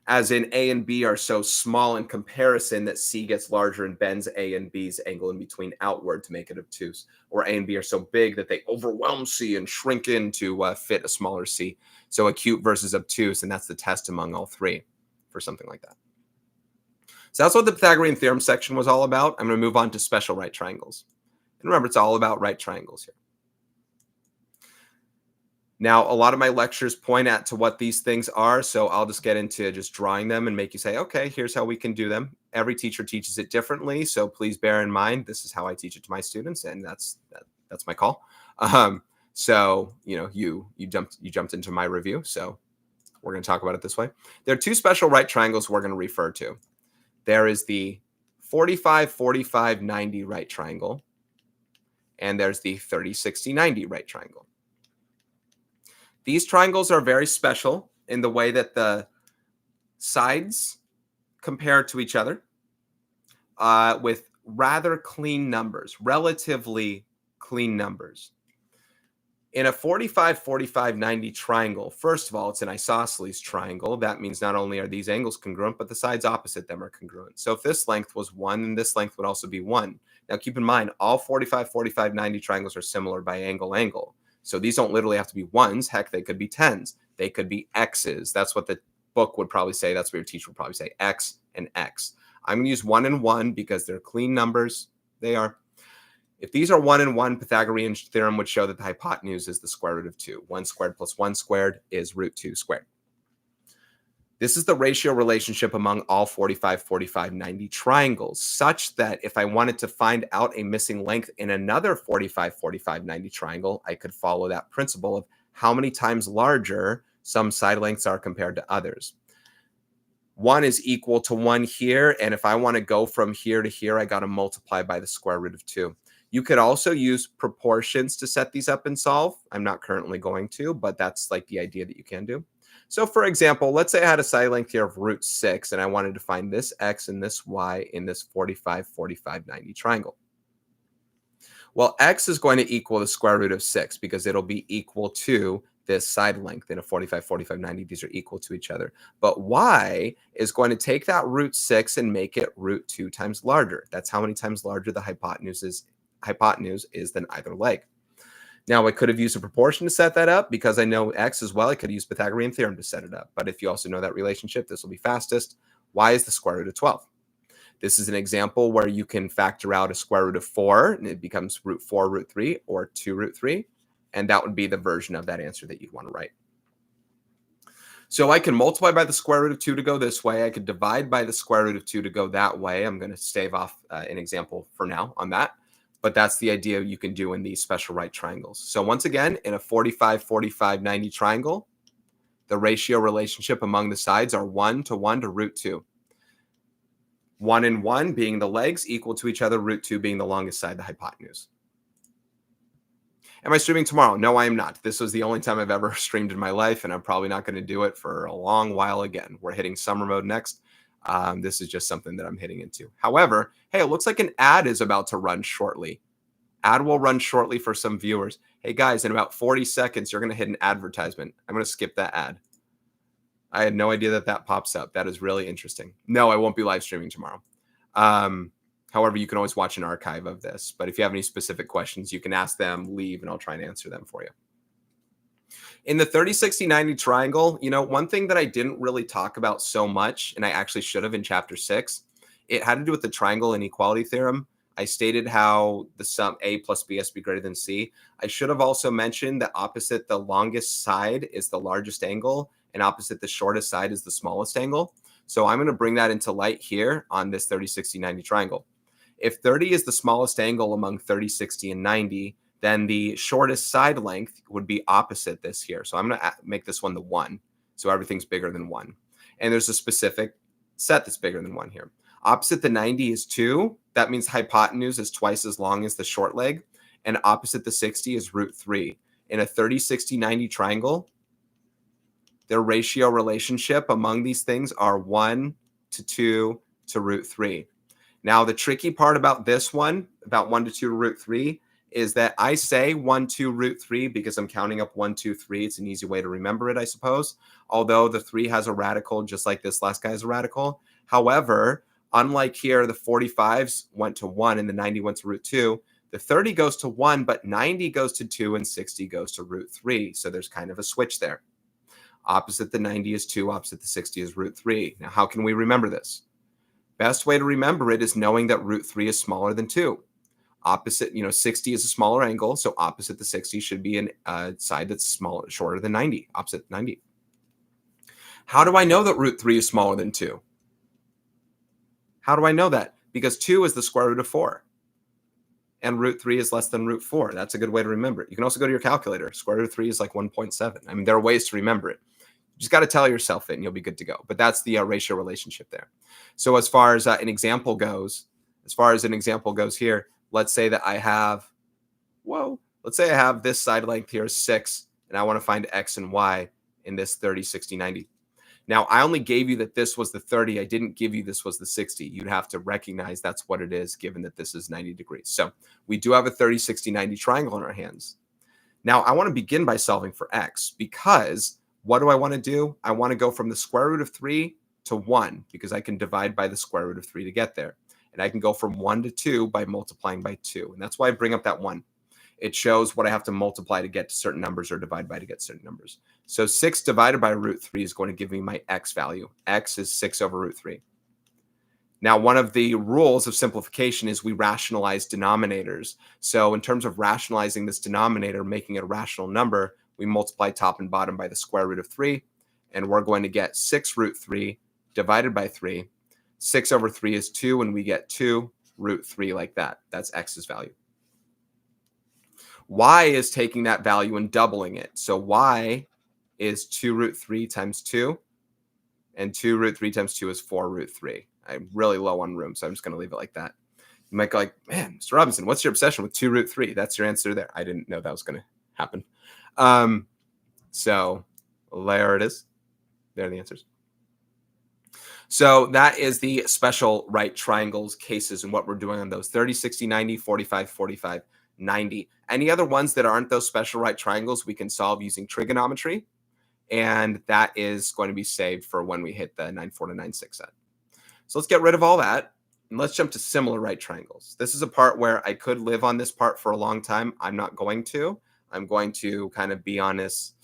As in A and B are so small in comparison that C gets larger and bends A and B's angle in between outward to make it obtuse. Or A and B are so big that they overwhelm C and shrink in to fit a smaller C. So acute versus obtuse, and that's the test among all three for something like that. So that's what the Pythagorean theorem section was all about. I'm going to move on to special right triangles. And remember, it's all about right triangles here. Now, a lot of my lectures point to what these things are, so I'll just get into just drawing them and make you say, okay, here's how we can do them. Every teacher teaches it differently, so please bear in mind, this is how I teach it to my students, and that's my call. So, you jumped into my review, so we're going to talk about it this way. There are two special right triangles we're going to refer to. There is the 45, 45, 90 right triangle, and there's the 30, 60, 90 right triangle. These triangles are very special in the way that the sides compare to each other with rather clean numbers, relatively clean numbers. In a 45, 45, 90 triangle, first of all, it's an isosceles triangle. That means not only are these angles congruent, but the sides opposite them are congruent. So if this length was 1, then this length would also be 1. Now keep in mind, all 45, 45, 90 triangles are similar by angle. So these don't literally have to be 1s. Heck, they could be 10s. They could be x's. That's what the book would probably say. That's what your teacher would probably say, x and x. I'm going to use 1 and 1 because they're clean numbers. They are. If these are 1 and 1, Pythagorean theorem would show that the hypotenuse is the square root of 2. 1 squared plus 1 squared is root 2 squared. This is the ratio relationship among all 45, 45, 90 triangles, such that if I wanted to find out a missing length in another 45, 45, 90 triangle, I could follow that principle of how many times larger some side lengths are compared to others. 1 is equal to 1 here, and if I want to go from here to here, I got to multiply by the square root of 2. You could also use proportions to set these up and solve. I'm not currently going to, but that's like the idea that you can do. So for example, let's say I had a side length here of root 6, and I wanted to find this x and this y in this 45, 45, 90 triangle. Well, x is going to equal the square root of 6 because it'll be equal to this side length in a 45, 45, 90. These are equal to each other. But y is going to take that root 6 and make it root 2 times larger. That's how many times larger the hypotenuse is than either leg. Now, I could have used a proportion to set that up because I know x as well. I could use Pythagorean theorem to set it up. But if you also know that relationship, this will be fastest. Y is the square root of 12. This is an example where you can factor out a square root of 4, and it becomes root 4 root 3 or 2 root 3. And that would be the version of that answer that you'd want to write. So I can multiply by the square root of 2 to go this way. I could divide by the square root of 2 to go that way. I'm going to stave off an example for now on that. But that's the idea you can do in these special right triangles. So once again, in a 45, 45, 90 triangle, the ratio relationship among the sides are 1 to 1 to root 2. 1 and 1 being the legs equal to each other, root 2 being the longest side, the hypotenuse. Am I streaming tomorrow? No, I am not. This was the only time I've ever streamed in my life, and I'm probably not going to do it for a long while again. We're hitting summer mode next. This is just something that I'm hitting into. However, hey, it looks like an ad is about to run shortly. Ad will run shortly for some viewers. Hey guys, in about 40 seconds, you're going to hit an advertisement. I'm going to skip that ad. I had no idea that that pops up. That is really interesting. No, I won't be live streaming tomorrow. However, you can always watch an archive of this. But if you have any specific questions, you can ask them, leave, and I'll try and answer them for you. In the 30, 60, 90 triangle, you know, one thing that I didn't really talk about so much, and I actually should have in chapter 6, it had to do with the triangle inequality theorem. I stated how the sum A plus B has to be greater than C. I should have also mentioned that opposite the longest side is the largest angle, and opposite the shortest side is the smallest angle. So I'm going to bring that into light here on this 30, 60, 90 triangle. If 30 is the smallest angle among 30, 60, and 90, then the shortest side length would be opposite this here. So I'm going to make this one the 1. So everything's bigger than 1. And there's a specific set that's bigger than 1 here. Opposite the 90 is 2. That means hypotenuse is twice as long as the short leg. And opposite the 60 is root 3. In a 30, 60, 90 triangle, their ratio relationship among these things are 1 to 2 to root 3. Now, the tricky part about this one, about 1 to 2 to root 3, is that I say 1, 2, root 3 because I'm counting up 1, 2, 3. It's an easy way to remember it, I suppose. Although the 3 has a radical, just like this last guy has a radical. However, unlike here, the 45s went to 1 and the 90 went to root 2. The 30 goes to 1, but 90 goes to 2 and 60 goes to root 3. So there's kind of a switch there. Opposite the 90 is 2, opposite the 60 is root 3. Now, how can we remember this? Best way to remember it is knowing that root 3 is smaller than 2. Opposite, 60 is a smaller angle, so opposite the 60 should be a side that's smaller, shorter than 90, opposite 90. How do I know that root 3 is smaller than 2? How do I know that? Because 2 is the square root of 4. And root 3 is less than root 4. That's a good way to remember it. You can also go to your calculator. Square root of 3 is like 1.7. I mean, there are ways to remember it. You just got to tell yourself it and you'll be good to go. But that's the ratio relationship there. So as far as an example goes here, let's say that I have, let's say I have this side length here is 6, and I want to find x and y in this 30, 60, 90. Now, I only gave you that this was the 30. I didn't give you this was the 60. You'd have to recognize that's what it is, given that this is 90 degrees. So we do have a 30, 60, 90 triangle in our hands. Now, I want to begin by solving for x, because what do I want to do? I want to go from the square root of 3 to 1, because I can divide by the square root of 3 to get there. And I can go from 1 to 2 by multiplying by 2. And that's why I bring up that 1. It shows what I have to multiply to get to certain numbers or divide by to get certain numbers. So 6 divided by root 3 is going to give me my x value. X is 6 over root 3. Now, one of the rules of simplification is we rationalize denominators. So in terms of rationalizing this denominator, making it a rational number, we multiply top and bottom by the square root of 3. And we're going to get 6 root 3 divided by 3. 6 over 3 is 2, and we get 2 root 3 like that. That's x's value. Y is taking that value and doubling it. So y is 2 root 3 times 2, and 2 root 3 times 2 is 4 root 3. I'm really low on room, so I'm just going to leave it like that. You might go like, man, Mr. Robinson, what's your obsession with 2 root 3? That's your answer there. I didn't know that was going to happen. So there it is. There are the answers. So that is the special right triangles cases and what we're doing on those 30, 60, 90, 45, 45, 90. Any other ones that aren't those special right triangles we can solve using trigonometry. And that is going to be saved for when we hit the 9.4 to 9.6 set. So let's get rid of all that. And let's jump to similar right triangles. This is a part where I could live on this part for a long time. I'm not going to. I'm going to kind of be on this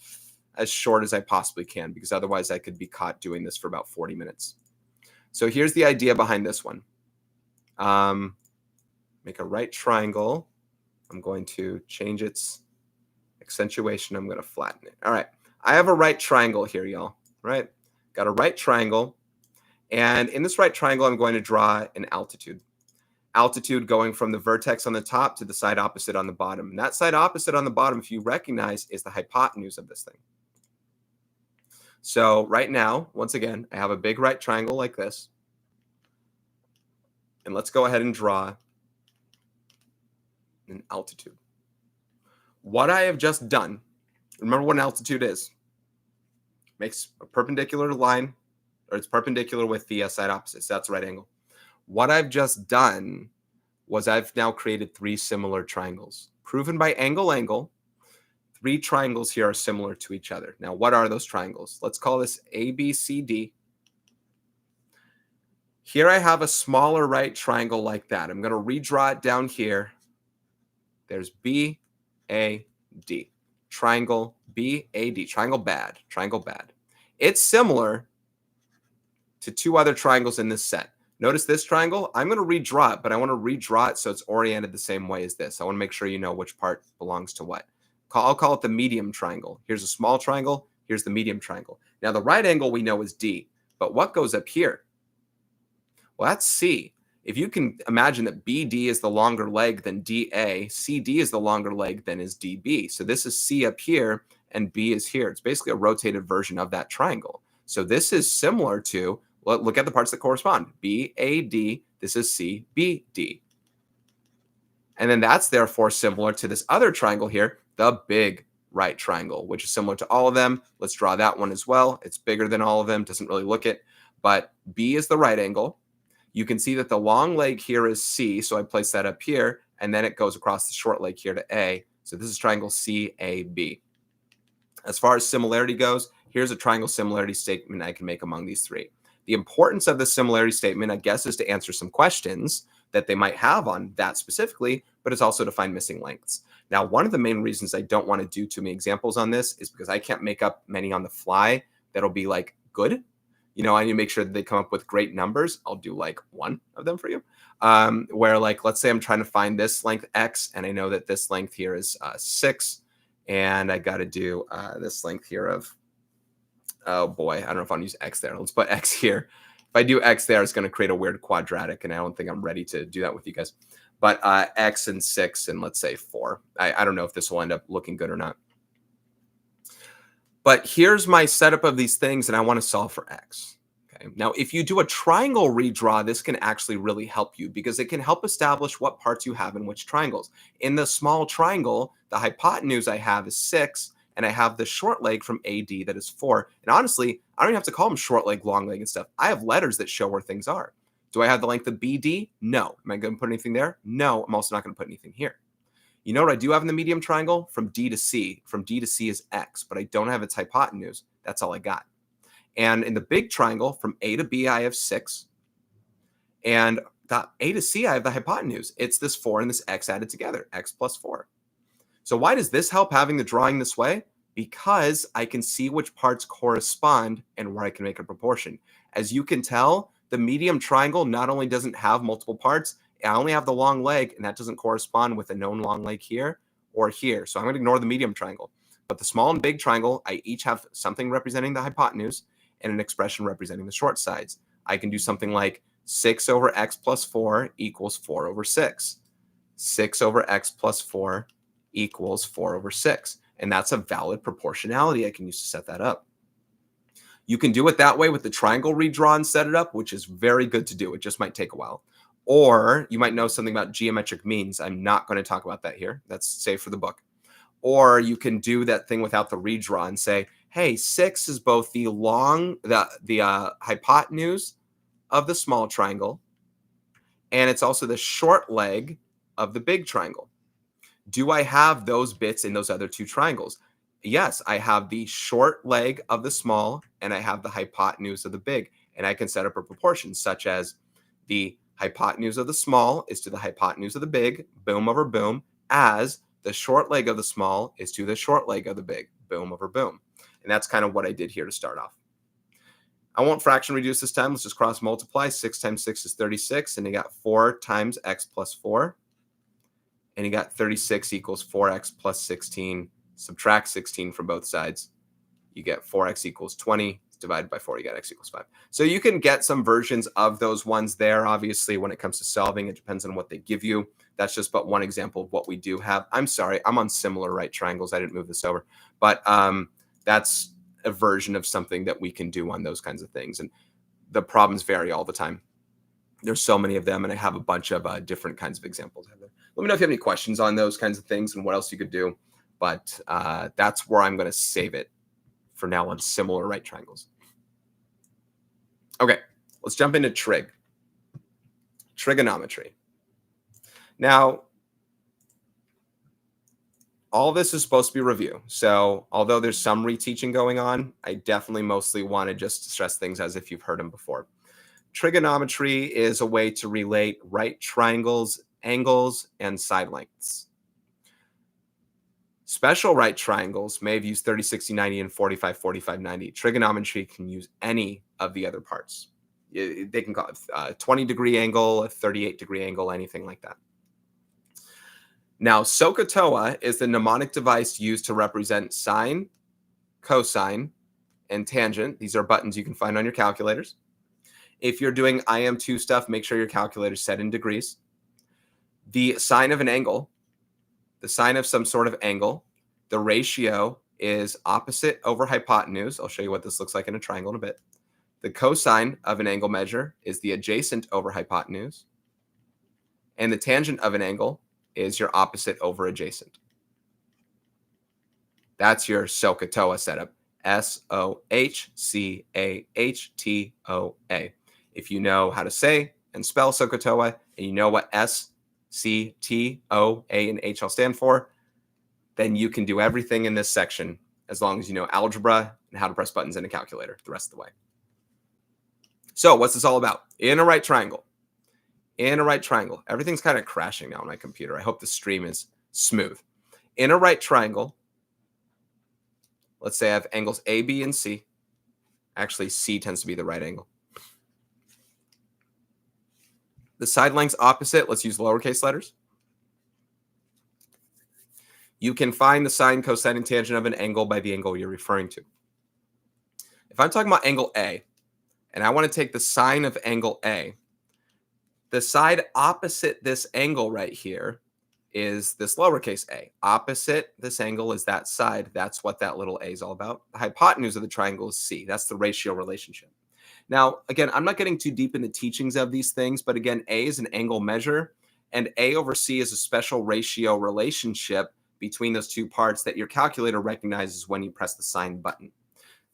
as short as I possibly can, because otherwise I could be caught doing this for about 40 minutes. So here's the idea behind this one. Make a right triangle. I'm going to change its accentuation. I'm going to flatten it. All right. I have a right triangle here, y'all. Right? Got a right triangle. And in this right triangle, I'm going to draw an altitude. Altitude going from the vertex on the top to the side opposite on the bottom. And that side opposite on the bottom, if you recognize, is the hypotenuse of this thing. So right now, once again, I have a big right triangle like this. And let's go ahead and draw an altitude. What I have just done, remember what an altitude is. Makes a perpendicular line, or it's perpendicular with the side opposite. So that's a right angle. What I've just done was I've now created 3 similar triangles. Proven by angle. 3 triangles here are similar to each other. Now, what are those triangles? Let's call this ABCD. Here I have a smaller right triangle like that. I'm going to redraw it down here. There's BAD. Triangle BAD. Triangle bad. Triangle bad. It's similar to 2 other triangles in this set. Notice this triangle. I'm going to redraw it, but I want to redraw it so it's oriented the same way as this. I want to make sure you know which part belongs to what. I'll call it the medium triangle. Here's a small triangle. Here's the medium triangle. Now, the right angle we know is D, but what goes up here? Well, that's C. If you can imagine that BD is the longer leg than DA, CD is the longer leg than is DB. So this is C up here and B is here. It's basically a rotated version of that triangle. So this is similar to, look at the parts that correspond. BAD, this is CBD. And then that's therefore similar to this other triangle here, the big right triangle, which is similar to all of them. Let's draw that one as well. It's bigger than all of them, doesn't really look it, but B is the right angle. You can see that the long leg here is C, so I place that up here, and then it goes across the short leg here to A. So this is triangle CAB. As far as similarity goes, here's a triangle similarity statement I can make among these 3. The importance of the similarity statement, I guess, is to answer some questions that they might have on that specifically, but it's also to find missing lengths. Now, one of the main reasons I don't want to do too many examples on this is because I can't make up many on the fly that'll be like good. You know, I need to make sure that they come up with great numbers. I'll do like 1 of them for you. Where like, let's say I'm trying to find this length X, and I know that this length here is 6. And I got to do this length here of, oh boy, I don't know if I'll use X there. Let's put X here. If I do X there, it's going to create a weird quadratic, and I don't think I'm ready to do that with you guys. But X and 6 and let's say 4. I don't know if this will end up looking good or not. But here's my setup of these things, and I want to solve for X. Okay. Now, if you do a triangle redraw, this can actually really help you because it can help establish what parts you have in which triangles. In the small triangle, the hypotenuse I have is 6, and I have the short leg from AD that is 4. And honestly, I don't even have to call them short leg, long leg, and stuff. I have letters that show where things are. Do I have the length of BD? No. Am I going to put anything there? No. I'm also not going to put anything here. You know what I do have in the medium triangle? From D to C. From D to C is X, but I don't have its hypotenuse. That's all I got. And in the big triangle, from A to B, I have 6. And the A to C, I have the hypotenuse. It's this 4 and this X added together, X plus 4. So why does this help having the drawing this way? Because I can see which parts correspond and where I can make a proportion. As you can tell, the medium triangle not only doesn't have multiple parts, I only have the long leg, and that doesn't correspond with a known long leg here or here. So I'm going to ignore the medium triangle. But the small and big triangle, I each have something representing the hypotenuse and an expression representing the short sides. I can do something like 6 over X plus 4 equals 4 over 6. 6 over X plus 4 equals 4 over 6. And that's a valid proportionality I can use to set that up. You can do it that way with the triangle redraw and set it up, which is very good to do. It just might take a while. Or you might know something about geometric means. I'm not going to talk about that here. That's saved for the book. Or you can do that thing without the redraw and say, hey, 6 is both the hypotenuse of the small triangle, and it's also the short leg of the big triangle. Do I have those bits in those other 2 triangles? Yes, I have the short leg of the small, and I have the hypotenuse of the big. And I can set up a proportion such as the hypotenuse of the small is to the hypotenuse of the big, boom over boom, as the short leg of the small is to the short leg of the big, boom over boom. And that's kind of what I did here to start off. I won't fraction reduce this time. Let's just cross multiply. 6 times 6 is 36, and you got 4 times X plus 4. And you got 36 equals 4X plus 16. Subtract 16 from both sides. You get 4X equals 20. Divided by 4, you got X equals 5. So you can get some versions of those ones there. Obviously, when it comes to solving, it depends on what they give you. That's just but one example of what we do have. I'm sorry, I'm on similar right triangles. I didn't move this over. But that's a version of something that we can do on those kinds of things. And the problems vary all the time. There's so many of them, and I have a bunch of different kinds of examples. Let me know if you have any questions on those kinds of things and what else you could do. But that's where I'm going to save it for now on similar right triangles. Okay, let's jump into trigonometry. Now, all this is supposed to be review. So although there's some reteaching going on, I definitely mostly want to just stress things as if you've heard them before. Trigonometry is a way to relate right triangles, angles, and side lengths. Special right triangles may have used 30, 60, 90, and 45, 45, 90. Trigonometry can use any of the other parts. They can call it a 20-degree angle, a 38-degree angle, anything like that. Now, SOHCAHTOA is the mnemonic device used to represent sine, cosine, and tangent. These are buttons you can find on your calculators. If you're doing IM2 stuff, make sure your calculator is set in degrees. The sine of an angle, the sine of some sort of angle, the ratio is opposite over hypotenuse. I'll show you what this looks like in a triangle in a bit. The cosine of an angle measure is the adjacent over hypotenuse. And the tangent of an angle is your opposite over adjacent. That's your SOHCAHTOA setup. SOHCAHTOA. If you know how to say and spell SOHCAHTOA, and you know what S, C, T, O, A, and H all stand for, then you can do everything in this section as long as you know algebra and how to press buttons in a calculator the rest of the way. So what's this all about? In a right triangle. In a right triangle. Everything's kind of crashing now on my computer. I hope the stream is smooth. In a right triangle, let's say I have angles A, B, and C. Actually, C tends to be the right angle. The side lengths opposite, let's use lowercase letters. You can find the sine, cosine, and tangent of an angle by the angle you're referring to. If I'm talking about angle A, and I want to take the sine of angle A, the side opposite this angle right here is this lowercase a. Opposite this angle is that side. That's what that little a is all about. The hypotenuse of the triangle is C. That's the ratio relationship. Now, again, I'm not getting too deep in the teachings of these things, but again, A is an angle measure, and A over C is a special ratio relationship between those two parts that your calculator recognizes when you press the sine button.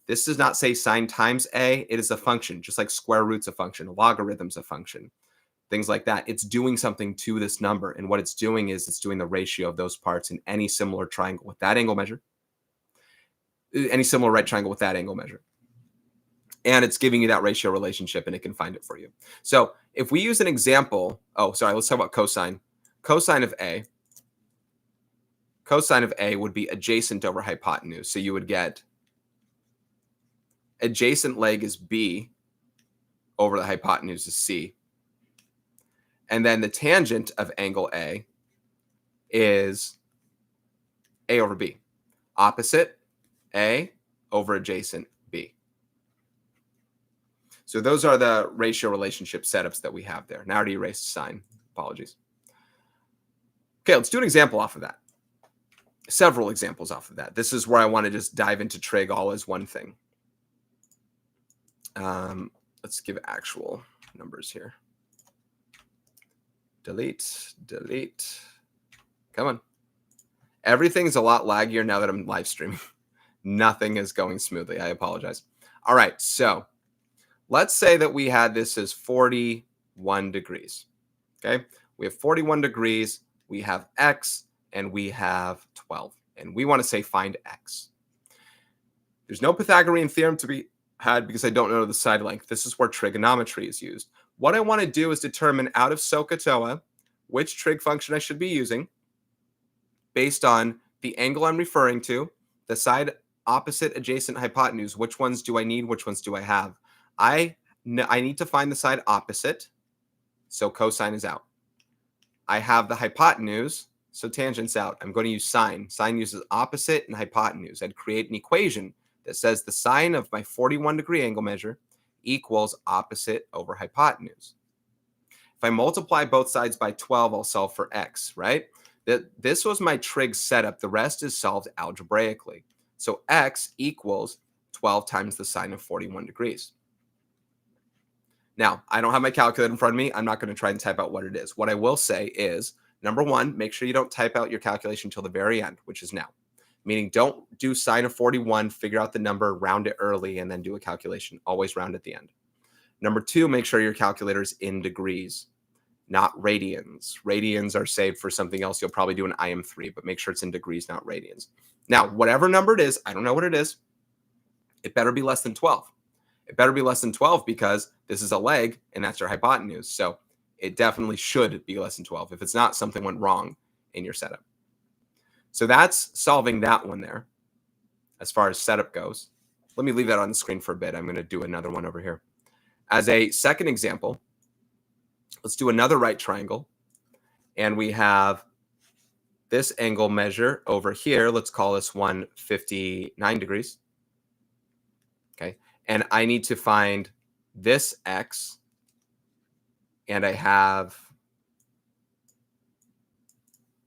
This does not say sine times A. It is a function, just like square root's a function, logarithm's a function, things like that. It's doing something to this number, and what it's doing is it's doing the ratio of those parts in any similar triangle with that angle measure, any similar right triangle with that angle measure. And it's giving you that ratio relationship, and it can find it for you. So if we use an example, let's talk about cosine. Cosine of A would be adjacent over hypotenuse. So you would get adjacent leg is B over the hypotenuse is C. And then the tangent of angle A is A over B. Opposite A over adjacent B. So those are the ratio relationship setups that we have there. Now I already erased sine. Apologies. Okay, let's do an example off of that. Several examples off of that. This is where I want to just dive into trig all as one thing. Let's give actual numbers here. Delete. Come on. Everything's a lot laggier now that I'm live streaming. Nothing is going smoothly. I apologize. All right, so let's say that we had this as 41 degrees. Okay, we have 41 degrees, we have x, and we have 12. And we want to say find x. There's no Pythagorean theorem to be had because I don't know the side length. This is where trigonometry is used. What I want to do is determine out of SOHCAHTOA which trig function I should be using based on the angle I'm referring to, the side opposite, adjacent, hypotenuse. Which ones do I need? Which ones do I have? I need to find the side opposite, so cosine is out. I have the hypotenuse, so tangent's out. I'm going to use sine. Sine uses opposite and hypotenuse. I'd create an equation that says the sine of my 41-degree angle measure equals opposite over hypotenuse. If I multiply both sides by 12, I'll solve for x, right? This was my trig setup. The rest is solved algebraically. So x equals 12 times the sine of 41 degrees. Now, I don't have my calculator in front of me. I'm not going to try and type out what it is. What I will say is, number one, make sure you don't type out your calculation until the very end, which is now. Meaning don't do sine of 41, figure out the number, round it early, and then do a calculation. Always round at the end. Number two, make sure your calculator is in degrees. not radians. Radians are saved for something else. You'll probably do an IM3, but make sure it's in degrees, not radians. Now, whatever number it is, I don't know what it is. It better be less than 12. It better be less than 12 because this is a leg and that's your hypotenuse. So it definitely should be less than 12. If it's not, something went wrong in your setup. So that's solving that one there as far as setup goes. Let me leave that on the screen for a bit. I'm going to do another one over here. As a second example, let's do another right triangle. And we have this angle measure over here. Let's call this one 59 degrees. Okay. And I need to find this x. And I have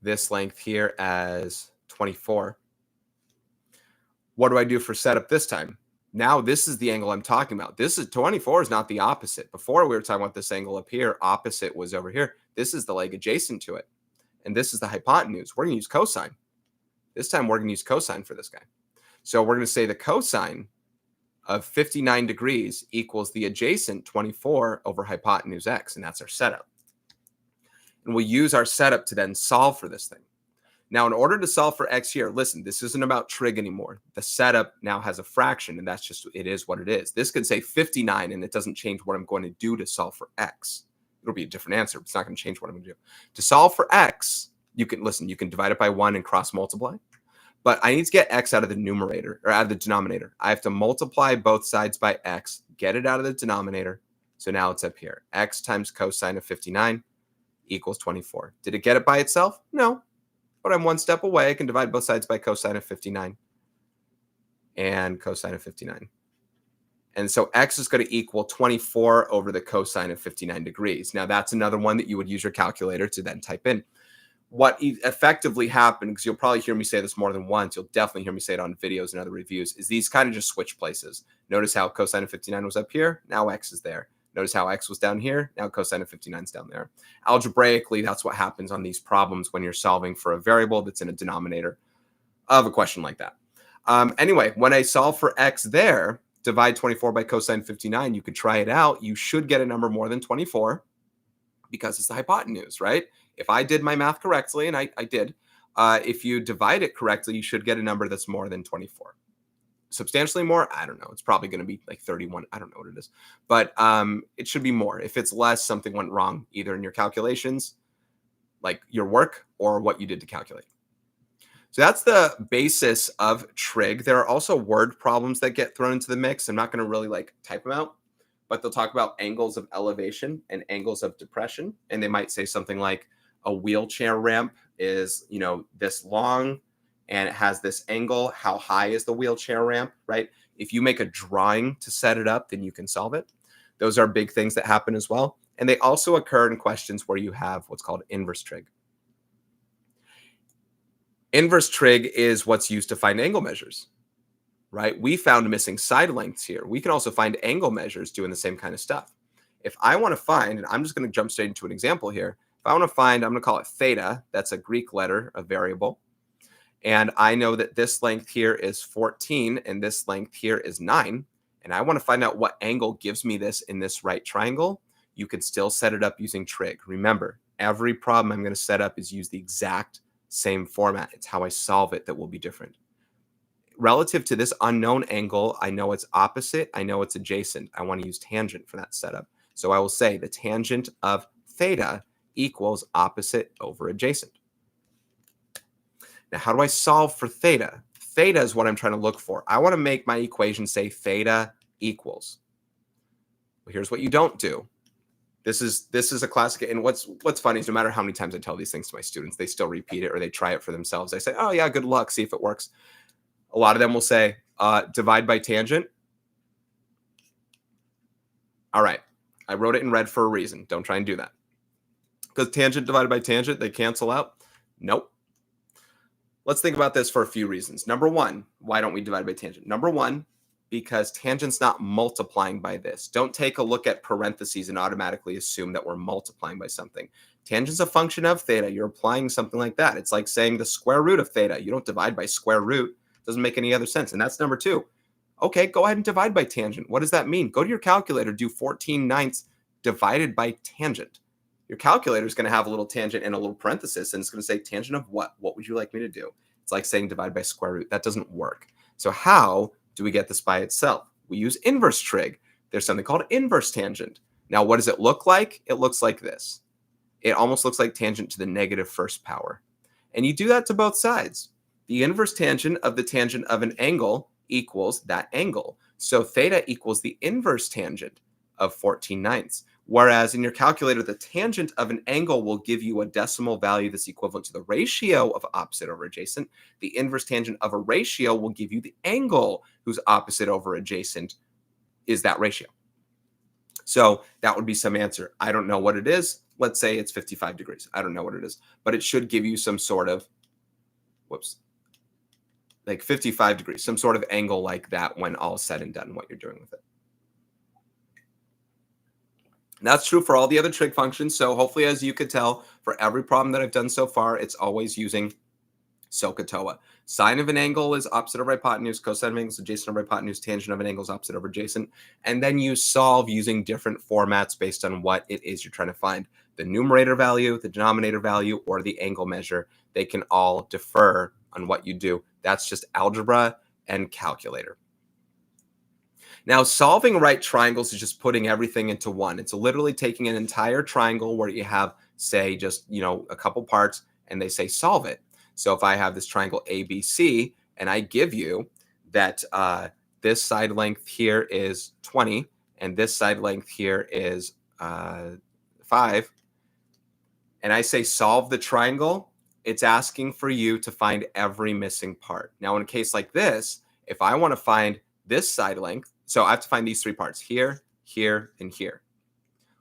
this length here as 24. What do I do for setup this time? Now this is the angle I'm talking about. This is 24 is not the opposite. Before we were talking about this angle up here, opposite was over here. This is the leg adjacent to it. And this is the hypotenuse. We're going to use cosine. This time we're going to use cosine for this guy. So we're going to say the cosine of 59 degrees equals the adjacent 24 over hypotenuse x, and that's our setup. And we'll use our setup to then solve for this thing. Now, in order to solve for x here, listen, this isn't about trig anymore. The setup now has a fraction, and that's just, it is what it is. This could say 59, and it doesn't change what I'm going to do to solve for x. It'll be a different answer, but it's not going to change what I'm going to do. To solve for x, you can, listen, you can divide it by 1 and cross multiply. But I need to get x out of the numerator, or out of the denominator. I have to multiply both sides by x, get it out of the denominator. So now it's up here. X times cosine of 59 equals 24. Did it get it by itself? No. But I'm one step away. I can divide both sides by cosine of 59 and cosine of 59. And so x is going to equal 24 over the cosine of 59 degrees. Now, that's another one that you would use your calculator to then type in. What effectively happened, because you'll probably hear me say this more than once, you'll definitely hear me say it on videos and other reviews, is these kind of just switch places. Notice how cosine of 59 was up here. Now x is there. Notice how x was down here. Now cosine of 59 is down there. Algebraically, that's what happens on these problems when you're solving for a variable that's in a denominator of a question like that. Anyway, when I solve for x there, divide 24 by cosine 59, you could try it out. You should get a number more than 24 because it's the hypotenuse, right? If I did my math correctly, and I did, if you divide it correctly, you should get a number that's more than 24. Substantially more? I don't know. It's probably going to be like 31. I don't know what it is. But it should be more. If it's less, something went wrong, either in your calculations, like your work, or what you did to calculate. So that's the basis of trig. There are also word problems that get thrown into the mix. I'm not going to really like type them out, but they'll talk about angles of elevation and angles of depression. And they might say something like a wheelchair ramp is, you know, this long and it has this angle. How high is the wheelchair ramp, right? If you make a drawing to set it up, then you can solve it. Those are big things that happen as well. And they also occur in questions where you have what's called inverse trig. Inverse trig is what's used to find angle measures, right? We found missing side lengths here. We can also find angle measures doing the same kind of stuff. If I want to find, and I'm just going to jump straight into an example here. If I want to find, I'm going to call it theta. That's a Greek letter, a variable. And I know that this length here is 14 and this length here is 9. And I want to find out what angle gives me this in this right triangle. You can still set it up using trig. Remember, every problem I'm going to set up is use the exact same format. It's how I solve it that will be different. Relative to this unknown angle, I know it's opposite. I know it's adjacent. I want to use tangent for that setup. So I will say the tangent of theta equals opposite over adjacent. Now, how do I solve for theta? Theta is what I'm trying to look for. I want to make my equation say theta equals. Well, here's what you don't do. This is a classic. And what's funny is no matter how many times I tell these things to my students, they still repeat it or they try it for themselves. I say, oh yeah, good luck. See if it works. A lot of them will say, divide by tangent. All right. I wrote it in red for a reason. Don't try and do that. Because tangent divided by tangent, they cancel out. Nope. Let's think about this for a few reasons. Number one, why don't we divide by tangent? Number one, because tangent's not multiplying by this. Don't take a look at parentheses and automatically assume that we're multiplying by something. Tangent's a function of theta. You're applying something like that. It's like saying the square root of theta. You don't divide by square root. It doesn't make any other sense. And that's number two. Okay, go ahead and divide by tangent. What does that mean? Go to your calculator, do 14/9 divided by tangent. Your calculator is going to have a little tangent and a little parenthesis, and it's going to say tangent of what? What would you like me to do? It's like saying divide by square root. That doesn't work. So how do we get this by itself? We use inverse trig. There's something called inverse tangent. Now, what does it look like? It looks like this. It almost looks like tangent to the negative first power. And you do that to both sides. The inverse tangent of the tangent of an angle equals that angle. So theta equals the inverse tangent of 14/9. Whereas in your calculator, the tangent of an angle will give you a decimal value that's equivalent to the ratio of opposite over adjacent. The inverse tangent of a ratio will give you the angle whose opposite over adjacent is that ratio. So that would be some answer. I don't know what it is. Let's say it's 55 degrees. I don't know what it is, but it should give you some sort of, like 55 degrees, some sort of angle like that when all is said and done, what you're doing with it. And that's true for all the other trig functions. So hopefully, as you could tell, for every problem that I've done so far, it's always using SOHCAHTOA. Sine of an angle is opposite over hypotenuse, cosine of an angle is adjacent over hypotenuse, tangent of an angle is opposite over adjacent. And then you solve using different formats based on what it is you're trying to find. The numerator value, the denominator value, or the angle measure, they can all differ on what you do. That's just algebra and calculator. Now, solving right triangles is just putting everything into one. It's literally taking an entire triangle where you have, say, just, a couple parts, and they say solve it. So if I have this triangle ABC, and I give you that this side length here is 20, and this side length here is 5, and I say solve the triangle, it's asking for you to find every missing part. Now, in a case like this, if I want to find this side length, so I have to find these three parts here, here, and here.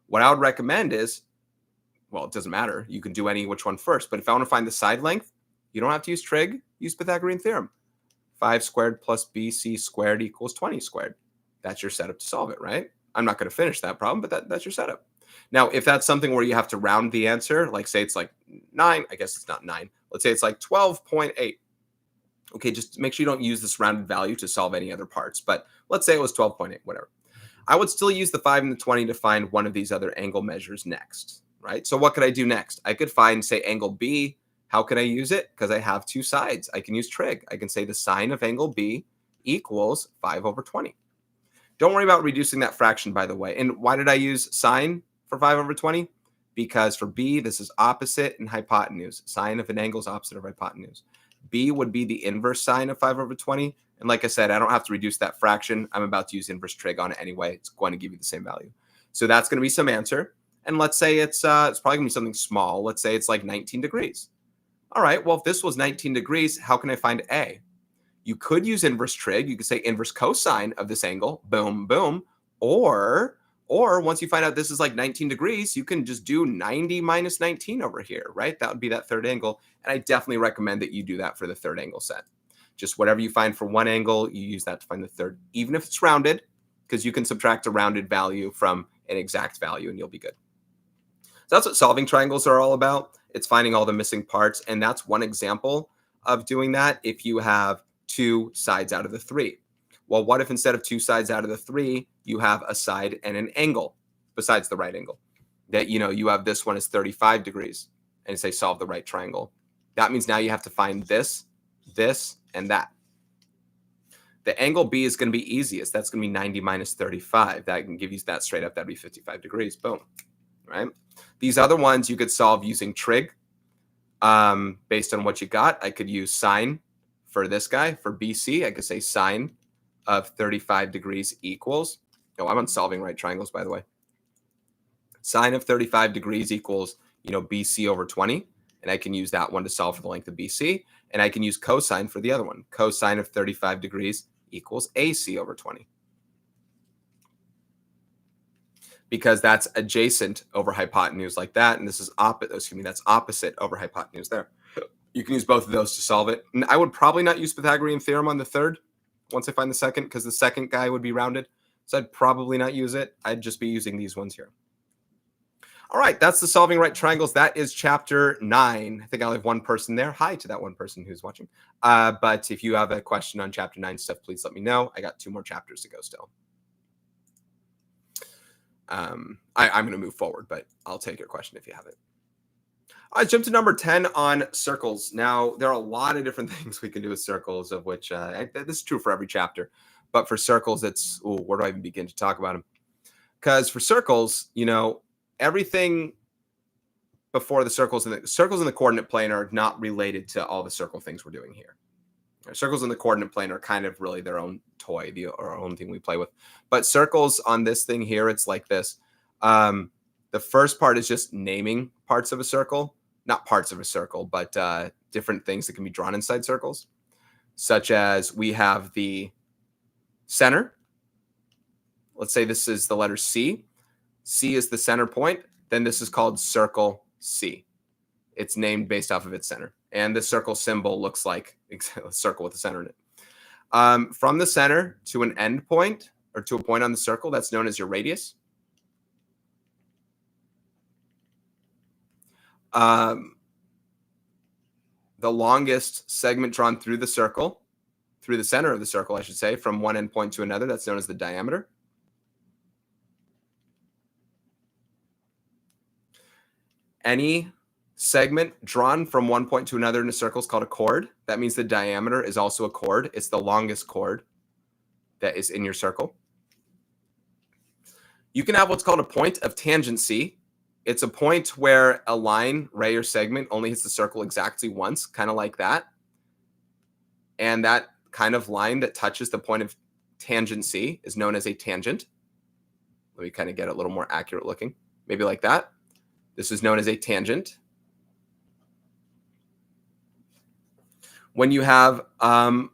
What I would recommend is, well, it doesn't matter. You can do any which one first. But if I want to find the side length, you don't have to use trig. Use Pythagorean theorem. 5 squared plus BC squared equals 20 squared. That's your setup to solve it, right? I'm not going to finish that problem, but that's your setup. Now, if that's something where you have to round the answer, like say it's like 9, I guess it's not 9. Let's say it's like 12.8. Okay, just make sure you don't use this rounded value to solve any other parts. But let's say it was 12.8, whatever. I would still use the 5 and the 20 to find one of these other angle measures next, right? So what could I do next? I could find, say, angle B. How can I use it? Because I have two sides. I can use trig. I can say the sine of angle B equals 5 over 20. Don't worry about reducing that fraction, by the way. And why did I use sine for 5 over 20? Because for B, this is opposite and hypotenuse. Sine of an angle is opposite of hypotenuse. B would be the inverse sine of 5 over 20. And like I said, I don't have to reduce that fraction. I'm about to use inverse trig on it anyway. It's going to give you the same value. So that's going to be some answer. And let's say it's probably going to be something small. Let's say it's like 19 degrees. All right, well, if this was 19 degrees, how can I find A? You could use inverse trig. You could say inverse cosine of this angle, boom, boom. Or once you find out this is like 19 degrees, you can just do 90 minus 19 over here, right? That would be that third angle. And I definitely recommend that you do that for the third angle set. Just whatever you find for one angle, you use that to find the third, even if it's rounded, because you can subtract a rounded value from an exact value and you'll be good. So that's what solving triangles are all about. It's finding all the missing parts. And that's one example of doing that if you have 2 sides out of the 3. Well, what if instead of 2 sides out of the 3, you have a side and an angle besides the right angle? That, you have this one is 35 degrees and say solve the right triangle. That means now you have to find this, this, and that. The angle B is going to be easiest. That's going to be 90 minus 35. That can give you that straight up. That'd be 55 degrees. Boom. Right? These other ones you could solve using trig based on what you got. I could use sine for this guy. For BC, I could say sine of 35 degrees equals, I'm on solving right triangles, by the way. Sine of 35 degrees equals, BC over 20. And I can use that one to solve for the length of BC. And I can use cosine for the other one. Cosine of 35 degrees equals AC over 20. Because that's adjacent over hypotenuse like that. And this is that's opposite over hypotenuse there. You can use both of those to solve it. And I would probably not use Pythagorean theorem on the third once I find the second, because the second guy would be rounded. So I'd probably not use it. I'd just be using these ones here. All right, that's the solving right triangles. That is chapter 9. I think I'll have one person there. Hi to that one person who's watching. But if you have a question on chapter 9 stuff, please let me know. I got 2 more chapters to go still. I'm going to move forward, but I'll take your question if you have it. I jump to number 10 on circles. Now, there are a lot of different things we can do with circles, of which this is true for every chapter. But for circles, it's, where do I even begin to talk about them? Because for circles, everything before the circles in the coordinate plane are not related to all the circle things we're doing here. Circles in the coordinate plane are kind of really their own toy, our own thing we play with. But circles on this thing here, it's like this. The first part is just naming parts of a circle. Not parts of a circle, but different things that can be drawn inside circles, such as we have the center. Let's say this is the letter C. C is the center point. Then this is called circle C. It's named based off of its center. And the circle symbol looks like a circle with a center in it. From the center to an end point, or to a point on the circle, that's known as your radius. The longest segment drawn through the circle, through the center of the circle, I should say, from one end point to another, that's known as the diameter. Any segment drawn from one point to another in a circle is called a chord. That means the diameter is also a chord. It's the longest chord that is in your circle. You can have what's called a point of tangency. It's a point where a line, ray, or segment only hits the circle exactly once, kind of like that. And that kind of line that touches the point of tangency is known as a tangent. Let me kind of get it a little more accurate looking. Maybe like that. This is known as a tangent. When you have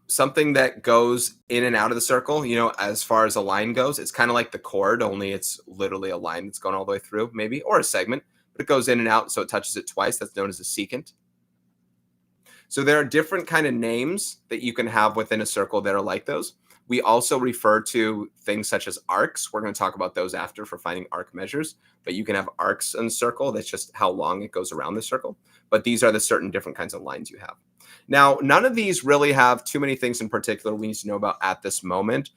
something that goes in and out of the circle, as far as a line goes, it's kind of like the chord, only it's literally a line that's going all the way through, maybe, or a segment, but it goes in and out, so it touches it twice. That's known as a secant. So there are different kind of names that you can have within a circle that are like those. We also refer to things such as arcs. We're going to talk about those after for finding arc measures, but you can have arcs in a circle. That's just how long it goes around the circle. But these are the certain different kinds of lines you have. Now, none of these really have too many things in particular we need to know about at this moment.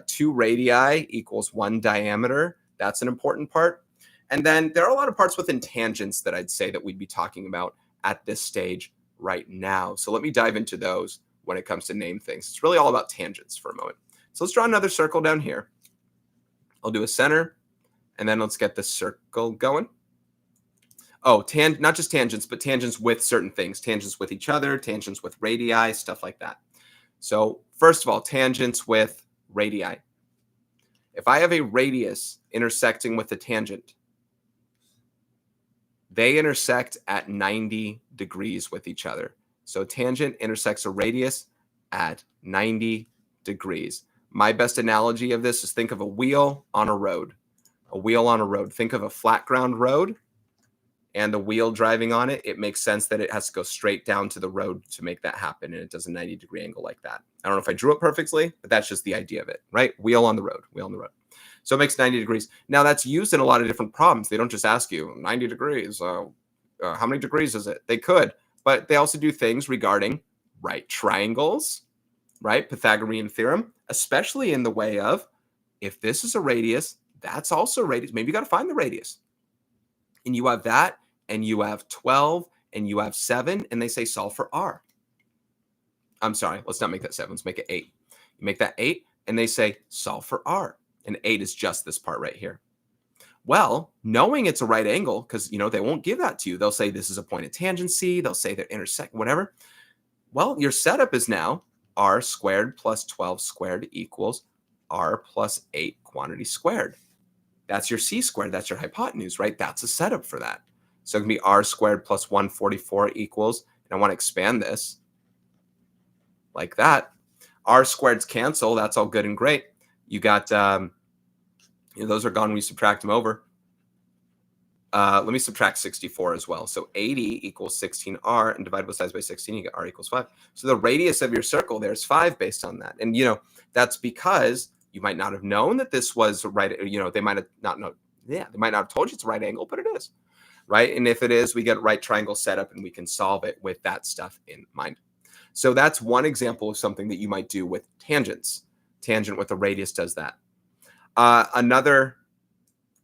2 radii equals 1 diameter. That's an important part. And then there are a lot of parts within tangents that I'd say that we'd be talking about at this stage right now. So let me dive into those when it comes to name things. It's really all about tangents for a moment. So let's draw another circle down here. I'll do a center, and then let's get this circle going. Oh, not just tangents, but tangents with certain things. Tangents with each other, tangents with radii, stuff like that. So first of all, tangents with radii. If I have a radius intersecting with a tangent, they intersect at 90 degrees with each other. So tangent intersects a radius at 90 degrees. My best analogy of this is think of a wheel on a road. A wheel on a road. Think of a flat ground road and the wheel driving on it. It makes sense that it has to go straight down to the road to make that happen, and it does a 90-degree angle like that. I don't know if I drew it perfectly, but that's just the idea of it, right? Wheel on the road, wheel on the road. So it makes 90 degrees. Now, that's used in a lot of different problems. They don't just ask you, 90 degrees, how many degrees is it? They could, but they also do things regarding right triangles, right? Pythagorean theorem, especially in the way of, if this is a radius, that's also a radius. Maybe you got to find the radius. And you have that, and you have 12, and you have 7, and they say solve for R. I'm sorry, let's not make that 7. Let's make it 8. You make that 8, and they say solve for R. And 8 is just this part right here. Well, knowing it's a right angle, because, they won't give that to you. They'll say this is a point of tangency. They'll say they're intersect, whatever. Well, your setup is now R squared plus 12 squared equals R plus 8 quantity squared. That's your C squared. That's your hypotenuse, right? That's a setup for that. So it can be R squared plus 144 equals, and I want to expand this like that. R squareds cancel. That's all good and great. You got, those are gone when you subtract them over. Let me subtract 64 as well. So 80 equals 16R, and divide both sides by 16, you get R equals 5. So the radius of your circle there is 5 based on that. And, that's because you might not have known that this was right. They might have not known. Yeah, they might not have told you it's a right angle, but it is, right? And if it is, we get right triangle set up, and we can solve it with that stuff in mind. So that's one example of something that you might do with tangents. Tangent with a radius does that. Another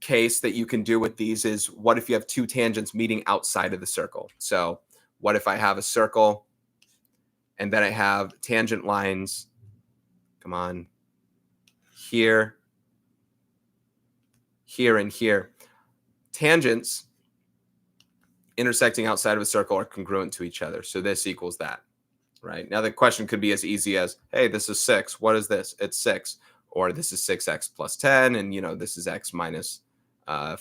case that you can do with these is, what if you have two tangents meeting outside of the circle? So what if I have a circle and then I have tangent lines, come on, here, here, and here. Tangents intersecting outside of a circle are congruent to each other. So this equals that, right? Now the question could be as easy as, hey, this is 6. What is this? It's 6. Or this is 6x plus 10, and this is x minus 5.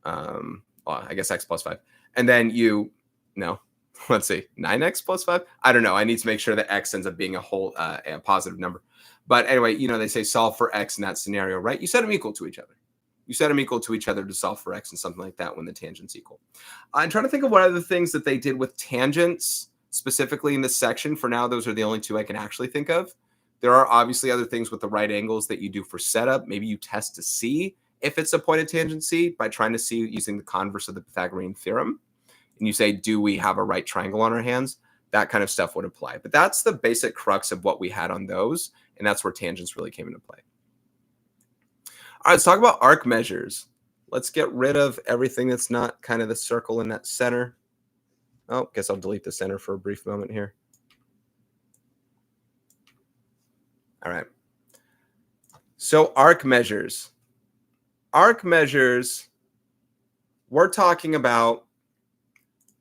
Well, I guess x plus 5. And then let's see, 9x plus 5. I don't know. I need to make sure that x ends up being a whole a positive number. But anyway, they say solve for x in that scenario, right? You set them equal to each other. You set them equal to each other to solve for x and something like that when the tangent's equal. I'm trying to think of what other things that they did with tangents specifically in this section. For now, those are the only two I can actually think of. There are obviously other things with the right angles that you do for setup. Maybe you test to see if it's a point of tangency by trying to see using the converse of the Pythagorean theorem. And you say, do we have a right triangle on our hands? That kind of stuff would apply. But that's the basic crux of what we had on those. And that's where tangents really came into play. All right, let's talk about arc measures. Let's get rid of everything that's not kind of the circle in that center. Oh, guess I'll delete the center for a brief moment here. All right. So arc measures. Arc measures, we're talking about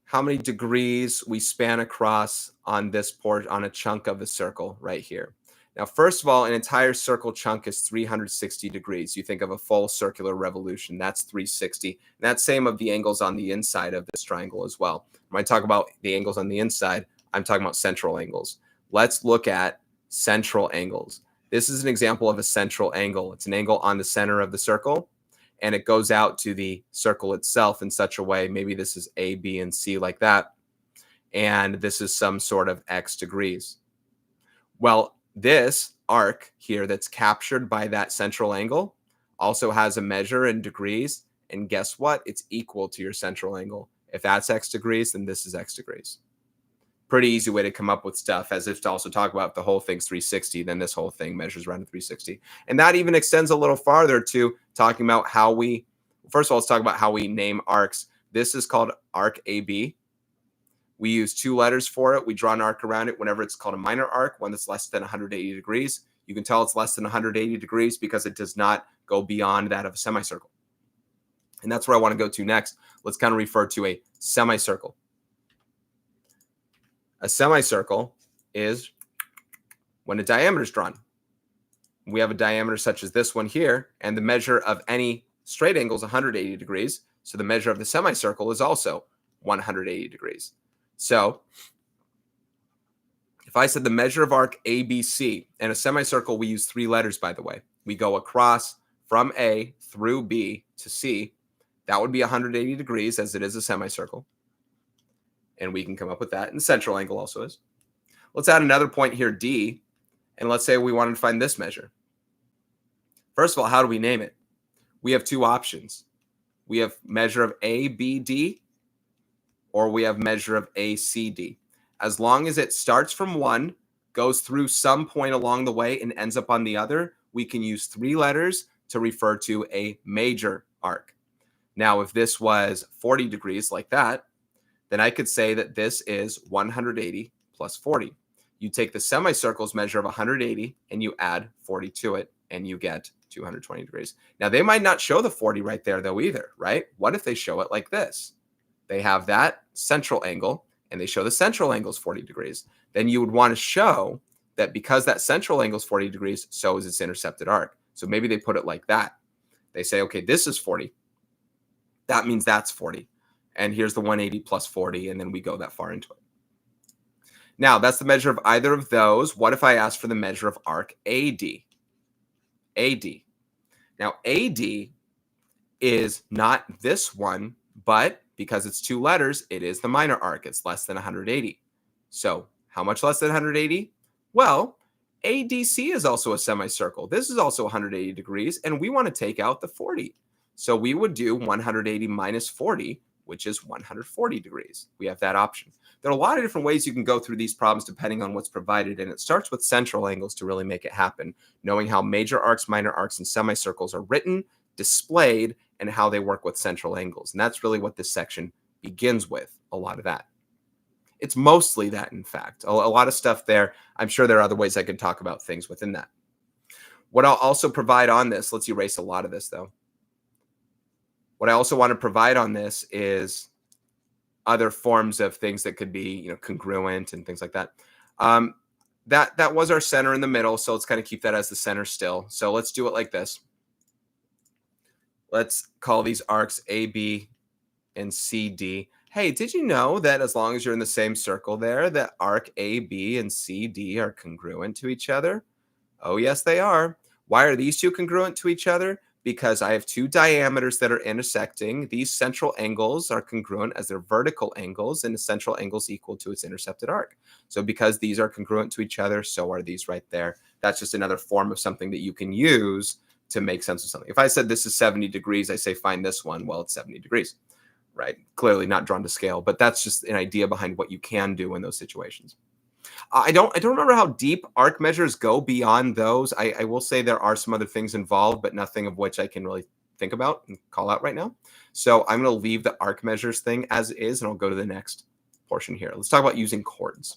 how many degrees we span across on this port on a chunk of the circle right here. Now, first of all, an entire circle chunk is 360 degrees. You think of a full circular revolution, that's 360. And that's same of the angles on the inside of this triangle as well. When I talk about the angles on the inside, I'm talking about central angles. Let's look at central angles. This is an example of a central angle. It's an angle on the center of the circle, and it goes out to the circle itself in such a way. Maybe this is A, B, and C like that. And this is some sort of X degrees. Well, this arc here that's captured by that central angle also has a measure in degrees. And guess what? It's equal to your central angle. If that's X degrees, then this is X degrees. Pretty easy way to come up with stuff, as if to also talk about if the whole thing's 360, then this whole thing measures around 360. And that even extends a little farther to talking about how we, first of all, let's talk about how we name arcs. This is called arc AB. We use 2 letters for it. We draw an arc around it whenever it's called a minor arc, one that's less than 180 degrees. You can tell it's less than 180 degrees because it does not go beyond that of a semicircle. And that's where I want to go to next. Let's kind of refer to a semicircle. A semicircle is when a diameter is drawn. We have a diameter such as this one here, and the measure of any straight angle is 180 degrees. So the measure of the semicircle is also 180 degrees. So if I said the measure of arc ABC, and a semicircle, we use 3 letters, by the way. We go across from A through B to C. That would be 180 degrees, as it is a semicircle. And we can come up with that. And the central angle also is. Let's add another point here, D. And let's say we wanted to find this measure. First of all, how do we name it? We have 2 options. We have measure of ABD, or we have measure of ACD. As long as it starts from one, goes through some point along the way, and ends up on the other, we can use 3 letters to refer to a major arc. Now, if this was 40 degrees like that, then I could say that this is 180 plus 40. You take the semicircle's measure of 180 and you add 40 to it, and you get 220 degrees. Now, they might not show the 40 right there, though, either, right? What if they show it like this? They have that central angle, and they show the central angle is 40 degrees. Then you would want to show that because that central angle is 40 degrees, so is its intercepted arc. So maybe they put it like that. They say, okay, this is 40. That means that's 40. And here's the 180 plus 40, and then we go that far into it. Now, that's the measure of either of those. What if I ask for the measure of arc AD? AD. Now, AD is not this one, but because it's 2 letters, it is the minor arc. It's less than 180. So how much less than 180? Well, ADC is also a semicircle. This is also 180 degrees, and we want to take out the 40. So we would do 180 minus 40, which is 140 degrees. We have that option. There are a lot of different ways you can go through these problems depending on what's provided, and it starts with central angles to really make it happen. Knowing how major arcs, minor arcs, and semicircles are written displayed and how they work with central angles. And that's really what this section begins with, a lot of that. It's mostly that, in fact. A lot of stuff there. I'm sure there are other ways I could talk about things within that. What I'll also provide on this, let's erase a lot of this though. What I also want to provide on this is other forms of things that could be, congruent and things like that. That was our center in the middle, so let's kind of keep that as the center still. So let's do it like this. Let's call these arcs AB and CD. Hey, did you know that as long as you're in the same circle there, that arc AB and CD are congruent to each other? Oh, yes, they are. Why are these two congruent to each other? Because I have two diameters that are intersecting. These central angles are congruent as they're vertical angles, and the central angle is equal to its intercepted arc. So because these are congruent to each other, so are these right there. That's just another form of something that you can use to make sense of something. If I said this is 70 degrees, I say find this one. Well, it's 70 degrees, right? Clearly not drawn to scale, but that's just an idea behind what you can do in those situations. I don't remember how deep arc measures go beyond those. I will say there are some other things involved, but nothing of which I can really think about and call out right now. So I'm going to leave the arc measures thing as is, and I'll go to the next portion here. Let's talk about using chords.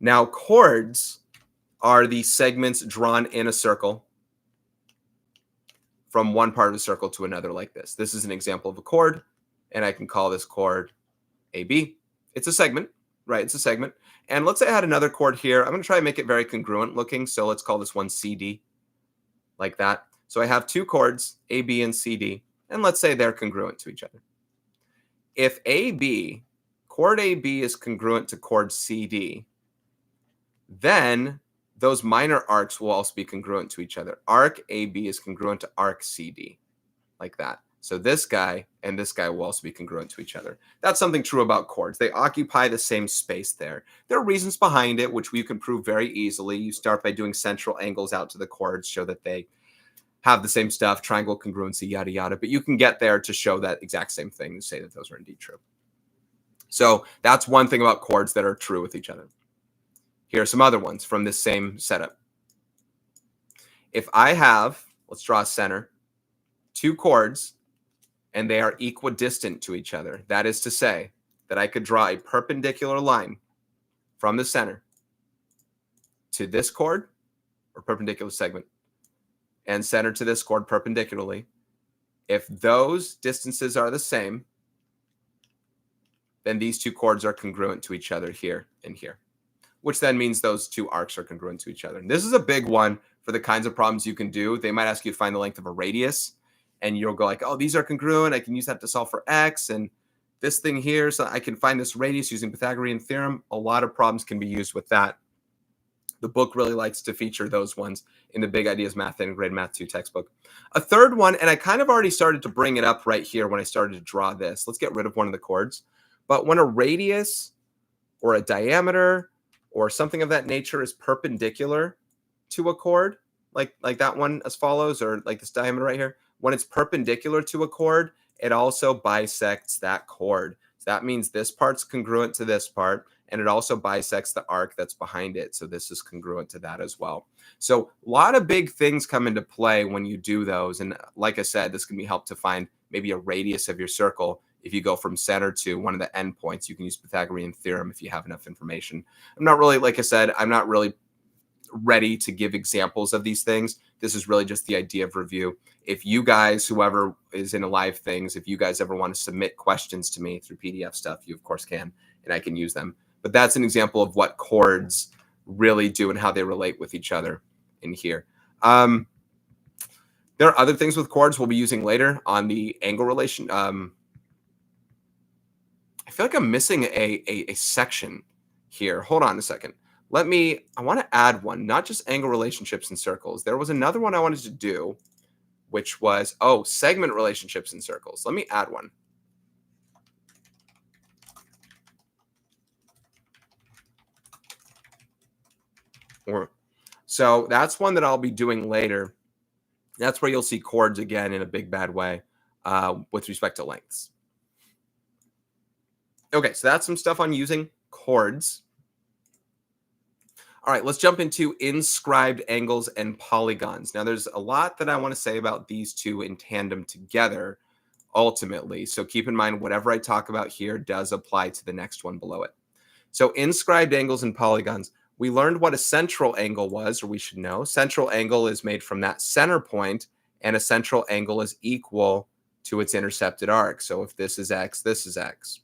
Now, chords are the segments drawn in a circle from one part of the circle to another like this. This is an example of a chord, and I can call this chord AB. It's a segment. Right, it's a segment. And let's say I had another chord here. I'm going to try and make it very congruent looking. So let's call this one CD, like that. So I have two chords, A, B, and CD. And let's say they're congruent to each other. If chord AB is congruent to chord CD, then those minor arcs will also be congruent to each other. Arc AB is congruent to arc CD, like that. So this guy and this guy will also be congruent to each other. That's something true about chords. They occupy the same space there. There are reasons behind it, which we can prove very easily. You start by doing central angles out to the chords, show that they have the same stuff, triangle congruency, yada, yada. But you can get there to show that exact same thing and say that those are indeed true. So that's one thing about chords that are true with each other. Here are some other ones from this same setup. If I have, let's draw a center, two chords, and they are equidistant to each other. That is to say that I could draw a perpendicular line from the center to this chord, or perpendicular segment, and center to this chord perpendicularly. If those distances are the same, then these two chords are congruent to each other here and here, which then means those two arcs are congruent to each other. And this is a big one for the kinds of problems you can do. They might ask you to find the length of a radius, and you'll go like, oh, these are congruent. I can use that to solve for x, and this thing here, so I can find this radius using Pythagorean theorem. A lot of problems can be used with that. The book really likes to feature those ones in the Big Ideas Math and Grade Math 2 textbook. A third one, and I kind of already started to bring it up right here when I started to draw this. Let's get rid of one of the chords. But when a radius or a diameter or something of that nature is perpendicular to a chord, like that one as follows, or like this diameter right here, when it's perpendicular to a chord, it also bisects that chord. So that means this part's congruent to this part, and it also bisects the arc that's behind it. So this is congruent to that as well. So a lot of big things come into play when you do those. And like I said, this can be helped to find maybe a radius of your circle. If you go from center to one of the endpoints, you can use Pythagorean theorem if you have enough information. I'm not really, like I said, I'm not really ready to give examples of these things. This is really just the idea of review. If you guys, whoever is in live things, if you guys ever want to submit questions to me through PDF stuff, you of course can, and I can use them. But that's an example of what chords really do and how they relate with each other in here. There are other things with chords we'll be using later on the angle relation. I feel like I'm missing a section here. Hold on a second. I want to add one, not just angle relationships in circles. There was another one I wanted to do, which was, segment relationships in circles. Let me add one. So that's one that I'll be doing later. That's where you'll see chords again in a big bad way with respect to lengths. Okay, so that's some stuff on using chords. All right, let's jump into inscribed angles and polygons. Now, there's a lot that I want to say about these two in tandem together, ultimately. So keep in mind, whatever I talk about here does apply to the next one below it. So inscribed angles and polygons, we learned what a central angle was, or we should know. Central angle is made from that center point, and a central angle is equal to its intercepted arc. So if this is x, this is x.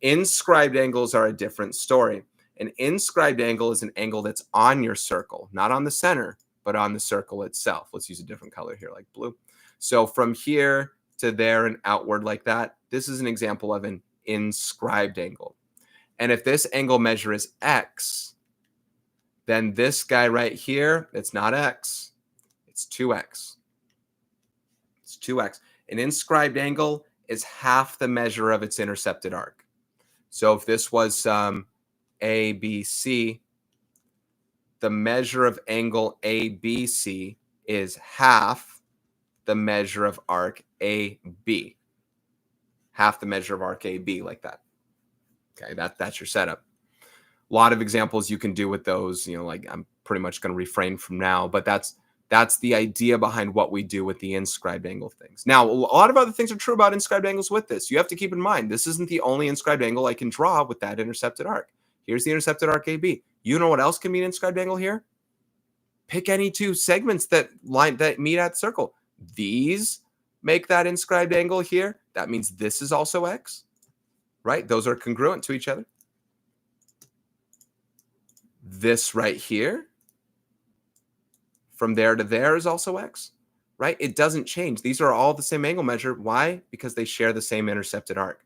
Inscribed angles are a different story. An inscribed angle is an angle that's on your circle, not on the center, but on the circle itself. Let's use a different color here, like blue. So from here to there and outward like that, this is an example of an inscribed angle. And if this angle measure is x, then this guy right here, it's not x, it's 2x. It's 2x. An inscribed angle is half the measure of its intercepted arc. So if this was ABC, the measure of angle ABC is half the measure of arc AB. Half the measure of arc AB, like that. Okay, that's your setup. A lot of examples you can do with those, like I'm pretty much going to refrain from now, but that's the idea behind what we do with the inscribed angle things. Now, a lot of other things are true about inscribed angles with this. You have to keep in mind, this isn't the only inscribed angle I can draw with that intercepted arc. Here's the intercepted arc AB. You know what else can be an inscribed angle here? Pick any two segments that meet at the circle. These make that inscribed angle here. That means this is also x, right? Those are congruent to each other. This right here, from there to there, is also x, right? It doesn't change. These are all the same angle measure. Why? Because they share the same intercepted arc.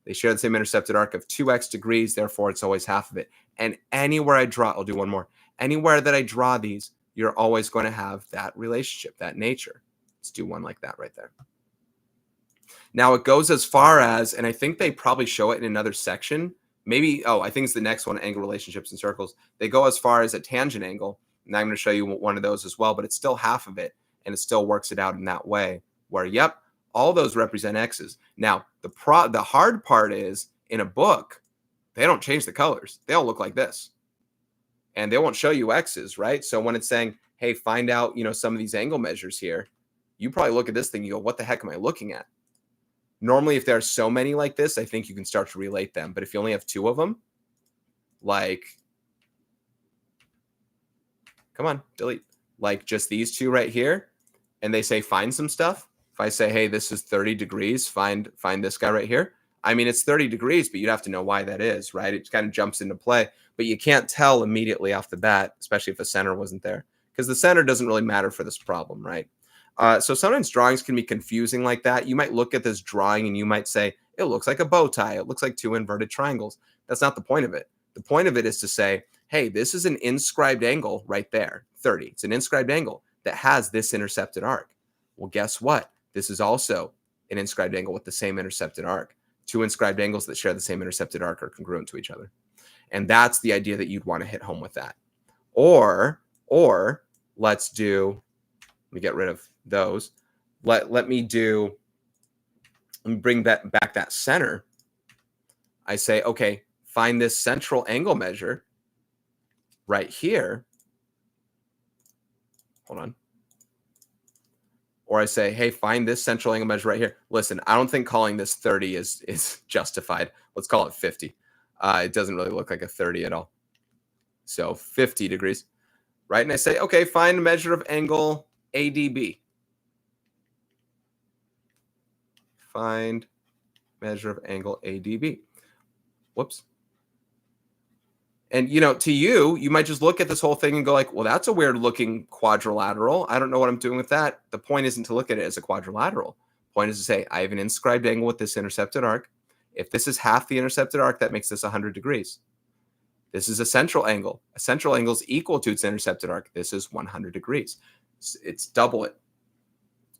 They share the same intercepted arc of 2x degrees, therefore it's always half of it. And anywhere I draw, I'll do one more. Anywhere that I draw these, you're always going to have that relationship, that nature. Let's do one like that right there. Now it goes as far as, and I think they probably show it in another section. Maybe, I think it's the next one, angle relationships and circles. They go as far as a tangent angle. And I'm going to show you one of those as well, but it's still half of it. And it still works it out in that way where, yep, all those represent x's. Now, the hard part is in a book, they don't change the colors. They all look like this. And they won't show you x's, right? So when it's saying, hey, find out, some of these angle measures here, you probably look at this thing, you go, what the heck am I looking at? Normally, if there are so many like this, I think you can start to relate them. But if you only have two of them, like, come on, delete. Like just these two right here, and they say find some stuff. If I say, hey, this is 30 degrees, find this guy right here. I mean, it's 30 degrees, but you'd have to know why that is, right? It kind of jumps into play, but you can't tell immediately off the bat, especially if the center wasn't there, because the center doesn't really matter for this problem, right? So sometimes drawings can be confusing like that. You might look at this drawing and you might say, it looks like a bow tie. It looks like two inverted triangles. That's not the point of it. The point of it is to say, hey, this is an inscribed angle right there, 30. It's an inscribed angle that has this intercepted arc. Well, guess what? This is also an inscribed angle with the same intercepted arc. Two inscribed angles that share the same intercepted arc are congruent to each other. And that's the idea that you'd want to hit home with that. Or let's do, let me get rid of those. Let me bring that back, that center. I say, okay, find this central angle measure right here. Hold on. Or I say, hey, find this central angle measure right here. Listen, I don't think calling this 30 is justified. Let's call it 50. It doesn't really look like a 30 at all. So 50 degrees, right? And I say, okay, find a measure of angle ADB. Find measure of angle ADB. Whoops. And, to you might just look at this whole thing and go like, well, that's a weird looking quadrilateral. I don't know what I'm doing with that. The point isn't to look at it as a quadrilateral. The point is to say, I have an inscribed angle with this intercepted arc. If this is half the intercepted arc, that makes this 100 degrees. This is a central angle. A central angle is equal to its intercepted arc. This is 100 degrees. It's double it,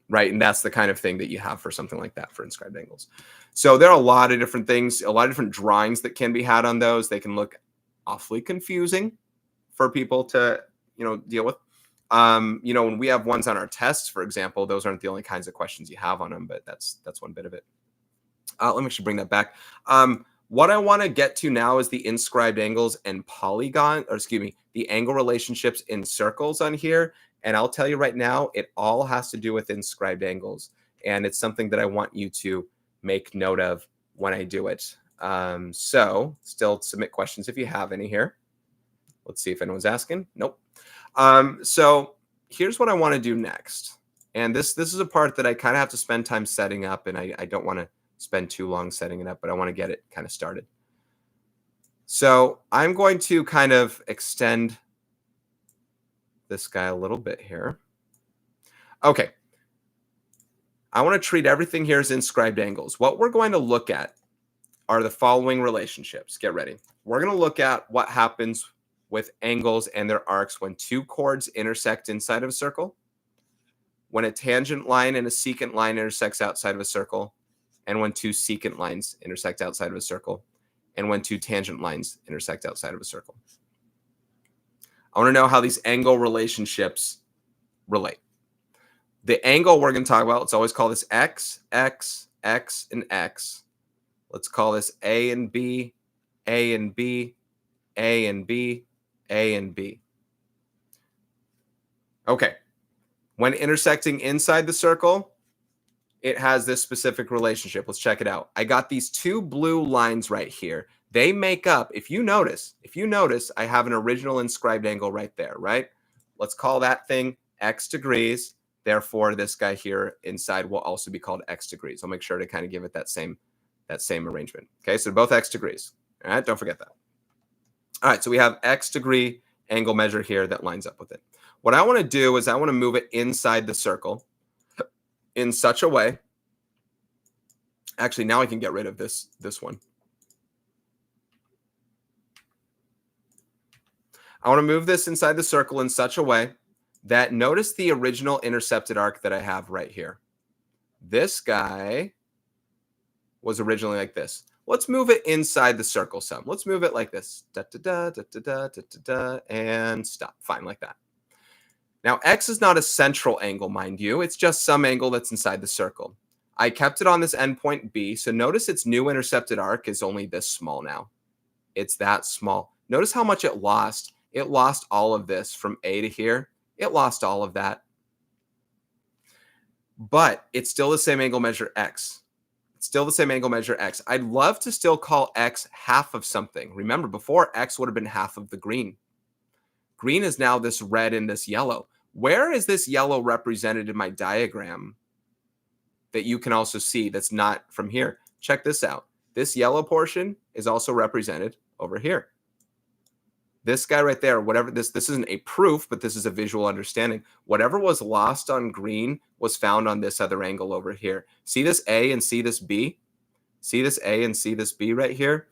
right? And that's the kind of thing that you have for something like that for inscribed angles. So there are a lot of different things, a lot of different drawings that can be had on those. They can look awfully confusing for people to, deal with. When we have ones on our tests, for example, those aren't the only kinds of questions you have on them, but that's one bit of it. Let me actually bring that back. What I want to get to now is the inscribed angles and the angle relationships in circles on here. And I'll tell you right now, it all has to do with inscribed angles. And it's something that I want you to make note of when I do it. So still submit questions if you have any here. Let's see if anyone's asking. Nope. So here's what I want to do next. And this is a part that I kind of have to spend time setting up, and I don't want to spend too long setting it up, but I want to get it kind of started. So I'm going to kind of extend this guy a little bit here. Okay. I want to treat everything here as inscribed angles. What we're going to look at are the following relationships. Get ready. We're going to look at what happens with angles and their arcs when two chords intersect inside of a circle, when a tangent line and a secant line intersects outside of a circle, and when two secant lines intersect outside of a circle, and when two tangent lines intersect outside of a circle. I want to know how these angle relationships relate. The angle we're going to talk about, let's always call this X, X, X, and X. Let's call this A and B, A and B, A and B, A and B. Okay. When intersecting inside the circle, it has this specific relationship. Let's check it out. I got these two blue lines right here. They make up, if you notice, I have an original inscribed angle right there, right? Let's call that thing X degrees. Therefore, this guy here inside will also be called X degrees. I'll make sure to kind of give it that same arrangement. Okay, so both X degrees. All right, don't forget that. All right, so we have X degree angle measure here that lines up with it. What I want to do is I want to move it inside the circle in such a way. Actually, now I can get rid of this one. I want to move this inside the circle in such a way that, notice the original intercepted arc that I have right here. This guy was originally like this. Let's move it inside the circle some. Let's move it like this. Da, da, da, da, da, da, da, da, da, and stop. Fine, like that. Now, X is not a central angle, mind you. It's just some angle that's inside the circle. I kept it on this endpoint B, so notice its new intercepted arc is only this small now. It's that small. Notice how much it lost. It lost all of this from A to here. It lost all of that. But it's still the same angle measure X. It's still the same angle measure X. I'd love to still call X half of something. Remember, before X would have been half of the green. Green is now this red and this yellow. Where is this yellow represented in my diagram that you can also see that's not from here? Check this out. This yellow portion is also represented over here. This guy right there, whatever this isn't a proof, but this is a visual understanding. Whatever was lost on green was found on this other angle over here. See this A and see this B? See this A and see this B right here?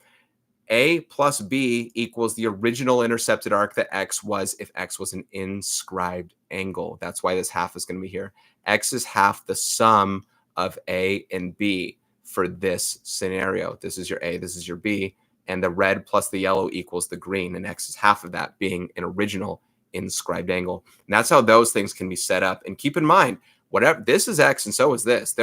A plus B equals the original intercepted arc that X was if X was an inscribed angle. That's why this half is going to be here. X is half the sum of A and B for this scenario. This is your A, this is your B, and the red plus the yellow equals the green, and X is half of that being an original inscribed angle. And that's how those things can be set up. And keep in mind, whatever this is X and so is this.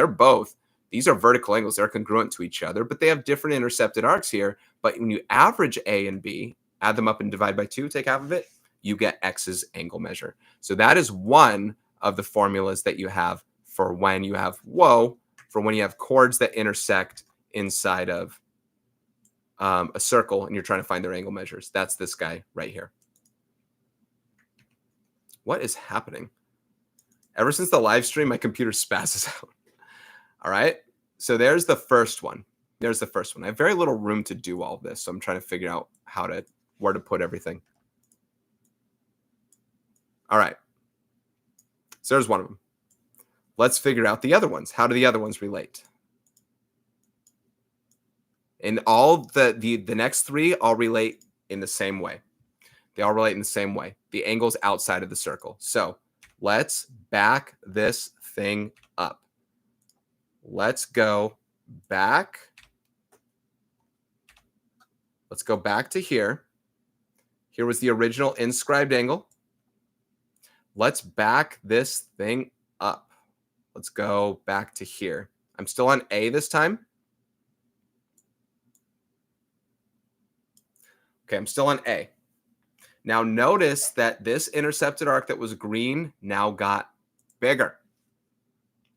These are vertical angles. They're congruent to each other, but they have different intercepted arcs here. But when you average A and B, add them up and divide by 2, take half of it, you get X's angle measure. So that is one of the formulas that you have for when you have, chords that intersect inside of a circle and you're trying to find their angle measures. That's this guy right here. What is happening? Ever since the live stream, my computer spazzes out. All right. So there's the first one. I have very little room to do all of this, so I'm trying to figure out where to put everything. All right. So there's one of them. Let's figure out the other ones. How do the other ones relate? And all the next three all relate in the same way. They all relate in the same way. The angles outside of the circle. So let's back this thing up. Let's go back. Let's go back to here. Here was the original inscribed angle. Let's back this thing up. Let's go back to here. I'm still on A this time. Okay, I'm still on A. Now notice that this intercepted arc that was green now got bigger.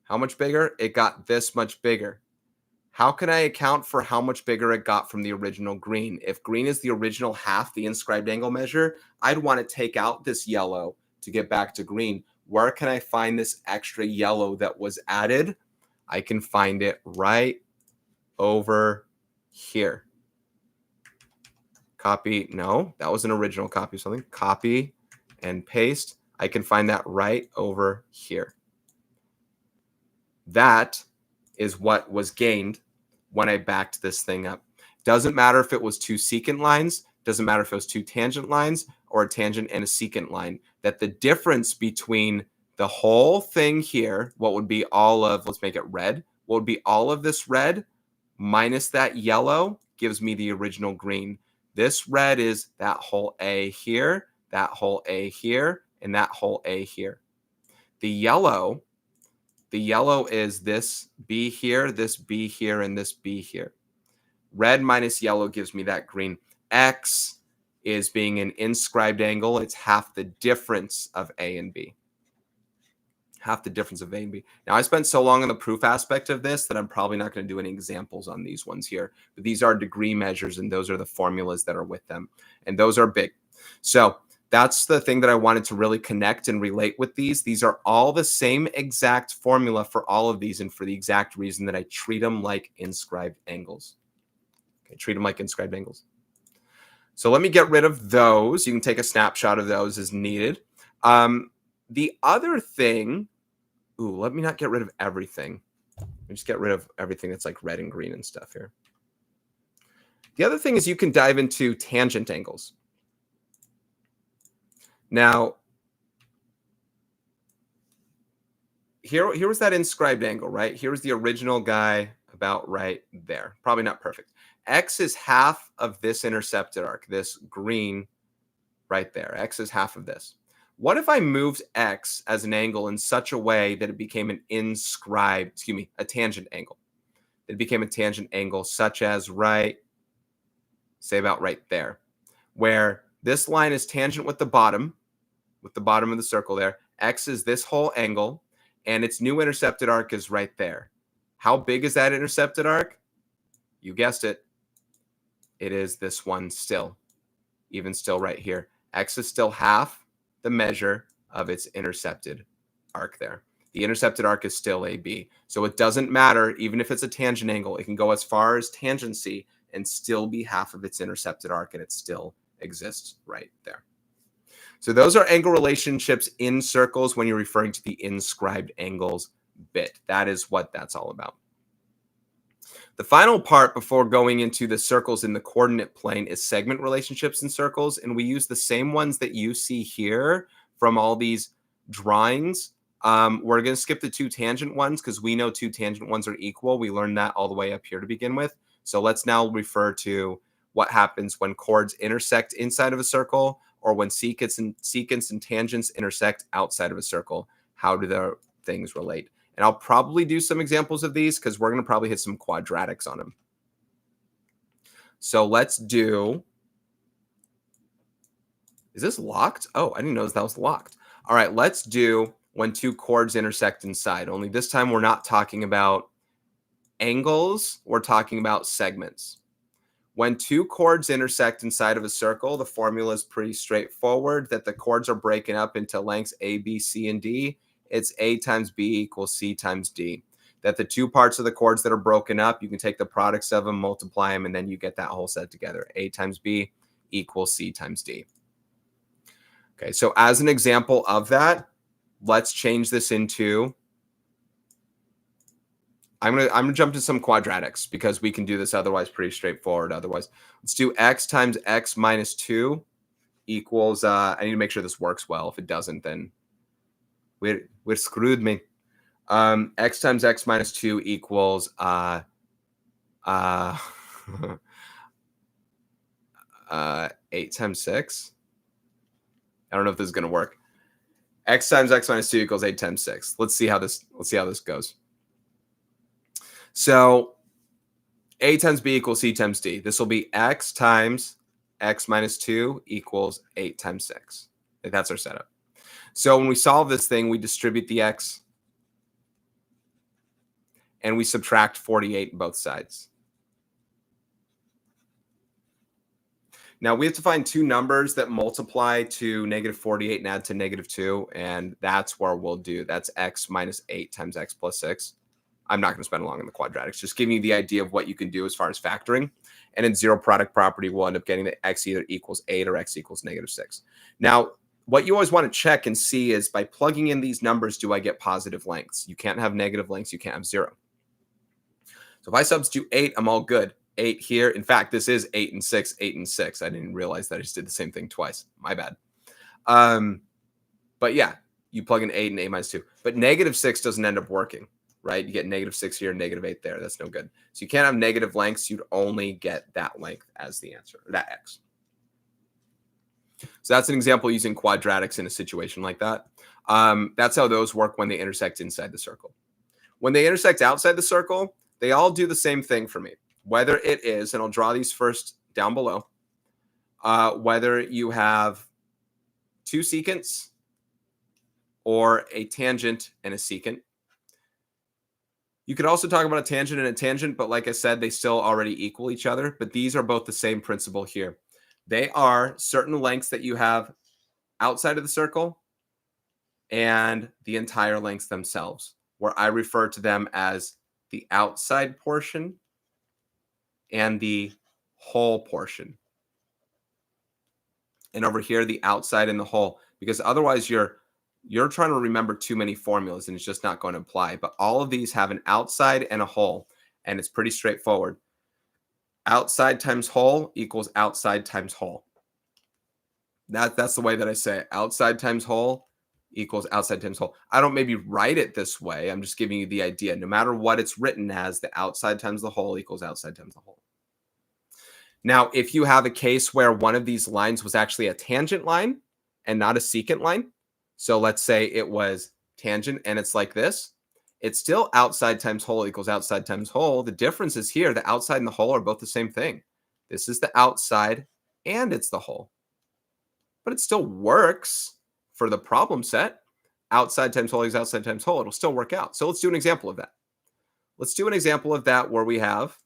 How much bigger? It got this much bigger. How can I account for how much bigger it got from the original green? If green is the original half the inscribed angle measure, I'd want to take out this yellow to get back to green. Where can I find this extra yellow that was added? I can find it right over here. Copy. No, that was an original copy of something. Copy and paste. I can find that right over here. That is what was gained when I backed this thing up. Doesn't matter if it was two secant lines, doesn't matter if it was two tangent lines or a tangent and a secant line, that the difference between the whole thing here, what would be all of, let's make it red, what would be all of this red minus that yellow gives me the original green. This red is that whole A here, that whole A here, and that whole A here. The yellow is this B here, this B here, and this B here. Red minus yellow gives me that green. X is being an inscribed angle. It's half the difference of A and B. Half the difference of A and B. Now, I spent so long on the proof aspect of this that I'm probably not going to do any examples on these ones here. But these are degree measures, and those are the formulas that are with them. And those are big. So that's the thing that I wanted to really connect and relate with these. These are all the same exact formula for all of these, and for the exact reason that I treat them like inscribed angles. Okay, treat them like inscribed angles. So let me get rid of those. You can take a snapshot of those as needed. The other thing, let me not get rid of everything. Let me just get rid of everything that's like red and green and stuff here. The other thing is you can dive into tangent angles. Now, here was that inscribed angle, right? Here was the original guy about right there. Probably not perfect. X is half of this intercepted arc, this green right there. X is half of this. What if I moved X as an angle in such a way that it became an inscribed, a tangent angle? It became a tangent angle such as say about right there, where this line is tangent with the bottom of the circle there. X is this whole angle, and its new intercepted arc is right there. How big is that intercepted arc? You guessed it. It is this one still, even still right here. X is still half the measure of its intercepted arc there. The intercepted arc is still AB. So it doesn't matter, even if it's a tangent angle, it can go as far as tangency and still be half of its intercepted arc, and it still exists right there. So those are angle relationships in circles when you're referring to the inscribed angles bit. That is what that's all about. The final part before going into the circles in the coordinate plane is segment relationships in circles. And we use the same ones that you see here from all these drawings. We're going to skip the two tangent ones because we know two tangent ones are equal. We learned that all the way up here to begin with. So let's now refer to what happens when chords intersect inside of a circle, or when secants and tangents intersect outside of a circle. How do the things relate? And I'll probably do some examples of these because we're going to probably hit some quadratics on them. So let's do, is this locked? Oh, I didn't know that was locked. All right, let's do when two chords intersect inside. Only this time we're not talking about angles, we're talking about segments. When two chords intersect inside of a circle, the formula is pretty straightforward, that the chords are breaking up into lengths A, B, C, and D. It's A times B equals C times D. That the two parts of the chords that are broken up, you can take the products of them, multiply them, and then you get that whole set together. A times B equals C times D. Okay, so as an example of that, let's change this into, I'm gonna jump to some quadratics because we can do this otherwise pretty straightforward. Otherwise, let's do x times x minus 2 equals, I need to make sure this works well. If it doesn't, then we're screwed, me. X times x minus 2 equals 8 times 6. I don't know if this is gonna work. X times x minus 2 equals 8 times 6. Let's see how this goes. So A times B equals C times D. This will be x times x minus 2 equals 8 times 6. That's our setup. So when we solve this thing, we distribute the x, and we subtract 48 on both sides. Now we have to find two numbers that multiply to -48 and add to -2, and that's where we'll do. That's x minus 8 times x plus 6. I'm not going to spend long on the quadratics, just giving you the idea of what you can do as far as factoring. And in zero product property, we'll end up getting that x either equals 8 or x equals -6. Now, what you always want to check and see is by plugging in these numbers, do I get positive lengths? You can't have negative lengths. You can't have 0. So if I substitute 8, I'm all good. 8 here. In fact, this is 8 and 6, 8 and 6. I didn't realize that I just did the same thing twice. My bad. But yeah, you plug in 8 and 8 minus 2. But -6 doesn't end up working, right? You get -6 here, -8 there. That's no good. So you can't have negative lengths. You'd only get that length as the answer, or that x. So that's an example using quadratics in a situation like that. That's how those work when they intersect inside the circle. When they intersect outside the circle, they all do the same thing for me. Whether it is, and I'll draw these first down below, whether you have two secants or a tangent and a secant. You could also talk about a tangent and a tangent, but like I said, they still already equal each other. But these are both the same principle here. They are certain lengths that you have outside of the circle and the entire lengths themselves, where I refer to them as the outside portion and the whole portion. And over here, the outside and the whole, because otherwise you're trying to remember too many formulas and it's just not going to apply. But all of these have an outside and a whole, and it's pretty straightforward. Outside times whole equals outside times whole. That's the way that I say it. Outside times whole equals outside times whole. I don't maybe write it this way. I'm just giving you the idea. No matter what it's written as, the outside times the whole equals outside times the whole. Now, if you have a case where one of these lines was actually a tangent line and not a secant line, so let's say it was tangent and it's like this, it's still outside times whole equals outside times whole. The difference is here, the outside and the whole are both the same thing. This is the outside and it's the whole. But it still works for the problem set. Outside times whole is outside times whole. It'll still work out. So let's do an example of that. Let's do an example of that where we have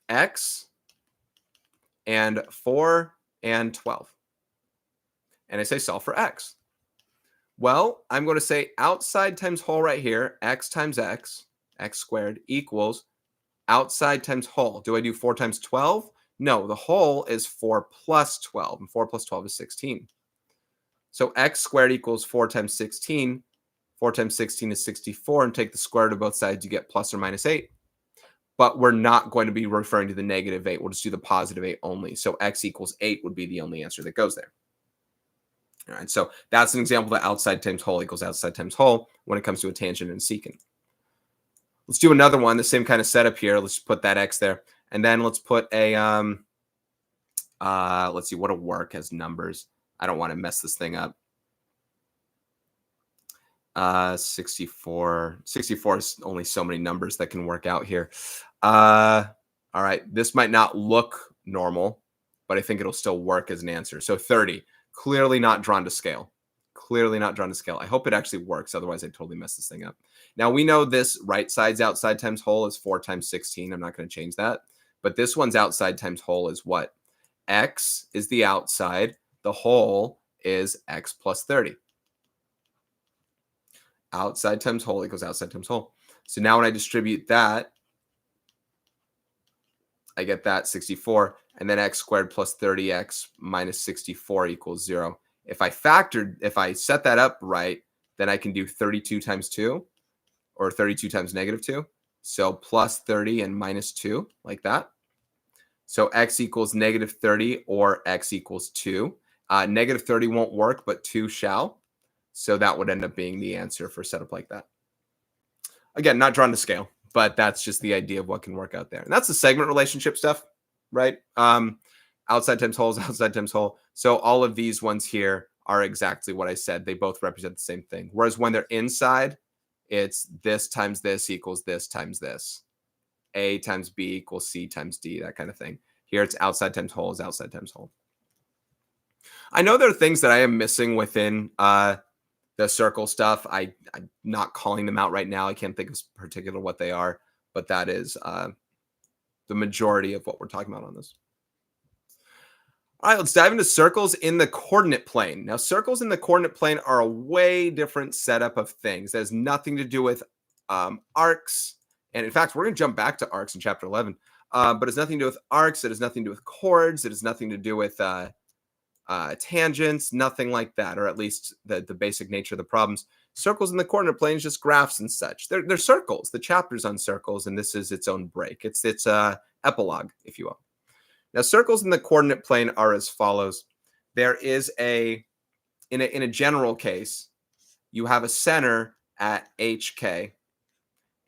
x and 4 and 12. And I say solve for x. Well, I'm going to say outside times whole right here, x times x squared equals outside times whole. Do I do 4 times 12? No, the whole is 4 plus 12, and 4 plus 12 is 16. So x squared equals 4 times 16. 4 times 16 is 64, and take the square root of both sides, you get plus or minus 8. But we're not going to be referring to the -8. We'll just do the positive 8 only. So x equals 8 would be the only answer that goes there. All right, so that's an example that outside times whole equals outside times whole when it comes to a tangent and secant. Let's do another one, the same kind of setup here. Let's put that x there. And then let's put a, let's see, what'll work as numbers. I don't want to mess this thing up. 64 is only so many numbers that can work out here. All right, this might not look normal, but I think it'll still work as an answer. So 30. Clearly not drawn to scale. Clearly not drawn to scale. I hope it actually works. Otherwise, I totally mess this thing up. Now, we know this right side's outside times whole is 4 times 16. I'm not going to change that. But this one's outside times whole is what? X is the outside. The whole is x plus 30. Outside times whole equals outside times whole. So now when I distribute that, I get that 64. And then x squared plus 30x minus 64 equals 0. If I set that up right, then I can do 32 times 2 or 32 times -2. So plus 30 and minus 2 like that. So x equals -30 or x equals 2. -30 won't work, but 2 shall. So that would end up being the answer for a setup like that. Again, not drawn to scale, but that's just the idea of what can work out there. And that's the segment relationship stuff, right? Outside times whole is outside times whole. So all of these ones here are exactly what I said. They both represent the same thing. Whereas when they're inside, it's this times this equals this times this. A times B equals C times D, that kind of thing. Here it's outside times whole is outside times whole. I know there are things that I am missing within the circle stuff. I'm not calling them out right now. I can't think of particular what they are, but that is the majority of what we're talking about on this. All right, let's dive into circles in the coordinate plane. Now, circles in the coordinate plane are a way different setup of things. That has nothing to do with arcs. And in fact, we're going to jump back to arcs in chapter 11. But it's nothing to do with arcs. It has nothing to do with chords. It has nothing to do with tangents, nothing like that, or at least the basic nature of the problems. Circles in the coordinate plane is just graphs and such. They're circles. The chapter's on circles, and this is its own break. It's epilogue, if you will. Now, circles in the coordinate plane are as follows. There is in a general case, you have a center at HK,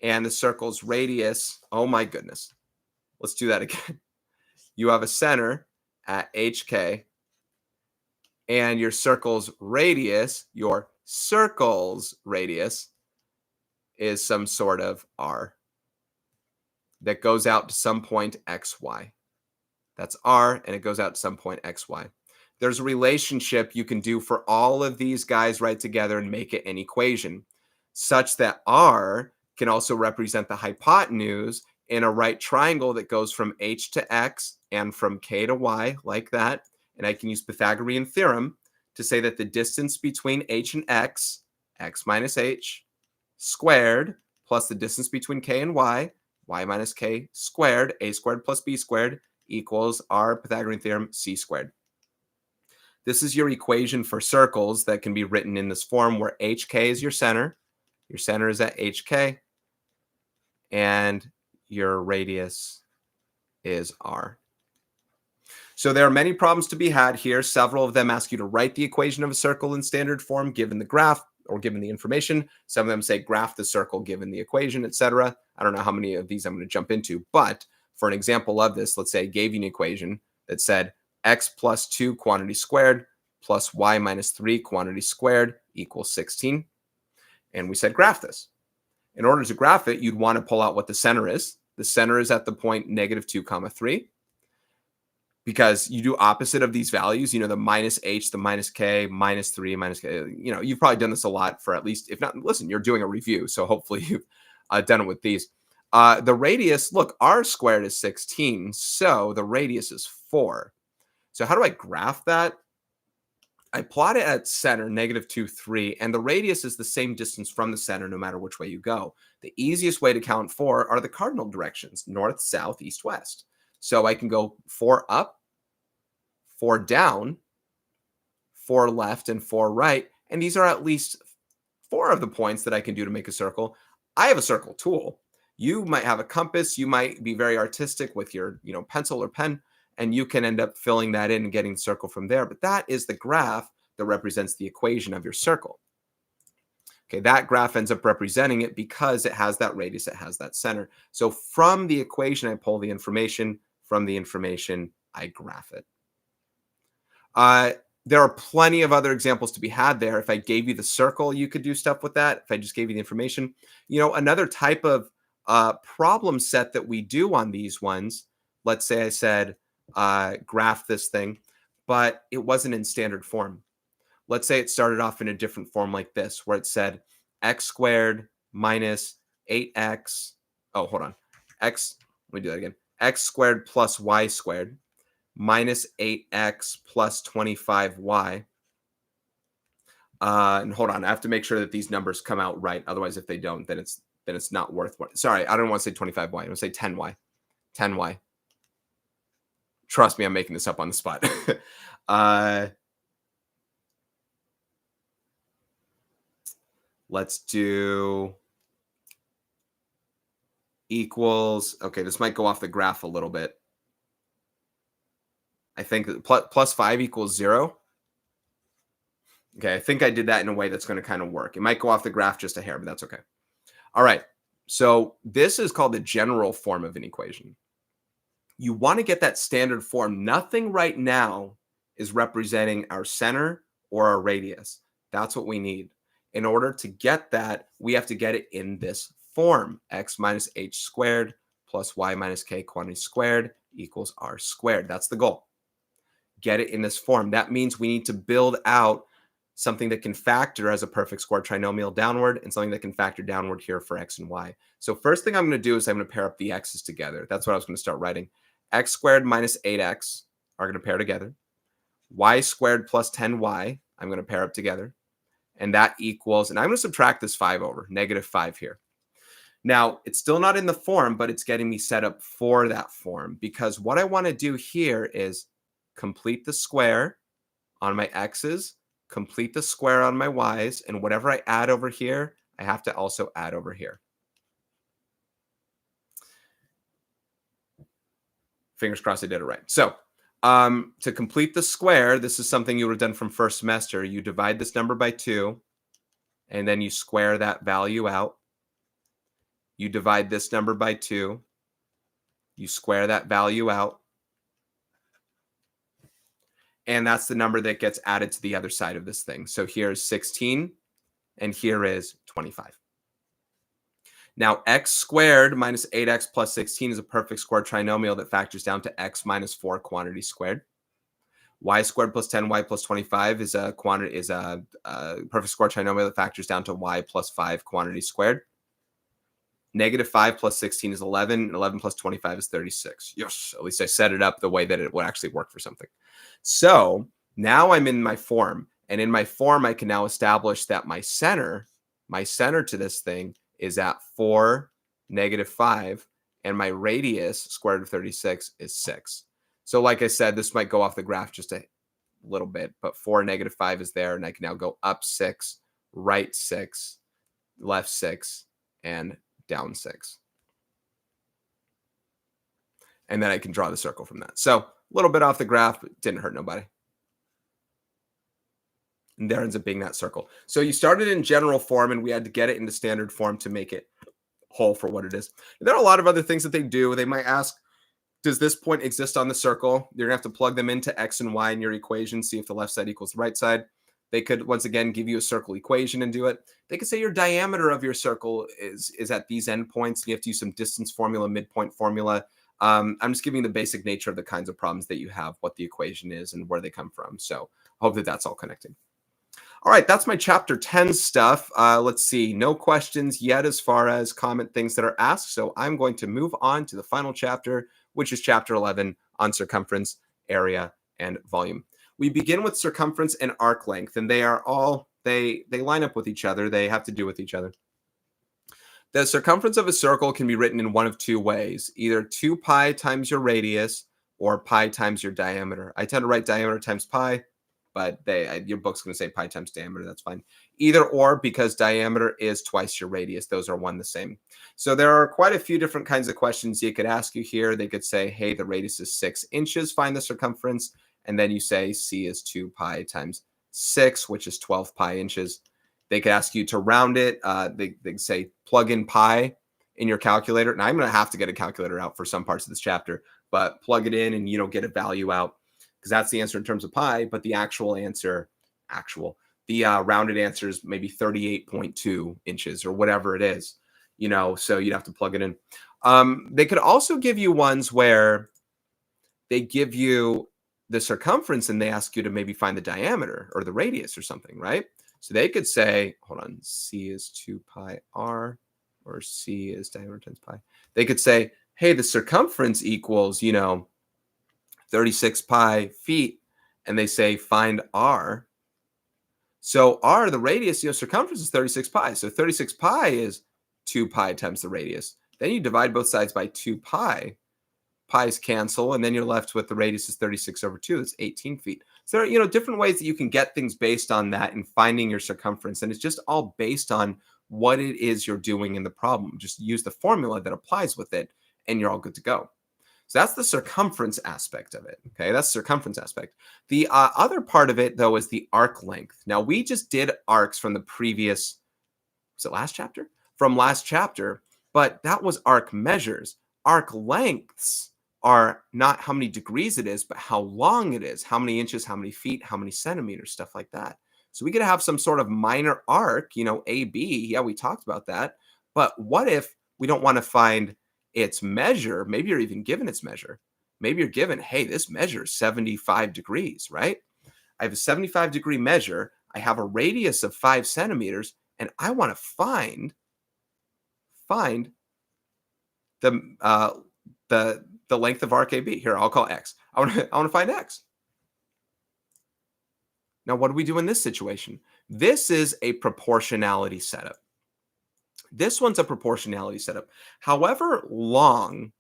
and the circle's radius, oh my goodness. Let's do that again. You have a center at HK, and your circle's radius is some sort of R that goes out to some point XY. That's R, and it goes out to some point XY. There's a relationship you can do for all of these guys right together and make it an equation, such that R can also represent the hypotenuse in a right triangle that goes from H to X and from K to Y, like that. And I can use Pythagorean theorem to say that the distance between H and X, X minus H, squared, plus the distance between K and Y, Y minus K squared, A squared plus B squared, equals our Pythagorean theorem, C squared. This is your equation for circles that can be written in this form where HK is your center. Your center is at HK, and your radius is R. So there are many problems to be had here. Several of them ask you to write the equation of a circle in standard form given the graph or given the information. Some of them say graph the circle given the equation, etc. I don't know how many of these I'm going to jump into, but for an example of this, let's say I gave you an equation that said x plus 2 quantity squared plus y minus 3 quantity squared equals 16. And we said graph this. In order to graph it, you'd want to pull out what the center is. The center is at the point -2, 3. Because you do opposite of these values, the minus h, the minus k, minus 3, minus k. You've probably done this a lot for at least, if not, listen, you're doing a review. So hopefully you've done it with these. The radius, look, r squared is 16, so the radius is 4. So how do I graph that? I plot it at center, -2, 3, and the radius is the same distance from the center no matter which way you go. The easiest way to count 4 are the cardinal directions, north, south, east, west. So I can go 4 up, 4 down, 4 left, and 4 right, and these are at least 4 of the points that I can do to make a circle. I have a circle tool. You might have a compass. You might be very artistic with your, pencil or pen, and you can end up filling that in and getting the circle from there. But that is the graph that represents the equation of your circle. Okay, that graph ends up representing it because it has that radius, it has that center. So from the equation, I pull the information. From the information, I graph it. There are plenty of other examples to be had there. If I gave you the circle, you could do stuff with that. If I just gave you the information, another type of problem set that we do on these ones, let's say I said, graph this thing, but it wasn't in standard form. Let's say it started off in a different form like this, where it said x squared minus 8x. Oh, hold on. Let me do that again. X squared plus y squared minus 8x plus 25y. And hold on, I have to make sure that these numbers come out right. Otherwise, if they don't, then it's not worth what. Sorry, I don't want to say 25y. I want to say 10y. 10y. Trust me, I'm making this up on the spot. Let's do equals. Okay, this might go off the graph a little bit. I think that plus 5 equals 0. Okay, I think I did that in a way that's going to kind of work. It might go off the graph just a hair, but that's okay. All right, so this is called the general form of an equation. You want to get that standard form. Nothing right now is representing our center or our radius. That's what we need. In order to get that, we have to get it in this form. X minus h squared plus y minus k quantity squared equals r squared. That's the goal. Get it in this form. That means we need to build out something that can factor as a perfect square trinomial downward and something that can factor downward here for x and y. So first thing I'm going to do is I'm going to pair up the x's together. That's what I was going to start writing. X squared minus 8x are going to pair together. Y squared plus 10y, I'm going to pair up together. And that equals, and I'm going to subtract this 5 over, -5 here. Now, it's still not in the form, but it's getting me set up for that form, because what I want to do here is complete the square on my x's, complete the square on my y's, and whatever I add over here, I have to also add over here. Fingers crossed I did it right. So to complete the square, this is something you would have done from first semester. You divide this number by 2, and then you square that value out. You divide this number by 2. You square that value out. And that's the number that gets added to the other side of this thing. So here's 16, and here is 25. Now, x squared minus 8x plus 16 is a perfect square trinomial that factors down to x minus 4 quantity squared. Y squared plus 10y plus 25 is a perfect square trinomial that factors down to y plus 5 quantity squared. -5 plus 16 is 11, and 11 plus 25 is 36. Yes, at least I set it up the way that it would actually work for something. So now I'm in my form, and in my form, I can now establish that my center to this thing is at 4, -5, and my radius, square root of 36, is 6. So like I said, this might go off the graph just a little bit, but 4, -5 is there, and I can now go up 6, right 6, left 6, and down 6. And then I can draw the circle from that. So a little bit off the graph, but didn't hurt nobody. And there ends up being that circle. So you started in general form, and we had to get it into standard form to make it whole for what it is. And there are a lot of other things that they do. They might ask, does this point exist on the circle? You're going to have to plug them into x and y in your equation, see if the left side equals the right side. They could, once again, give you a circle equation and do it. They could say your diameter of your circle is at these endpoints. You have to use some distance formula, midpoint formula. I'm just giving the basic nature of the kinds of problems that you have, what the equation is, and where they come from. So I hope that that's all connected. All right, that's my chapter 10 stuff. Let's see, no questions yet as far as comment things that are asked. So I'm going to move on to the final chapter, which is chapter 11 on circumference, area, and volume. We begin with circumference and arc length, and they are all, they line up with each other. They have to do with each other. The circumference of a circle can be written in one of two ways, either 2 pi times your radius or pi times your diameter. I tend to write diameter times pi, but your book's going to say pi times diameter. That's fine. Either or, because diameter is twice your radius. Those are one the same. So there are quite a few different kinds of questions you could ask you here. They could say, hey, the radius is 6 inches. Find the circumference. And then you say c is 2 pi times 6, which is 12 pi inches. They could ask you to round it. They could say plug in pi in your calculator. And I'm going to have to get a calculator out for some parts of this chapter, but plug it in and you don't get a value out, because that's the answer in terms of pi. But the actual answer, the rounded answer is maybe 38.2 inches or whatever it is, so you'd have to plug it in. They could also give you ones where they give you the circumference and they ask you to maybe find the diameter or the radius or something, right? So they could say, hold on, c is 2 pi r, or c is diameter times pi. They could say, hey, the circumference equals, 36 pi feet, and they say find r. So r, the radius, circumference is 36 pi. So 36 pi is 2 pi times the radius. Then you divide both sides by 2 pi. Pi's cancel, and then you're left with the radius is 36 over 2. That's 18 feet. So there are, different ways that you can get things based on that and finding your circumference. And it's just all based on what it is you're doing in the problem. Just use the formula that applies with it, and you're all good to go. So that's the circumference aspect of it. Okay, that's the circumference aspect. The other part of it, though, is the arc length. Now, we just did arcs from the previous, was it last chapter? From last chapter, but that was arc measures. Arc lengths are not how many degrees it is, but how long it is, how many inches, how many feet, how many centimeters, stuff like that. So we could have some sort of minor arc, AB. Yeah, we talked about that. But what if we don't want to find its measure? Maybe you're even given its measure. Maybe you're given, hey, this measures 75 degrees, right? I have a 75-degree measure. I have a radius of 5 centimeters, and I want to find the the length of arc AB. Here, I'll call X. I want to find X. Now, what do we do in this situation? This is a proportionality setup. This one's a proportionality setup. However long,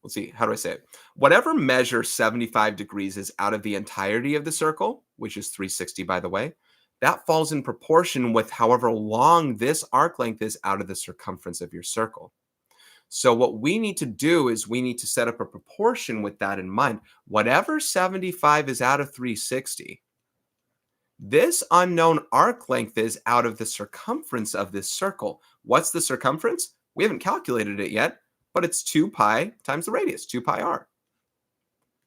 let's see, how do I say it? Whatever measure 75 degrees is out of the entirety of the circle, which is 360, by the way, that falls in proportion with however long this arc length is out of the circumference of your circle. So what we need to do is we need to set up a proportion with that in mind. Whatever 75 is out of 360, this unknown arc length is out of the circumference of this circle. What's the circumference? We haven't calculated it yet, but it's 2 pi times the radius, 2 pi r,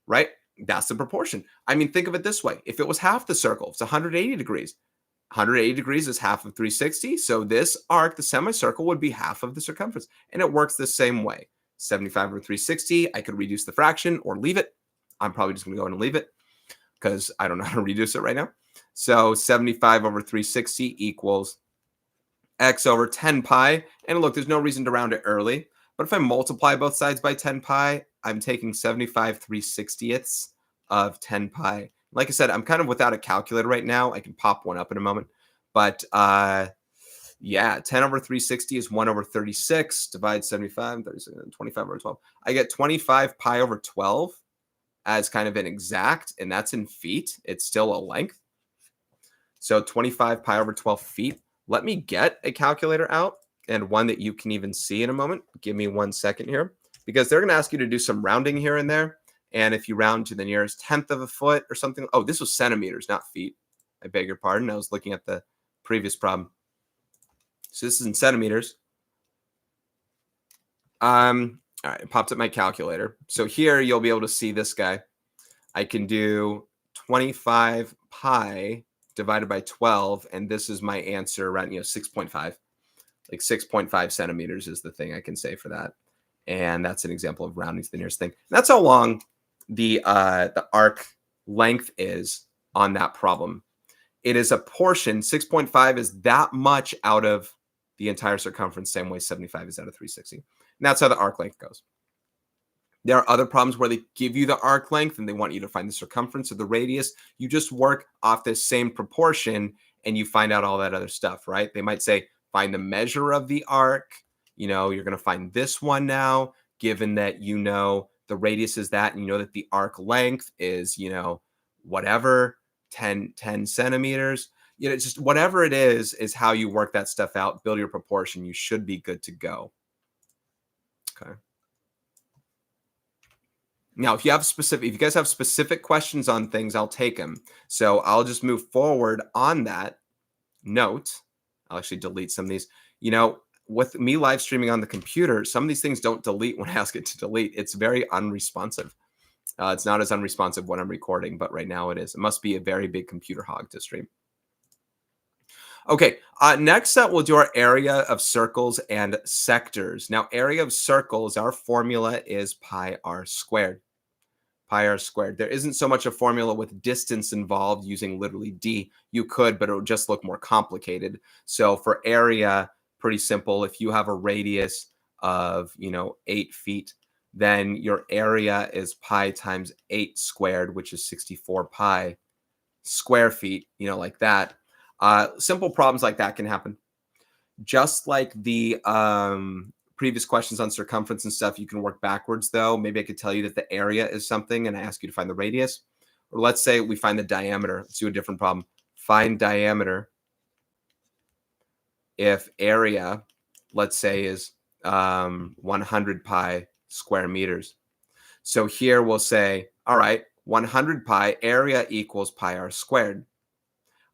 right? That's the proportion. I mean, think of it this way. If it was half the circle, it's 180 degrees. 180 degrees is half of 360. So this arc, the semicircle, would be half of the circumference. And it works the same way. 75 over 360, I could reduce the fraction or leave it. I'm probably just going to go ahead and leave it because I don't know how to reduce it right now. So 75 over 360 equals x over 10 pi. And look, there's no reason to round it early. But if I multiply both sides by 10 pi, I'm taking 75 3/60ths of 10 pi. Like I said, I'm kind of without a calculator right now. I can pop one up in a moment. But yeah, 10 over 360 is 1 over 36. Divide 75, 36, 25 over 12. I get 25 pi over 12 as kind of an exact, and that's in feet. It's still a length. So 25 pi over 12 feet. Let me get a calculator out, and one that you can even see in a moment. Give me 1 second here, because they're going to ask you to do some rounding here and there. And if you round to the nearest tenth of a foot or something, oh, this was centimeters, not feet. I beg your pardon. I was looking at the previous problem. So this is in centimeters. All right, it popped up my calculator. So here you'll be able to see this guy. I can do 25 pi divided by 12, and this is my answer around 6.5. Like 6.5 centimeters is the thing I can say for that. And that's an example of rounding to the nearest thing. That's how long the arc length is on that problem. It is a portion. 6.5 is that much out of the entire circumference, same way 75 is out of 360. And that's how the arc length goes. There are other problems where they give you the arc length and they want you to find the circumference or the radius. You just work off this same proportion and you find out all that other stuff, right? They might say, find the measure of the arc. You're going to find this one now, given that the radius is that, and that the arc length is, whatever, 10 centimeters. Just whatever it is how you work that stuff out, build your proportion. You should be good to go. Okay. Now, if you guys have specific questions on things, I'll take them. So I'll just move forward on that note. I'll actually delete some of these. With me live streaming on the computer, some of these things don't delete when I ask it to delete. It's very unresponsive. It's not as unresponsive when I'm recording, but right now it is. It must be a very big computer hog to stream. Okay, next up, we'll do our area of circles and sectors. Now, area of circles, our formula is pi r squared. Pi r squared. There isn't so much a formula with distance involved using literally d. You could, but it would just look more complicated. So for area, pretty simple. If you have a radius of 8 feet, then your area is pi times 8 squared, which is 64 pi square feet, like that. Simple problems like that can happen. Just like the previous questions on circumference and stuff, you can work backwards, though. Maybe I could tell you that the area is something and I ask you to find the radius. Or let's say we find the diameter. Let's do a different problem. Find diameter if area, let's say, is 100 pi square meters. So here we'll say, all right, 100 pi area equals pi r squared.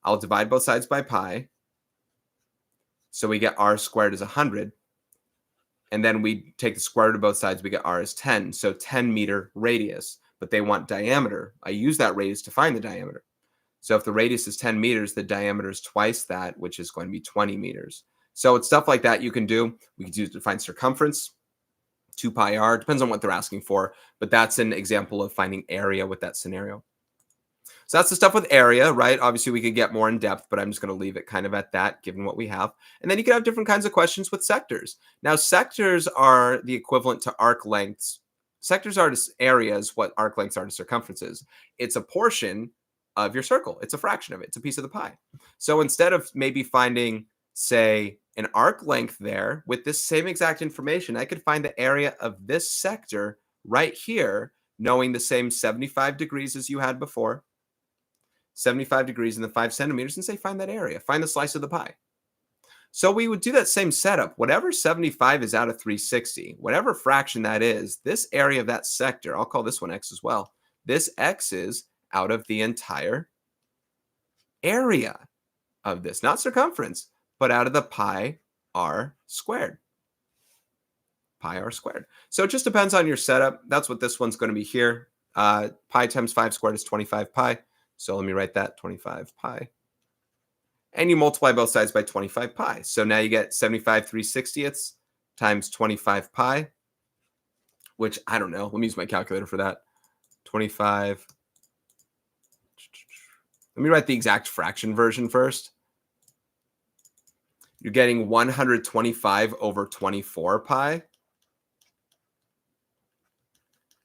I'll divide both sides by pi. So we get r squared is 100. And then we take the square root of both sides, we get r is 10. So 10 meter radius, but they want diameter. I use that radius to find the diameter. So if the radius is 10 meters, the diameter is twice that, which is going to be 20 meters. So it's stuff like that you can do. We can use it to find circumference. 2 pi r, depends on what they're asking for, but that's an example of finding area with that scenario. So that's the stuff with area, right? Obviously, we could get more in depth, but I'm just going to leave it kind of at that, given what we have. And then you can have different kinds of questions with sectors. Now, sectors are the equivalent to arc lengths. Sectors are just areas, what arc lengths are to circumferences. It's a portion of your circle. It's a fraction of it. It's a piece of the pie. So instead of maybe finding, say, an arc length there with this same exact information, I could find the area of this sector right here, knowing the same 75 degrees as you had before, 75 degrees in the 5 centimeters, and say, find that area, find the slice of the pie. So we would do that same setup. Whatever 75 is out of 360, whatever fraction that is, this area of that sector, I'll call this one X as well. This X is out of the entire area of this, not circumference, but out of the pi r squared. Pi r squared. So it just depends on your setup. That's what this one's going to be here. Pi times 5 squared is 25 pi. So let me write that, 25 pi. And you multiply both sides by 25 pi. So now you get 75 3/60ths times 25 pi, which I don't know. Let me use my calculator for that. 25. Let me write the exact fraction version first. You're getting 125 over 24 pi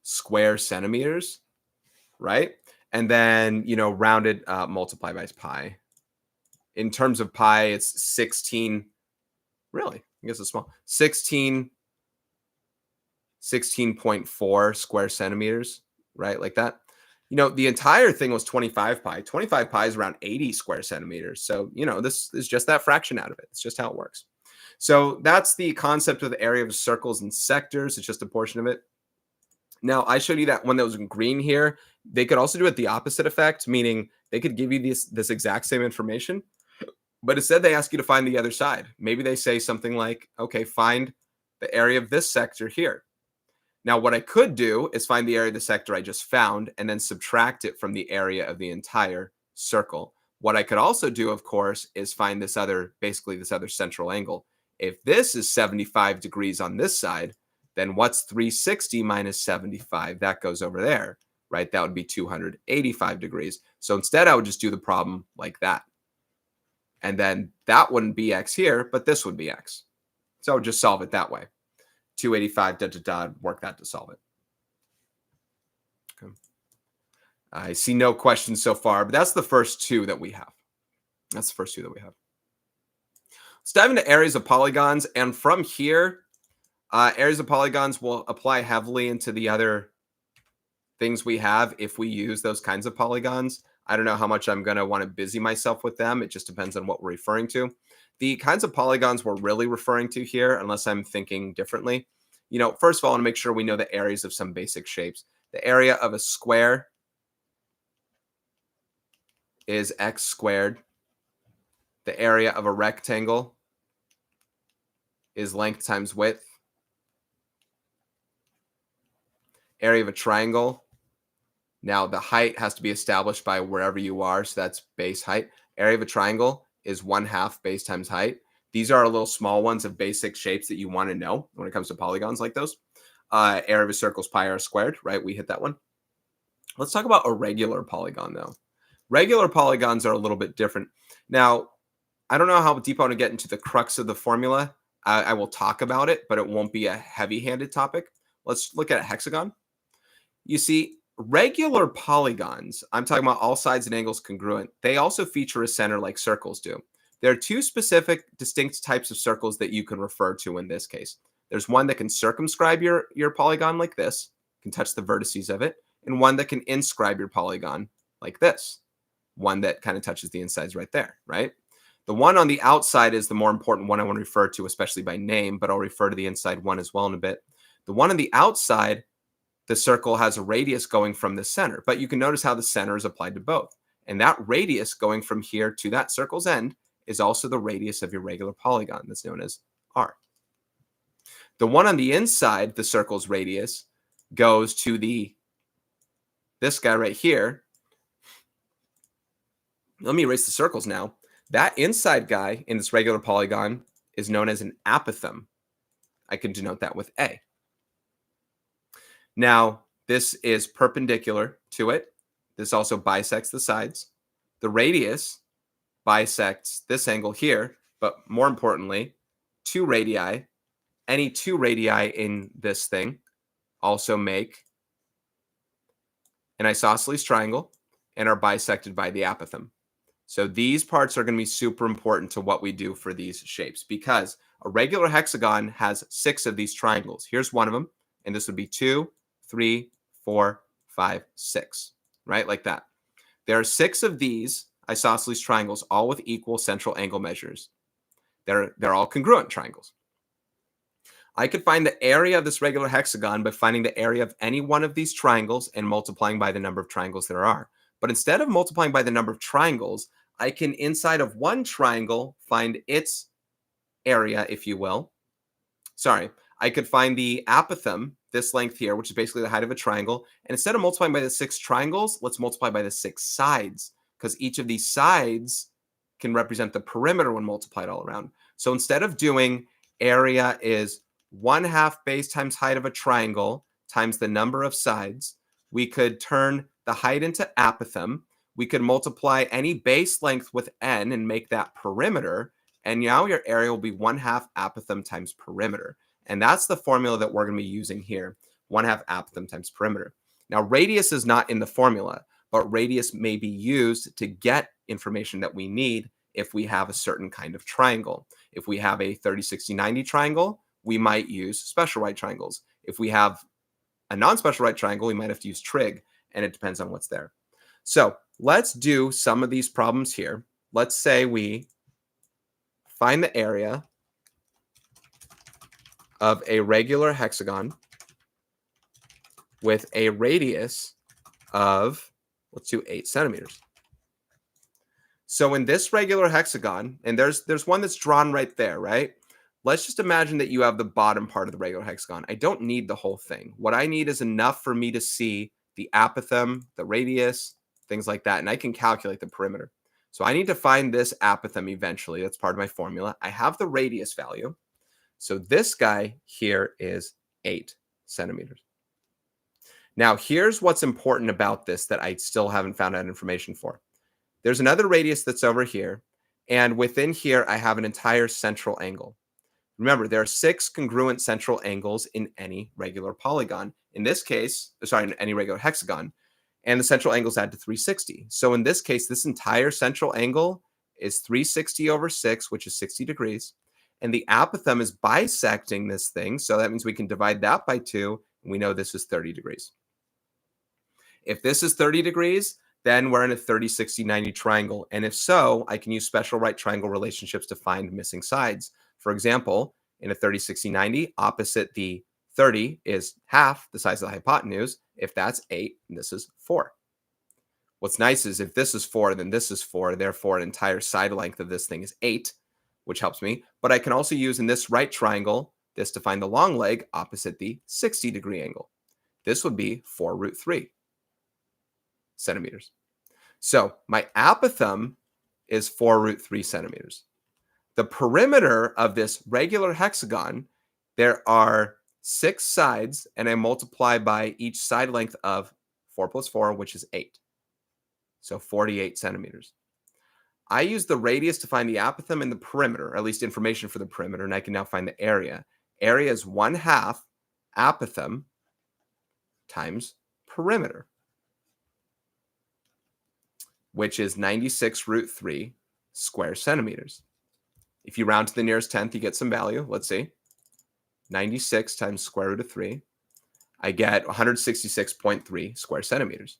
square centimeters, right? And then, rounded, multiply by pi. In terms of pi, it's 16, really, I guess it's small, 16.4 square centimeters, right? Like that. The entire thing was 25 pi. 25 pi is around 80 square centimeters. So, this is just that fraction out of it. It's just how it works. So that's the concept of the area of circles and sectors. It's just a portion of it. Now, I showed you that one that was in green here. They could also do it the opposite effect, meaning they could give you this exact same information, but instead they ask you to find the other side. Maybe they say something like, okay, find the area of this sector here. Now, what I could do is find the area of the sector I just found and then subtract it from the area of the entire circle. What I could also do, of course, is find this other central angle. If this is 75 degrees on this side, then what's 360 minus 75? That goes over there, right? That would be 285 degrees. So instead, I would just do the problem like that. And then that wouldn't be X here, but this would be X. So I would just solve it that way. 285, work that to solve it. Okay. I see no questions so far, but that's the first two that we have. Let's dive into areas of polygons. And from here, areas of polygons will apply heavily into the other things we have if we use those kinds of polygons. I don't know how much I'm going to want to busy myself with them. It just depends on what we're referring to. The kinds of polygons we're really referring to here, unless I'm thinking differently, first of all, I want to make sure we know the areas of some basic shapes. The area of a square is x squared. The area of a rectangle is length times width. Area of a triangle. Now, the height has to be established by wherever you are, so that's base height. Area of a triangle is 1/2 base times height. These are little small ones of basic shapes that you want to know when it comes to polygons like those. Area of a circle is pi r squared, right? We hit that one. Let's talk about a regular polygon, though. Regular polygons are a little bit different. Now, I don't know how deep I want to get into the crux of the formula. I will talk about it, but it won't be a heavy-handed topic. Let's look at a hexagon. You see, regular polygons, I'm talking about all sides and angles congruent, they also feature a center like circles do. There are two specific distinct types of circles that you can refer to in this case. There's one that can circumscribe your polygon like this, can touch the vertices of it, and one that can inscribe your polygon like this, one that kind of touches the insides right there, right? The one on the outside is the more important one I want to refer to, especially by name, but I'll refer to the inside one as well in a bit. The one on the outside, the circle has a radius going from the center, but you can notice how the center is applied to both. And that radius going from here to that circle's end is also the radius of your regular polygon that's known as r. The one on the inside, the circle's radius, goes to this guy right here. Let me erase the circles now. That inside guy in this regular polygon is known as an apothem. I can denote that with A. Now, this is perpendicular to it. This also bisects the sides. The radius bisects this angle here, but more importantly, two radii, any two radii in this thing also make an isosceles triangle and are bisected by the apothem. So these parts are going to be super important to what we do for these shapes because a regular hexagon has 6 of these triangles. Here's one of them, and this would be 2, 3, 4, 5, 6, right? Like that. There are 6 of these isosceles triangles, all with equal central angle measures. They're all congruent triangles. I could find the area of this regular hexagon by finding the area of any one of these triangles and multiplying by the number of triangles there are. But instead of multiplying by the number of triangles, I can, inside of one triangle, find its area, if you will. Sorry, I could find the apothem, this length here, which is basically the height of a triangle. And instead of multiplying by the 6 triangles, let's multiply by the 6 sides, because each of these sides can represent the perimeter when multiplied all around. So instead of doing area is 1/2 base times height of a triangle times the number of sides, we could turn the height into apothem. We could multiply any base length with n and make that perimeter. And now your area will be 1/2 apothem times perimeter. And that's the formula that we're going to be using here, 1/2 apothem times perimeter. Now, radius is not in the formula, but radius may be used to get information that we need if we have a certain kind of triangle. If we have a 30, 60, 90 triangle, we might use special right triangles. If we have a non-special right triangle, we might have to use trig, and it depends on what's there. So let's do some of these problems here. Let's say we find the area of a regular hexagon with a radius of, let's do 8 centimeters. So in this regular hexagon, and there's one that's drawn right there, right? Let's just imagine that you have the bottom part of the regular hexagon. I don't need the whole thing. What I need is enough for me to see the apothem, the radius, things like that, and I can calculate the perimeter. So I need to find this apothem eventually. That's part of my formula. I have the radius value. So this guy here is 8 centimeters. Now, here's what's important about this that I still haven't found out information for. There's another radius that's over here, and within here, I have an entire central angle. Remember, there are 6 congruent central angles in any regular polygon. In this case, sorry, in any regular hexagon, and the central angles add to 360. So in this case, this entire central angle is 360 over 6, which is 60 degrees. And the apothem is bisecting this thing, so that means we can divide that by 2, and we know this is 30 degrees. If this is 30 degrees, then we're in a 30, 60, 90 triangle. And if so, I can use special right triangle relationships to find missing sides. For example, in a 30, 60, 90, opposite the 30 is half the size of the hypotenuse. If that's 8, this is 4. What's nice is if this is 4, then this is 4. Therefore, an entire side length of this thing is 8, which helps me. But I can also use in this right triangle, this to find the long leg opposite the 60-degree angle. This would be 4 root 3 centimeters. So my apothem is 4 root 3 centimeters. The perimeter of this regular hexagon, there are 6 sides, and I multiply by each side length of 4 plus 4, which is 8. So 48 centimeters. I use the radius to find the apothem and the perimeter, or at least information for the perimeter, and I can now find the area. Area is 1/2 apothem times perimeter, which is 96 root 3 square centimeters. If you round to the nearest tenth, you get some value. Let's see. 96 times square root of 3. I get 166.3 square centimeters.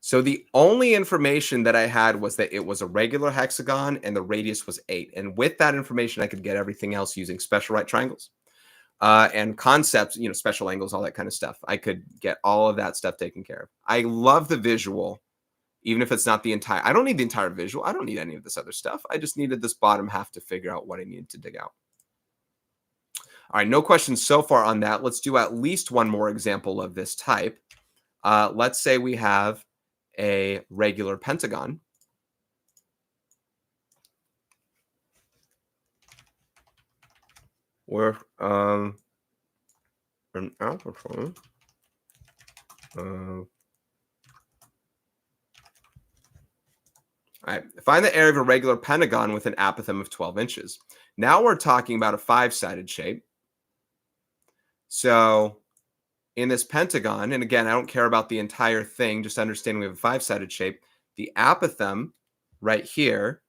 So the only information that I had was that it was a regular hexagon and the radius was 8. And with that information, I could get everything else using special right triangles and concepts, special angles, all that kind of stuff. I could get all of that stuff taken care of. I love the visual, even if it's not the entire. I don't need the entire visual. I don't need any of this other stuff. I just needed this bottom half to figure out what I needed to dig out. All right, no questions so far on that. Let's do at least one more example of this type. Let's say we have a regular pentagon. Where an apothem of... All right, find the area of a regular pentagon with an apothem of 12 inches. Now we're talking about a five-sided shape. So in this pentagon, and again, I don't care about the entire thing, just understanding we have a five-sided shape, the apothem right here,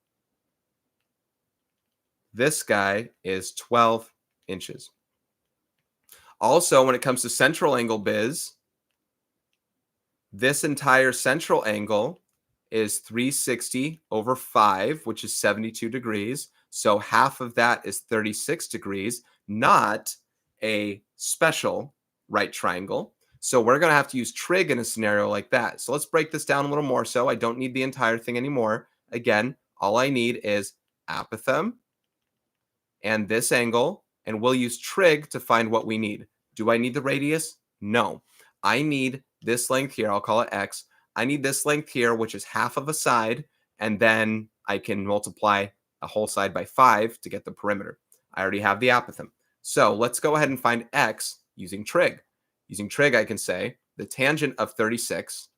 this guy is 12 inches. Also, when it comes to central angle biz, this entire central angle is 360 over 5, which is 72 degrees. So half of that is 36 degrees, not a special right triangle. So we're going to have to use trig in a scenario like that. So let's break this down a little more. So I don't need the entire thing anymore. Again, all I need is apothem and this angle, and we'll use trig to find what we need. Do I need the radius? No. I need this length here. I'll call it x. I need this length here, which is half of a side, and then I can multiply a whole side by 5 to get the perimeter. I already have the apothem. So let's go ahead and find x using trig. Using trig, I can say the tangent of 36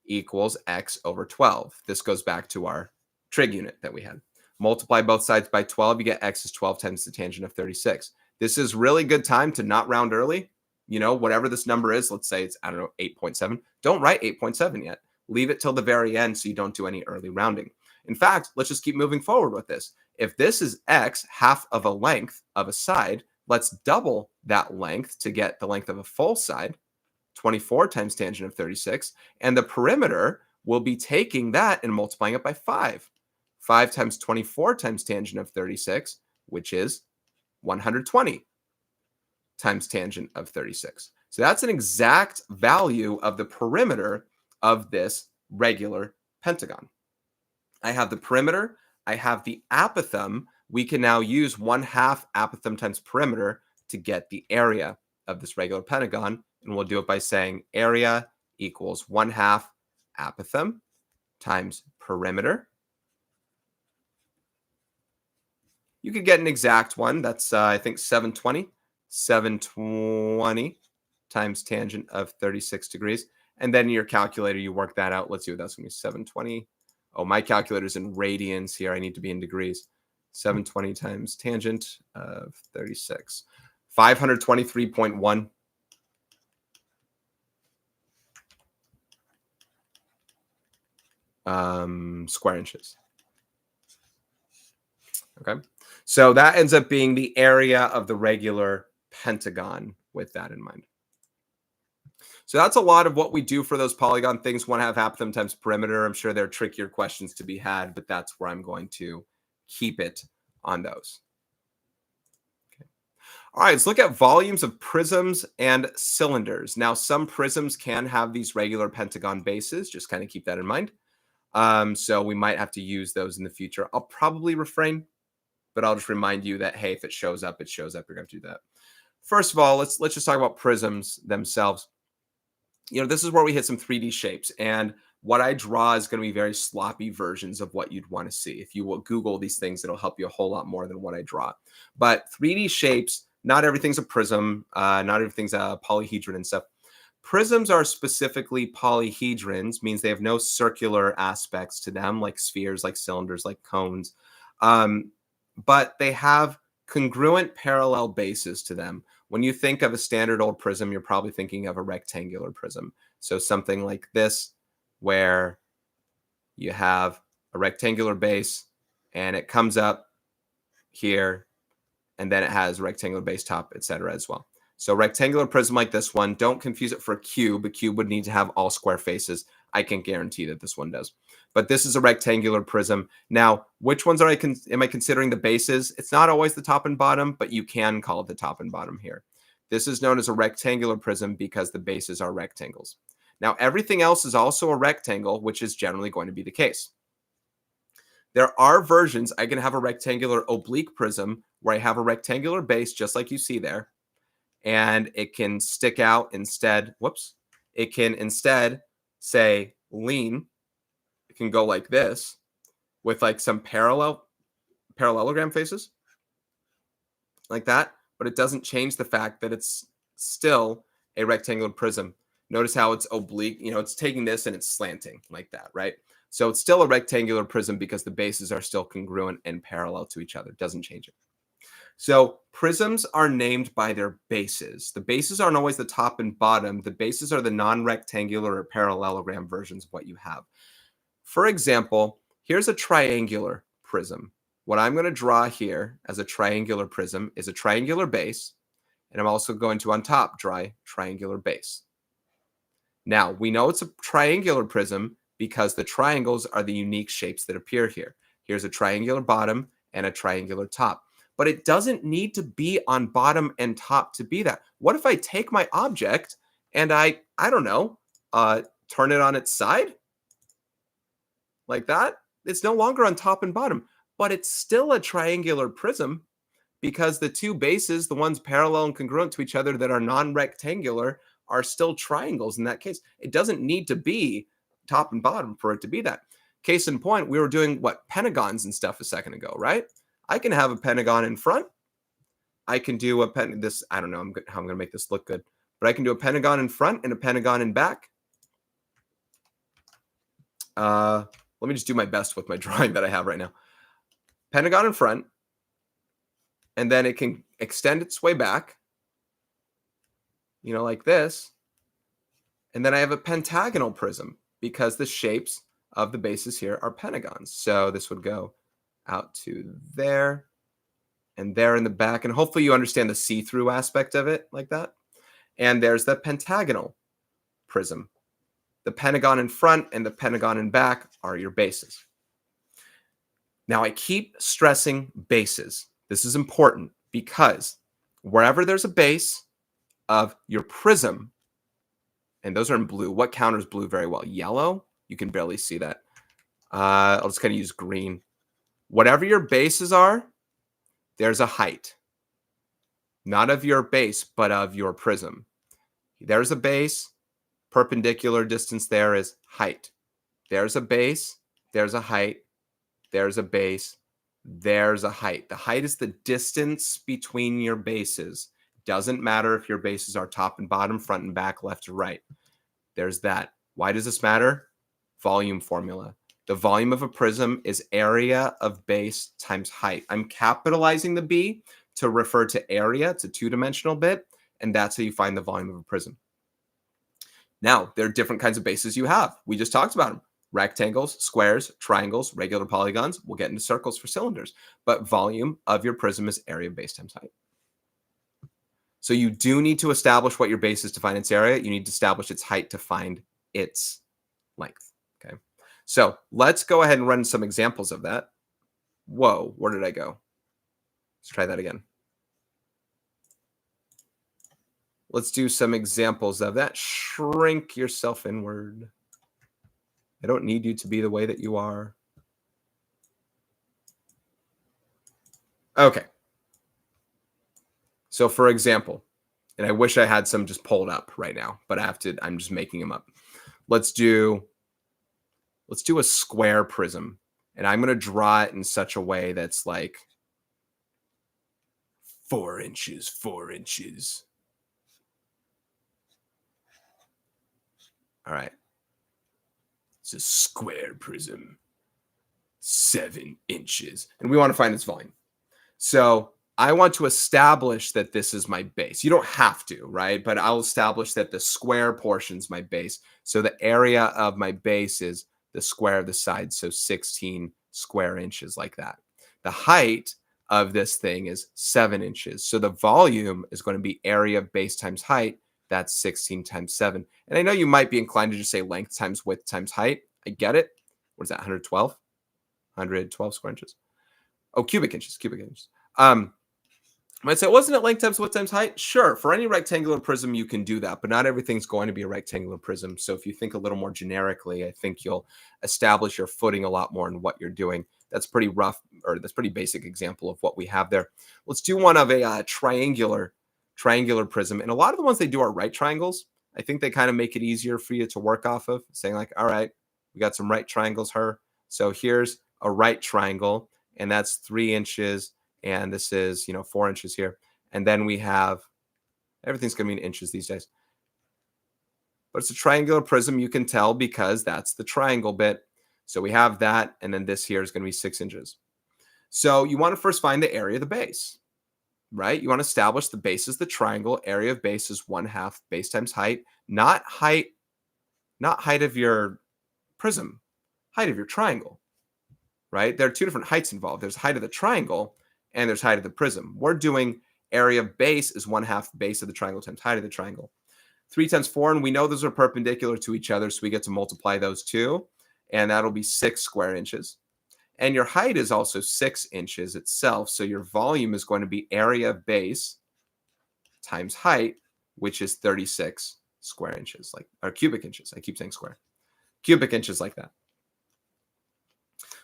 equals x over 12. This goes back to our trig unit that we had. Multiply both sides by 12, you get x is 12 times the tangent of 36. This is really good time to not round early. You know, whatever this number is, let's say it's, I don't know, 8.7. Don't write 8.7 yet. Leave it till the very end so you don't do any early rounding. In fact, let's just keep moving forward with this. If this is x, half of a length of a side, let's double that length to get the length of a full side, 24 times tangent of 36. And the perimeter will be taking that and multiplying it by 5. 5 times 24 times tangent of 36, which is 120 times tangent of 36. So that's an exact value of the perimeter of this regular pentagon. I have the perimeter. I have the apothem. We can now use 1/2 apothem times perimeter to get the area of this regular pentagon. And we'll do it by saying area equals 1/2 apothem times perimeter. You could get an exact one. That's, I think, 720. 720 times tangent of 36 degrees. And then in your calculator, you work that out. Let's see what that's going to be. 720. Oh, my calculator's in radians here. I need to be in degrees. 720 times tangent of 36. 523.1. Square inches. Okay. So that ends up being the area of the regular pentagon with that in mind. So that's a lot of what we do for those polygon things. 1/2 apothem times perimeter. I'm sure there are trickier questions to be had, but that's where I'm going to keep it on those. Okay. All right, let's look at volumes of prisms and cylinders. Now, some prisms can have these regular pentagon bases. Just kind of keep that in mind. So we might have to use those in the future. I'll probably refrain, but I'll just remind you that, hey, if it shows up, it shows up. You're going to do that. First of all, let's just talk about prisms themselves. You know, this is where we hit some 3D shapes. And what I draw is going to be very sloppy versions of what you'd want to see. If you will Google these things, it'll help you a whole lot more than what I draw. But 3D shapes, not everything's a prism. Not everything's a polyhedron and stuff. Prisms are specifically polyhedrons, means they have no circular aspects to them, like spheres, like cylinders, like cones. But they have congruent parallel bases to them. When you think of a standard old prism, you're probably thinking of a rectangular prism. So something like this, where you have a rectangular base and it comes up here, and then it has a rectangular base top, etc. as well. So rectangular prism like this one, don't confuse it for a cube. A cube would need to have all square faces. I can guarantee that this one does. But this is a rectangular prism. Now, which ones am I considering the bases? It's not always the top and bottom, but you can call it the top and bottom here. This is known as a rectangular prism because the bases are rectangles. Now, everything else is also a rectangle, which is generally going to be the case. There are versions. I can have a rectangular oblique prism where I have a rectangular base, just like you see there, and it can stick out instead. Whoops. It can instead say lean. It can go like this with like some parallelogram faces like that. but it doesn't change the fact that it's still a rectangular prism. Notice how it's oblique, it's taking this and it's slanting like that, right? So it's still a rectangular prism because the bases are still congruent and parallel to each other. It doesn't change it. So prisms are named by their bases. The bases aren't always the top and bottom. The bases are the non-rectangular or parallelogram versions of what you have. For example, here's a triangular prism. What I'm going to draw here as a triangular prism is a triangular base, and I'm also going to on top draw a triangular base. Now, we know it's a triangular prism because the triangles are the unique shapes that appear here. Here's a triangular bottom and a triangular top. But it doesn't need to be on bottom and top to be that. What if I take my object and I don't know, turn it on its side? Like that? It's no longer on top and bottom, but it's still a triangular prism because the two bases, the ones parallel and congruent to each other that are non-rectangular, are still triangles in that case. It doesn't need to be top and bottom for it to be that. Case in point, we were doing pentagons and stuff a second ago, right? I can have a pentagon in front. I can do I don't know how I'm going to make this look good, but I can do a pentagon in front and a pentagon in back. Let me just do my best with my drawing that I have right now. Pentagon in front, and then it can extend its way back, like this. And then I have a pentagonal prism because the shapes of the bases here are pentagons. So this would go out to there and there in the back. And hopefully you understand the see-through aspect of it like that. And there's the pentagonal prism. The pentagon in front and the pentagon in back are your bases. Now I keep stressing bases. This is important because wherever there's a base of your prism, and those are in blue. What counters blue very well? Yellow? You can barely see that. I'll just kind of use green. Whatever your bases are, there's a height. Not of your base, but of your prism. There's a base. Perpendicular distance there is height. There's a base. There's a height. There's a base. There's a height. The height is the distance between your bases. Doesn't matter if your bases are top and bottom, front and back, left or right. There's that. Why does this matter? Volume formula. The volume of a prism is area of base times height. I'm capitalizing the B to refer to area. It's a two-dimensional bit, and that's how you find the volume of a prism. Now, there are different kinds of bases you have. We just talked about them. Rectangles, squares, triangles, regular polygons. We'll get into circles for cylinders. But volume of your prism is area of base times height. So you do need to establish what your base is to find its area. You need to establish its height to find its length. Okay. So let's go ahead and run some examples of that. Whoa, where did I go? Let's try that again. Let's do some examples of that. Shrink yourself inward. I don't need you to be the way that you are. Okay. So for example, and I wish I had some just pulled up right now, but I'm just making them up. Let's do a square prism, and I'm going to draw it in such a way that's like 4 inches, 4 inches. All right. It's a square prism, 7 inches. And we want to find its volume. So I want to establish that this is my base. You don't have to, right? But I'll establish that the square portion is my base. So the area of my base is the square of the side, so 16 square inches like that. The height of this thing is 7 inches. So the volume is going to be area of base times height. That's 16 times 7. And I know you might be inclined to just say length times width times height. I get it. What is that, 112? 112 square inches. Oh, cubic inches. Might say, wasn't it length times width times height? Sure, for any rectangular prism, you can do that, but not everything's going to be a rectangular prism. So if you think a little more generically, I think you'll establish your footing a lot more in what you're doing. That's pretty rough, or that's pretty basic example of what we have there. Let's do one of a triangular prism. And a lot of the ones they do are right triangles. I think they kind of make it easier for you to work off of, saying like, all right, we got some right triangles here. So here's a right triangle, and that's 3 inches. And this is, 4 inches here. And then we have, everything's going to be in inches these days. But it's a triangular prism, you can tell, because that's the triangle bit. So we have that, and then this here is going to be 6 inches. So you want to first find the area of the base, right? You want to establish the base is the triangle. Area of base is 1/2 base times height, not height of your prism, height of your triangle, right? There are 2 different heights involved. There's height of the triangle and there's height of the prism. We're doing area of base is 1/2 base of the triangle times height of the triangle. 3 times 4, and we know those are perpendicular to each other, so we get to multiply those two, and that'll be 6 square inches. And your height is also 6 inches itself, so your volume is going to be area of base times height, which is 36 square inches, or cubic inches. I keep saying square. Cubic inches like that.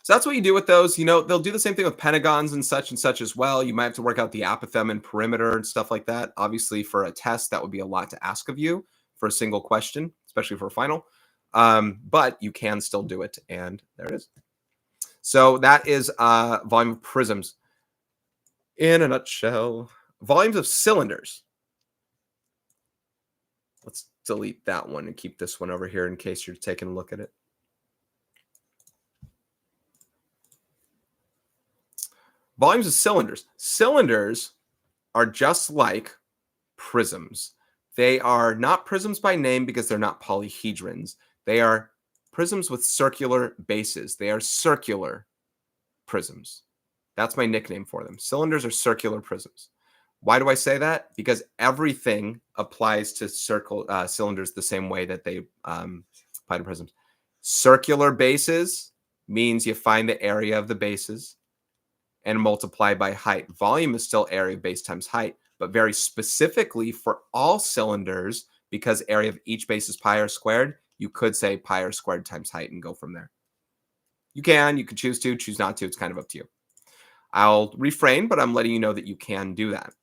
So that's what you do with those. They'll do the same thing with pentagons and such as well. You might have to work out the apothem and perimeter and stuff like that. Obviously, for a test, that would be a lot to ask of you for a single question, especially for a final. But you can still do it, and there it is. So that is volume of prisms in a nutshell. Volumes of cylinders. Let's delete that one and keep this one over here in case you're taking a look at it. Volumes of cylinders. Cylinders are just like prisms. They are not prisms by name because they're not polyhedrons. They are prisms with circular bases. They are circular prisms. That's my nickname for them. Cylinders are circular prisms. Why do I say that? Because everything applies to cylinders the same way that they apply to prisms. Circular bases means you find the area of the bases and multiply by height. Volume is still area of base times height, but very specifically for all cylinders, because area of each base is pi r squared, you could say pi r squared times height and go from there. You can choose to, choose not to. It's kind of up to you. I'll refrain, but I'm letting you know that you can do that.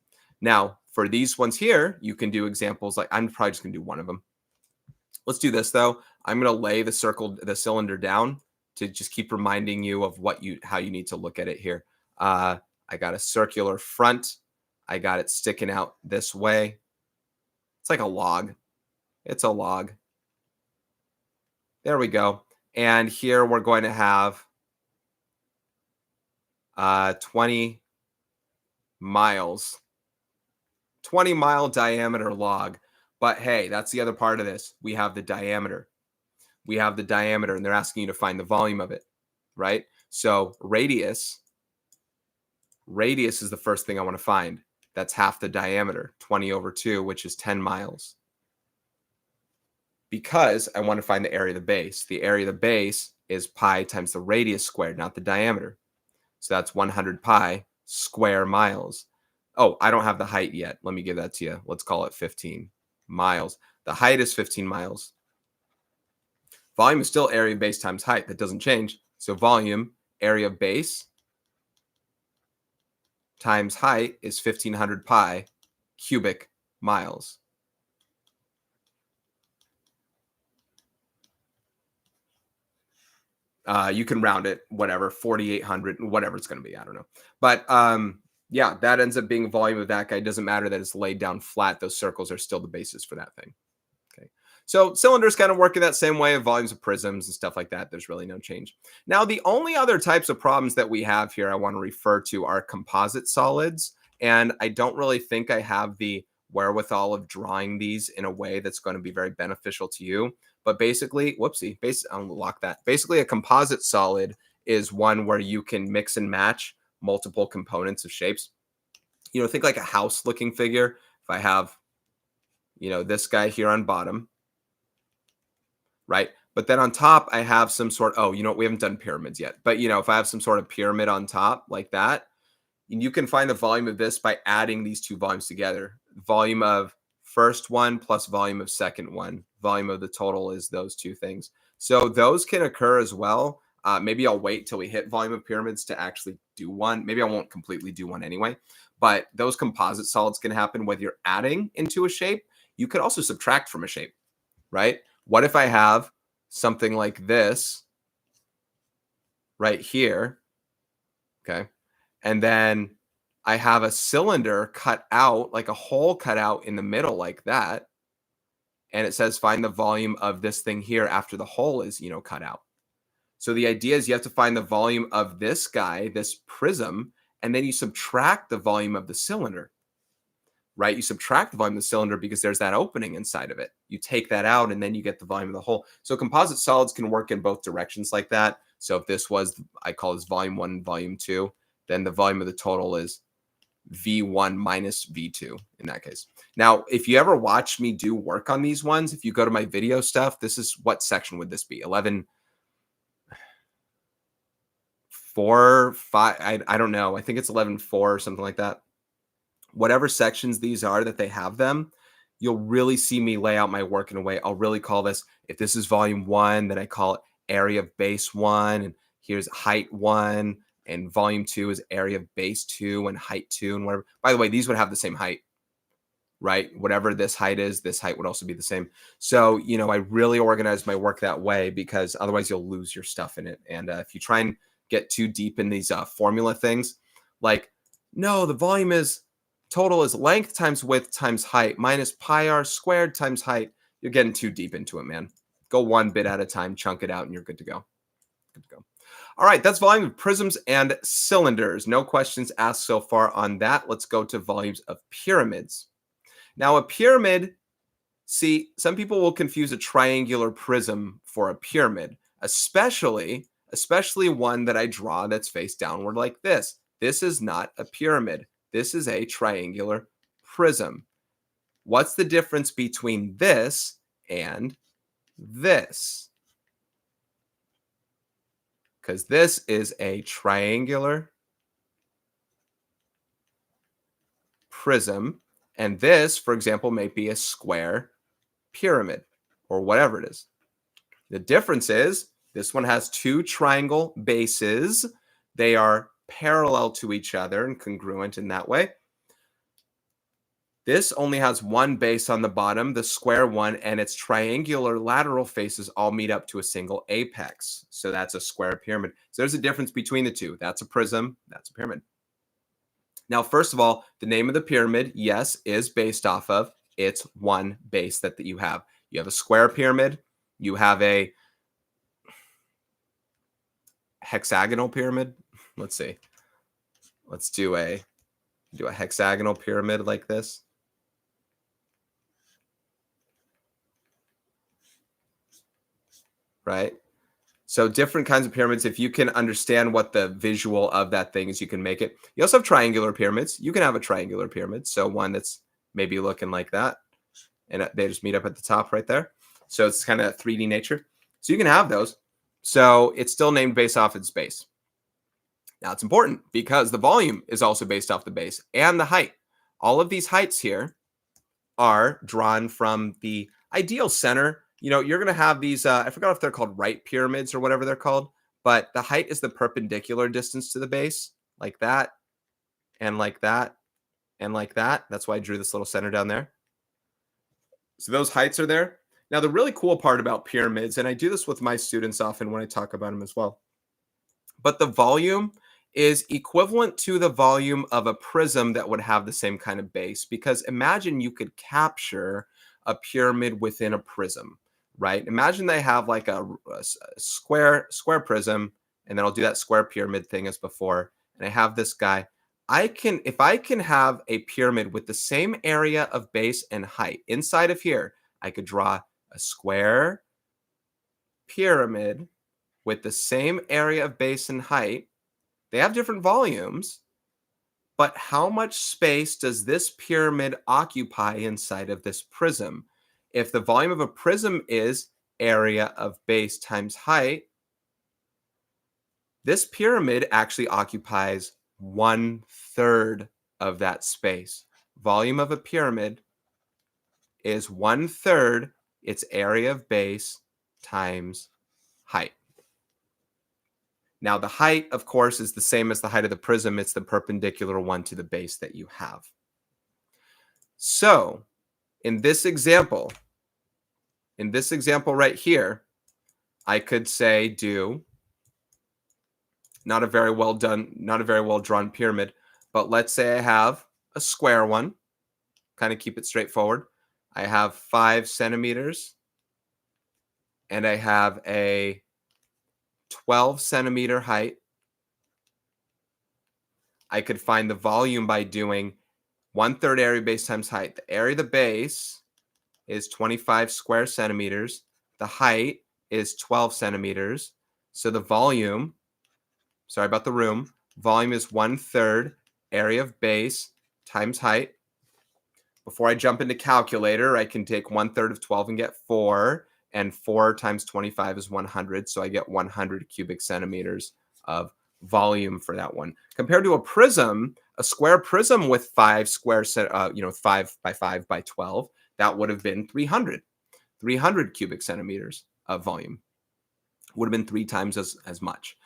Now, for these ones here, you can do examples like, I'm probably just going to do one of them. Let's do this, though. I'm going to lay the cylinder down to just keep reminding you of how you need to look at it here. I got a circular front. I got it sticking out this way. It's like a log. It's a log. There we go. And here we're going to have 20 miles. 20-mile diameter log. But hey, that's the other part of this. We have the diameter. We have the diameter, and they're asking you to find the volume of it, right? So radius is the first thing I want to find. That's half the diameter, 20 over 2, which is 10 miles. Because I want to find the area of the base. The area of the base is pi times the radius squared, not the diameter. So that's 100 pi square miles. Oh, I don't have the height yet. Let me give that to you. Let's call it 15 miles. The height is 15 miles. Volume is still area of base times height. That doesn't change. So volume, area of base, times height is 1500 pi cubic miles. You can round it, whatever, 4,800, whatever it's going to be. I don't know. But yeah, that ends up being volume of that guy. It doesn't matter that it's laid down flat. Those circles are still the basis for that thing. Okay. So cylinders kind of work in that same way of volumes of prisms and stuff like that. There's really no change. Now, the only other types of problems that we have here I want to refer to are composite solids. And I don't really think I have the wherewithal of drawing these in a way that's going to be very beneficial to you. But basically, I'll lock that. Basically, a composite solid is one where you can mix and match multiple components of shapes. Think like a house-looking figure. If I have, this guy here on bottom, right? But then on top, I have some sort we haven't done pyramids yet. But, if I have some sort of pyramid on top like that, you can find the volume of this by adding these two volumes together. Volume of first one plus volume of second one. Volume of the total is those two things. So those can occur as well. Maybe I'll wait till we hit volume of pyramids to actually do one. Maybe I won't completely do one anyway. But those composite solids can happen whether you're adding into a shape. You could also subtract from a shape, right? What if I have something like this right here? Okay. And then I have a cylinder cut out, like a hole cut out in the middle like that. And it says find the volume of this thing here after the hole is, cut out. So the idea is you have to find the volume of this guy, this prism, and then you subtract the volume of the cylinder, right? You subtract the volume of the cylinder because there's that opening inside of it. You take that out and then you get the volume of the hole. So composite solids can work in both directions like that. So if this was, I call this volume 1 and volume 2, then the volume of the total is V1 minus V2 in that case. Now, if you ever watch me do work on these ones, if you go to my video stuff, this is what section would this be? 11, 4, 5, I don't know. I think it's 11.4 or something like that. Whatever sections these are that they have them, you'll really see me lay out my work in a way. I'll really call this, if this is volume 1, then I call it area of base 1, and here's height 1, and volume 2 is area of base 2 and height 2 and whatever. By the way, these would have the same height, right? Whatever this height is, this height would also be the same. So, I really organize my work that way because otherwise you'll lose your stuff in it. And if you try and get too deep in these formula things, like, no, the volume is total is length times width times height minus pi r squared times height. You're getting too deep into it, man. Go one bit at a time, chunk it out, and you're good to go. Good to go. All right, that's volume of prisms and cylinders. No questions asked so far on that. Let's go to volumes of pyramids. Now, a pyramid, see, some people will confuse a triangular prism for a pyramid, especially one that I draw that's face downward like this. This is not a pyramid. This is a triangular prism. What's the difference between this and this? Because this is a triangular prism, and this, for example, may be a square pyramid or whatever it is. The difference is this one has two triangle bases. They are parallel to each other and congruent in that way. This only has one base on the bottom, the square one, and its triangular lateral faces all meet up to a single apex. So that's a square pyramid. So there's a difference between the two. That's a prism. That's a pyramid. Now, first of all, the name of the pyramid, yes, is based off of its one base that you have. You have a square pyramid. You have a hexagonal pyramid. Let's see. Let's do a hexagonal pyramid like this. Right? So different kinds of pyramids, if you can understand what the visual of that thing is, you can make it. You also have triangular pyramids. You can have a triangular pyramid. So one that's maybe looking like that. And they just meet up at the top right there. So it's kind of 3D nature. So you can have those. So it's still named based off its base. Now it's important because the volume is also based off the base and the height. All of these heights here are drawn from the ideal center. You're going to have these, I forgot if they're called right pyramids or whatever they're called, but the height is the perpendicular distance to the base, like that, and like that, and like that. That's why I drew this little center down there. So those heights are there. Now, the really cool part about pyramids, and I do this with my students often when I talk about them as well, but the volume is equivalent to the volume of a prism that would have the same kind of base, because imagine you could capture a pyramid within a prism, right? Imagine they have like a square prism, and then I'll do that square pyramid thing as before, and I have this guy. If I can have a pyramid with the same area of base and height inside of here, I could draw a square pyramid with the same area of base and height. They have different volumes, but how much space does this pyramid occupy inside of this prism? If the volume of a prism is area of base times height, this pyramid actually occupies 1/3 of that space. Volume of a pyramid is 1/3 its area of base times height. Now, the height, of course, is the same as the height of the prism. It's the perpendicular one to the base that you have. So, in this example right here, I could say do not a very well drawn pyramid, But let's say I have a square one, kind of keep it straightforward. I have 5 centimeters and I have a 12 centimeter height. I could find the volume by doing 1/3 area base times height. The area of the base is 25 square centimeters. The height is 12 centimeters. So the volume, sorry about the room, volume is 1/3 area of base times height. Before I jump into calculator, I can take 1/3 of 12 and get 4. And 4 times 25 is 100. So I get 100 cubic centimeters of volume for that one. Compared to a prism, a square prism with 5 square, 5 by 5 by 12, that would have been 300 cubic centimeters of volume. Would have been 3 times as much.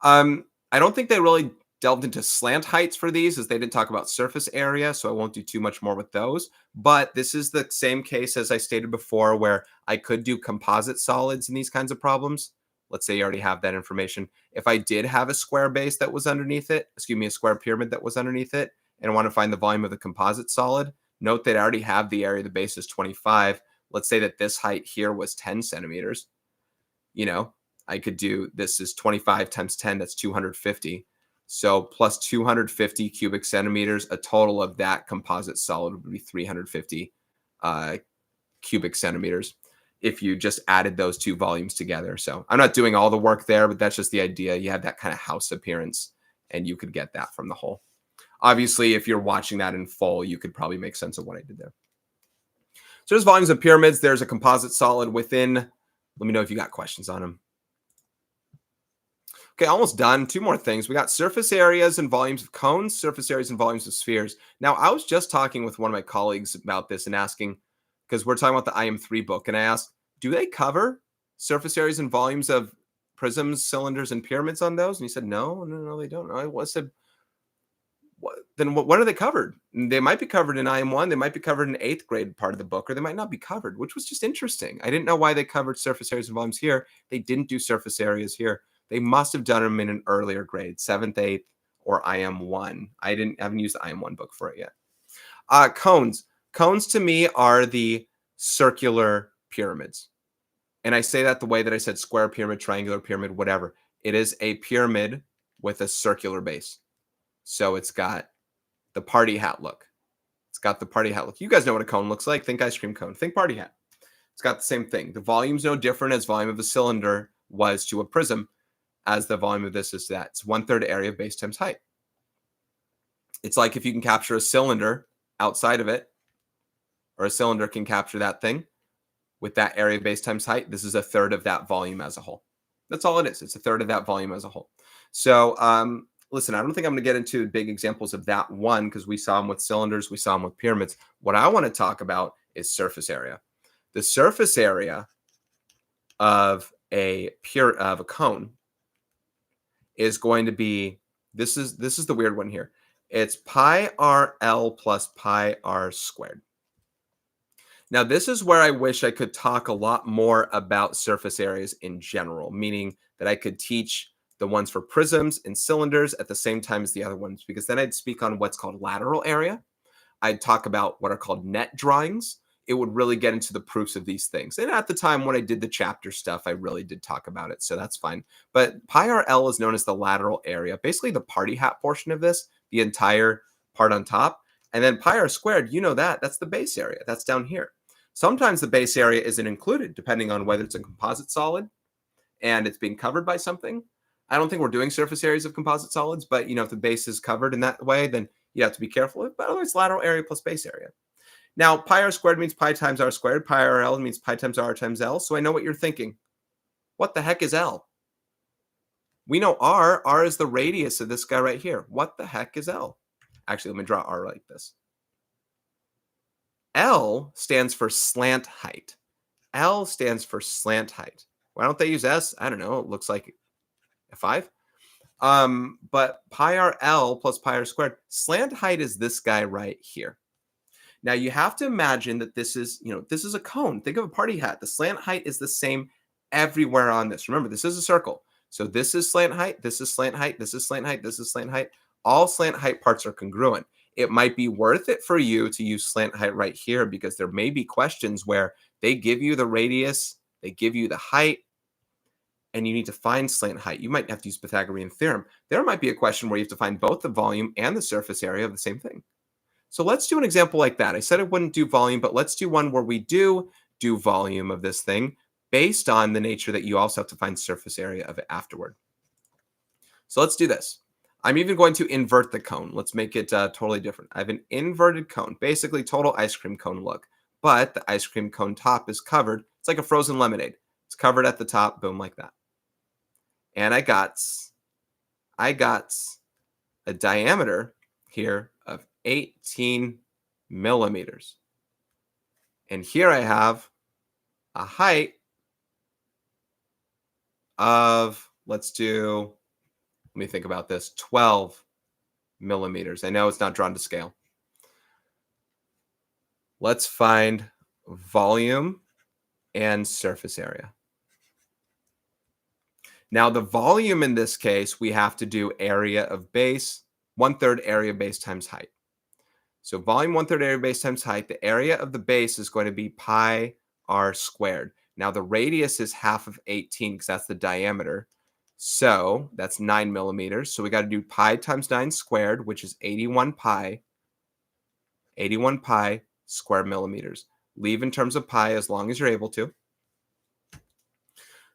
I don't think they really delved into slant heights for these, as they didn't talk about surface area, so I won't do too much more with those. But this is the same case as I stated before, where I could do composite solids in these kinds of problems. Let's say you already have that information. If I did have a square base that was underneath it, a square pyramid that was underneath it, and I want to find the volume of the composite solid, note that I already have the area of the base is 25. Let's say that this height here was 10 centimeters. I could do, this is 25 times 10, that's 250. So plus 250 cubic centimeters, a total of that composite solid would be 350 cubic centimeters if you just added those two volumes together. So I'm not doing all the work there, but that's just the idea. You have that kind of house appearance, and you could get that from the whole. Obviously, if you're watching that in full, you could probably make sense of what I did there. So there's volumes of pyramids. There's a composite solid within. Let me know if you got questions on them. Okay, almost done. 2 more things. We got surface areas and volumes of cones, surface areas and volumes of spheres. Now, I was just talking with one of my colleagues about this and asking, because we're talking about the IM3 book, and I asked, do they cover surface areas and volumes of prisms, cylinders, and pyramids on those? And he said, no, they don't. I said, what are they covered? They might be covered in IM1. They might be covered in 8th grade part of the book, or they might not be covered, which was just interesting. I didn't know why they covered surface areas and volumes here. They didn't do surface areas here. They must have done them in an earlier grade, 7th, 8th, or IM1. I haven't used the IM1 book for it yet. Cones. Cones to me are the circular pyramids. And I say that the way that I said square pyramid, triangular pyramid, whatever. It is a pyramid with a circular base. So it's got the party hat look. It's got the party hat look. You guys know what a cone looks like. Think ice cream cone. Think party hat. It's got the same thing. The volume's no different as volume of a cylinder was to a prism, as the volume of this is that. It's 1/3 area of base times height. It's like if you can capture a cylinder outside of it, or a cylinder can capture that thing with that area of base times height, this is 1/3 of that volume as a whole. That's all it is. It's 1/3 of that volume as a whole. So listen, I don't think I'm going to get into big examples of that one, because we saw them with cylinders, we saw them with pyramids. What I want to talk about is surface area. The surface area of a cone is going to be, this is the weird one here. It's pi RL plus pi R squared. Now, this is where I wish I could talk a lot more about surface areas in general, meaning that I could teach the ones for prisms and cylinders at the same time as the other ones, because then I'd speak on what's called lateral area. I'd talk about what are called net drawings. It would really get into the proofs of these things. And at the time when I did the chapter stuff, I really did talk about it, so that's fine. But pi RL is known as the lateral area, basically the party hat portion of this, the entire part on top. And then pi R squared, you know that's the base area. That's down here. Sometimes the base area isn't included, depending on whether it's a composite solid and it's being covered by something. I don't think we're doing surface areas of composite solids, but if the base is covered in that way, then you have to be careful. But otherwise, lateral area plus base area. Now, pi R squared means pi times R squared. Pi RL means pi times R times L. So I know what you're thinking. What the heck is L? We know R. R is the radius of this guy right here. What the heck is L? Actually, let me draw R like this. L stands for slant height. L stands for slant height. Why don't they use S? I don't know. It looks like a 5. But pi RL plus pi R squared, slant height is this guy right here. Now you have to imagine that this is a cone. Think of a party hat. The slant height is the same everywhere on this. Remember, this is a circle. So this is slant height, this is slant height, this is slant height, this is slant height. all slant height parts are congruent. It might be worth it for you to use slant height right here because there may be questions where they give you the radius, they give you the height, and you need to find slant height. You might have to use Pythagorean theorem. There might be a question where you have to find both the volume and the surface area of the same thing. So let's do an example like that. I said I wouldn't do volume, but let's do one where we do volume of this thing based on the nature that you also have to find surface area of it afterward. So let's do this. I'm even going to invert the cone. Let's make it totally different. I have an inverted cone, basically total ice cream cone look, but the ice cream cone top is covered. It's like a frozen lemonade. It's covered at the top, boom, like that. And I got a diameter here of 18 millimeters. And here I have a height of, let me think about this, 12 millimeters. I know it's not drawn to scale. Let's find volume and surface area. Now, the volume in this case, we have to do area of base, 1/3 area of base times height. So volume 1/3 area of base times height, the area of the base is going to be pi r squared. Now, the radius is half of 18 because that's the diameter. So that's 9 millimeters. So we got to do pi times 9 squared, which is 81 pi square millimeters. Leave in terms of pi as long as you're able to.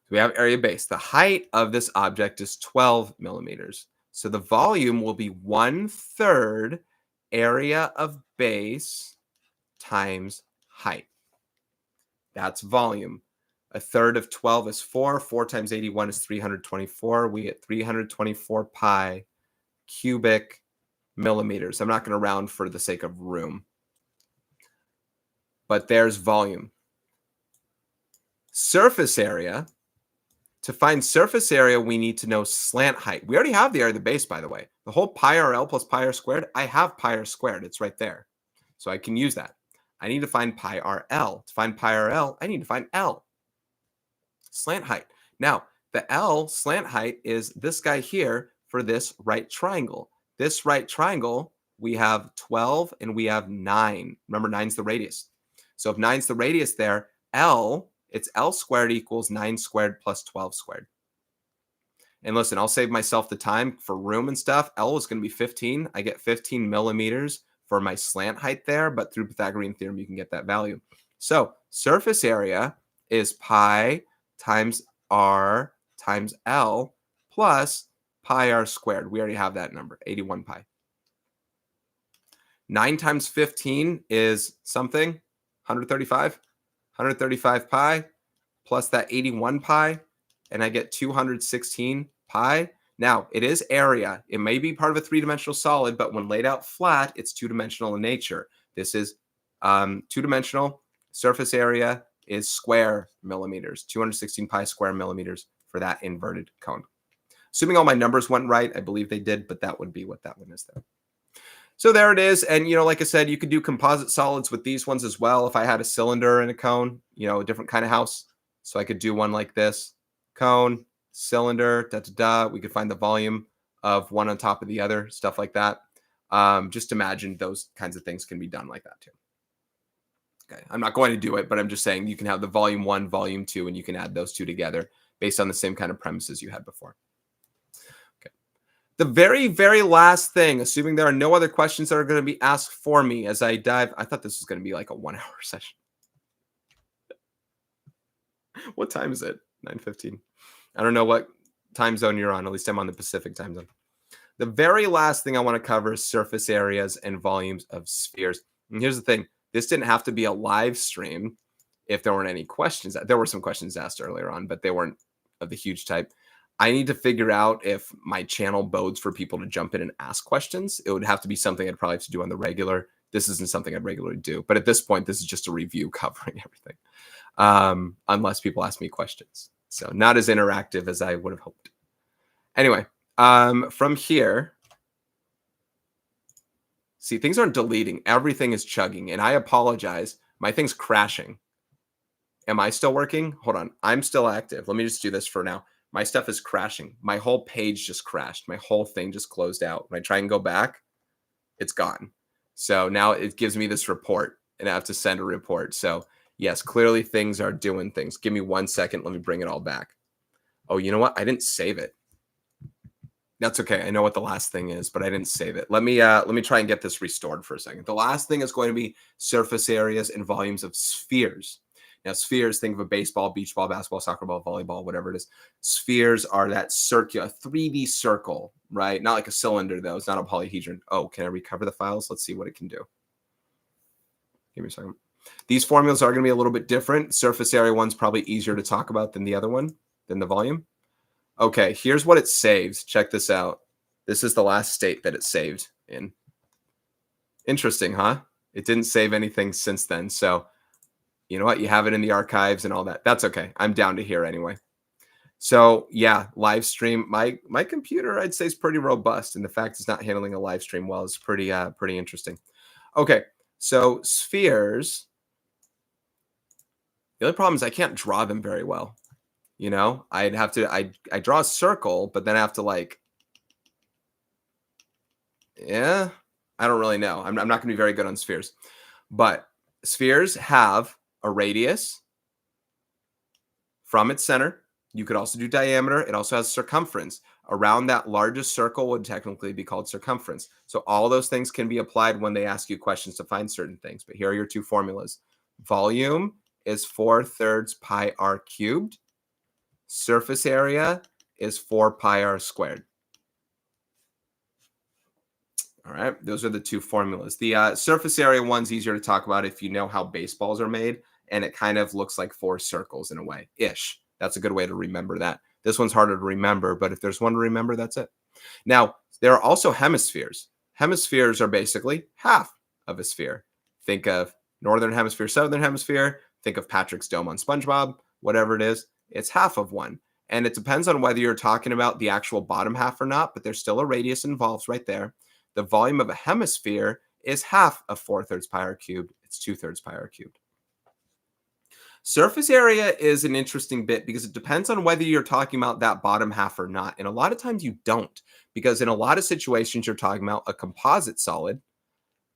We have area base. The height of this object is 12 millimeters. So the volume will be 1/3 area of base times height. That's volume. 1/3 of 12 is 4. 4 times 81 is 324. We get 324 pi cubic millimeters. I'm not going to round for the sake of room. But there's volume. Surface area. To find surface area, we need to know slant height. We already have the area of the base, by the way. The whole pi RL plus pi r squared, I have pi r squared. It's right there. So I can use that. I need to find pi RL. To find pi RL, I need to find L. Slant height. Now, the L slant height is this guy here for this right triangle. This right triangle, we have 12 and we have 9. Remember, 9's the radius. So if 9's the radius there, L, it's L squared equals 9 squared plus 12 squared. And listen, I'll save myself the time for room and stuff. L is going to be 15. I get 15 millimeters for my slant height there, but through Pythagorean theorem, you can get that value. So surface area is pi times r times L plus pi r squared. We already have that number, 81 pi. 9 times 15 is something, 135. 135 pi plus that 81 pi, and I get 216 pi. Now, it is area. It may be part of a three-dimensional solid, but when laid out flat, it's two-dimensional in nature. This is two-dimensional. Surface area is square millimeters, 216 pi square millimeters for that inverted cone. Assuming all my numbers went right, I believe they did, but that would be what that one is there. So there it is. And, like I said, you could do composite solids with these ones as well. If I had a cylinder and a cone, a different kind of house. So I could do one like this, cone, cylinder, we could find the volume of one on top of the other, stuff like that. Just imagine those kinds of things can be done like that too. Okay, I'm not going to do it, but I'm just saying you can have the volume 1, volume 2, and you can add those two together based on the same kind of premises you had before. The very, very last thing, assuming there are no other questions that are going to be asked for me as I dive. I thought this was going to be like a 1-hour session. What time is it? 9:15. I don't know what time zone you're on. At least I'm on the Pacific time zone. The very last thing I want to cover is surface areas and volumes of spheres. And here's the thing. This didn't have to be a live stream if there weren't any questions. There were some questions asked earlier on, but they weren't of the huge type. I need to figure out if my channel bodes for people to jump in and ask questions. It would have to be something I'd probably have to do on the regular. This isn't something I'd regularly do. But at this point, this is just a review covering everything, unless people ask me questions. So not as interactive as I would have hoped. Anyway, from here, see, things aren't deleting. Everything is chugging. And I apologize. My thing's crashing. Am I still working? Hold on. I'm still active. Let me just do this for now. My stuff is crashing. My whole page just crashed. My whole thing just closed out. When I try and go back, it's gone. So now it gives me this report and I have to send a report. So yes, clearly things are doing things. Give me 1 second. Let me bring it all back. Oh, you know what? I didn't save it. That's okay. I know what the last thing is, but I didn't save it. Let me try and get this restored for a second. The last thing is going to be surface areas and volumes of spheres. Now, spheres, think of a baseball, beach ball, basketball, soccer ball, volleyball, whatever it is. Spheres are that circular 3D circle, right? Not like a cylinder, though. It's not a polyhedron. Oh, can I recover the files? Let's see what it can do. Give me a second. These formulas are going to be a little bit different. Surface area one's probably easier to talk about than the other one, than the volume. Okay, here's what it saves. Check this out. This is the last state that it saved in. Interesting, huh? It didn't save anything since then. So, you know what? You have it in the archives and all that. That's okay. I'm down to here anyway. So, yeah, live stream. My computer, I'd say, is pretty robust. And the fact it's not handling a live stream well is pretty interesting. Okay, so spheres. The only problem is I can't draw them very well. You know, I'd have to, I draw a circle, but then I have to like, yeah, I don't really know. I'm not going to be very good on spheres, but spheres have a radius from its center. You could also do diameter. It also has circumference. Around that largest circle would technically be called circumference. So all those things can be applied when they ask you questions to find certain things. But here are your two formulas. Volume is 4/3 pi r cubed. Surface area is 4 pi r squared. All right, those are the two formulas. The surface area one's easier to talk about if you know how baseballs are made, and it kind of looks like 4 circles in a way, ish. That's a good way to remember that. This one's harder to remember, but if there's one to remember, that's it. Now, there are also hemispheres. Hemispheres are basically half of a sphere. Think of northern hemisphere, southern hemisphere. Think of Patrick's Dome on SpongeBob, whatever it is. It's half of one. And it depends on whether you're talking about the actual bottom half or not, but there's still a radius involved right there. The volume of a hemisphere is half of 4/3 pi r cubed. It's 2/3 pi r cubed. Surface area is an interesting bit because it depends on whether you're talking about that bottom half or not. And a lot of times you don't, because in a lot of situations you're talking about a composite solid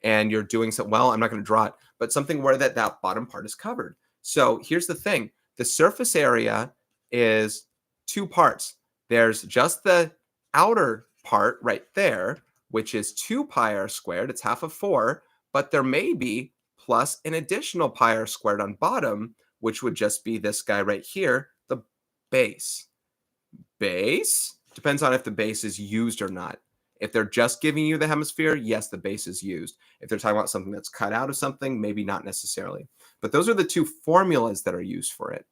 and you're doing so, well, I'm not going to draw it, but something where that bottom part is covered. So here's the thing. The surface area is two parts. There's just the outer part right there, which is 2 pi r squared. It's half of 4, but there may be plus an additional pi r squared on bottom, which would just be this guy right here, the base. Base depends on if the base is used or not. If they're just giving you the hemisphere, yes, the base is used. If they're talking about something that's cut out of something, maybe not necessarily. But those are the two formulas that are used for it.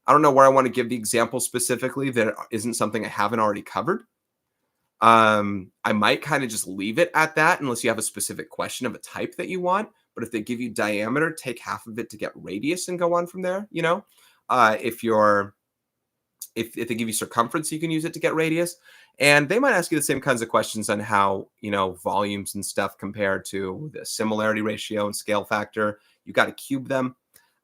I don't know where I want to give the example specifically. That isn't something I haven't already covered. I might kind of just leave it at that unless you have a specific question of a type that you want. But if they give you diameter, take half of it to get radius and go on from there. You know, if they give you circumference, you can use it to get radius. And they might ask you the same kinds of questions on how, you know, volumes and stuff compare to the similarity ratio and scale factor. You got to cube them.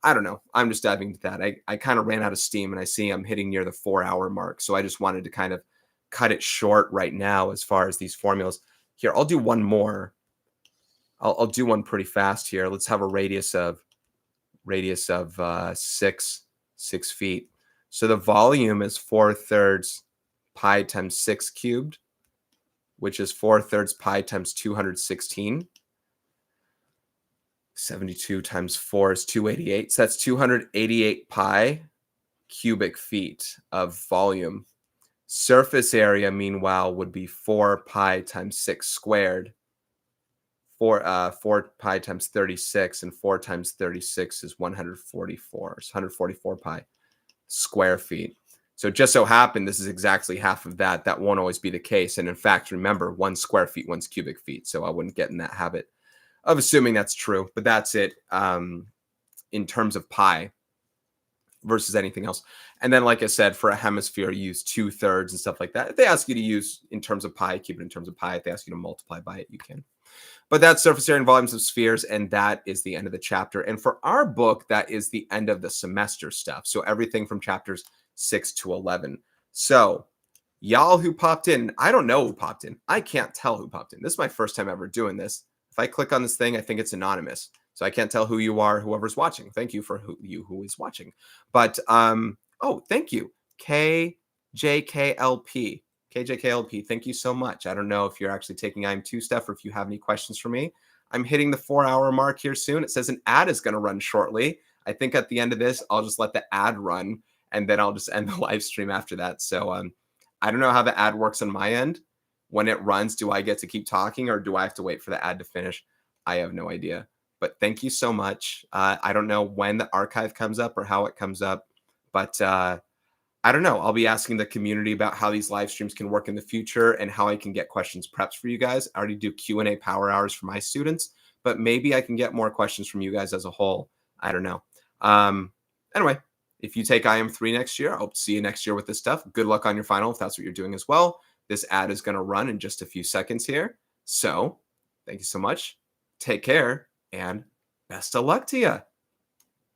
I don't know. I'm just diving into that. I kind of ran out of steam and I see I'm hitting near the 4-hour mark. So I just wanted to kind of cut it short right now as far as these formulas. Here, I'll do one more. I'll do one pretty fast here. Let's have a radius of 6 feet. So the volume is 4/3 pi times 6 cubed, which is 4/3 pi times 216. 72 times 4 is 288. So that's 288 pi cubic feet of volume. Surface area, meanwhile, would be 4 pi times 6 squared. 4 pi times 36, and 4 times 36 is 144. So 144 pi square feet. So it just so happened this is exactly half of that. That won't always be the case. And in fact, remember, 1 square feet, 1's cubic feet. So I wouldn't get in that habit of assuming that's true. But that's it in terms of pi versus anything else. And then, like I said, for a hemisphere, use 2/3 and stuff like that. If they ask you to use in terms of pi, keep it in terms of pi. If they ask you to multiply by it, you can. But that's surface area and volumes of spheres, and that is the end of the chapter. And for our book, that is the end of the semester stuff. So everything from chapters 6 to 11. So, y'all who popped in, I don't know who popped in. I can't tell who popped in. This is my first time ever doing this. If I click on this thing, I think it's anonymous. So I can't tell who you are, whoever's watching. Thank you for who is watching. But oh, thank you. KJKLP. KJKLP, thank you so much. I don't know if you're actually taking IM2 stuff or if you have any questions for me. I'm hitting the 4-hour mark here soon. It says an ad is going to run shortly. I think at the end of this, I'll just let the ad run and then I'll just end the live stream after that. So I don't know how the ad works on my end. When it runs, do I get to keep talking or do I have to wait for the ad to finish? I have no idea. But thank you so much. I don't know when the archive comes up or how it comes up, but I don't know. I'll be asking the community about how these live streams can work in the future and how I can get questions prepped for you guys. I already do Q&A power hours for my students, but maybe I can get more questions from you guys as a whole. I don't know. Anyway, if you take IM3 next year, I'll see you next year with this stuff. Good luck on your final if that's what you're doing as well. This ad is going to run in just a few seconds here. So thank you so much. Take care and best of luck to you.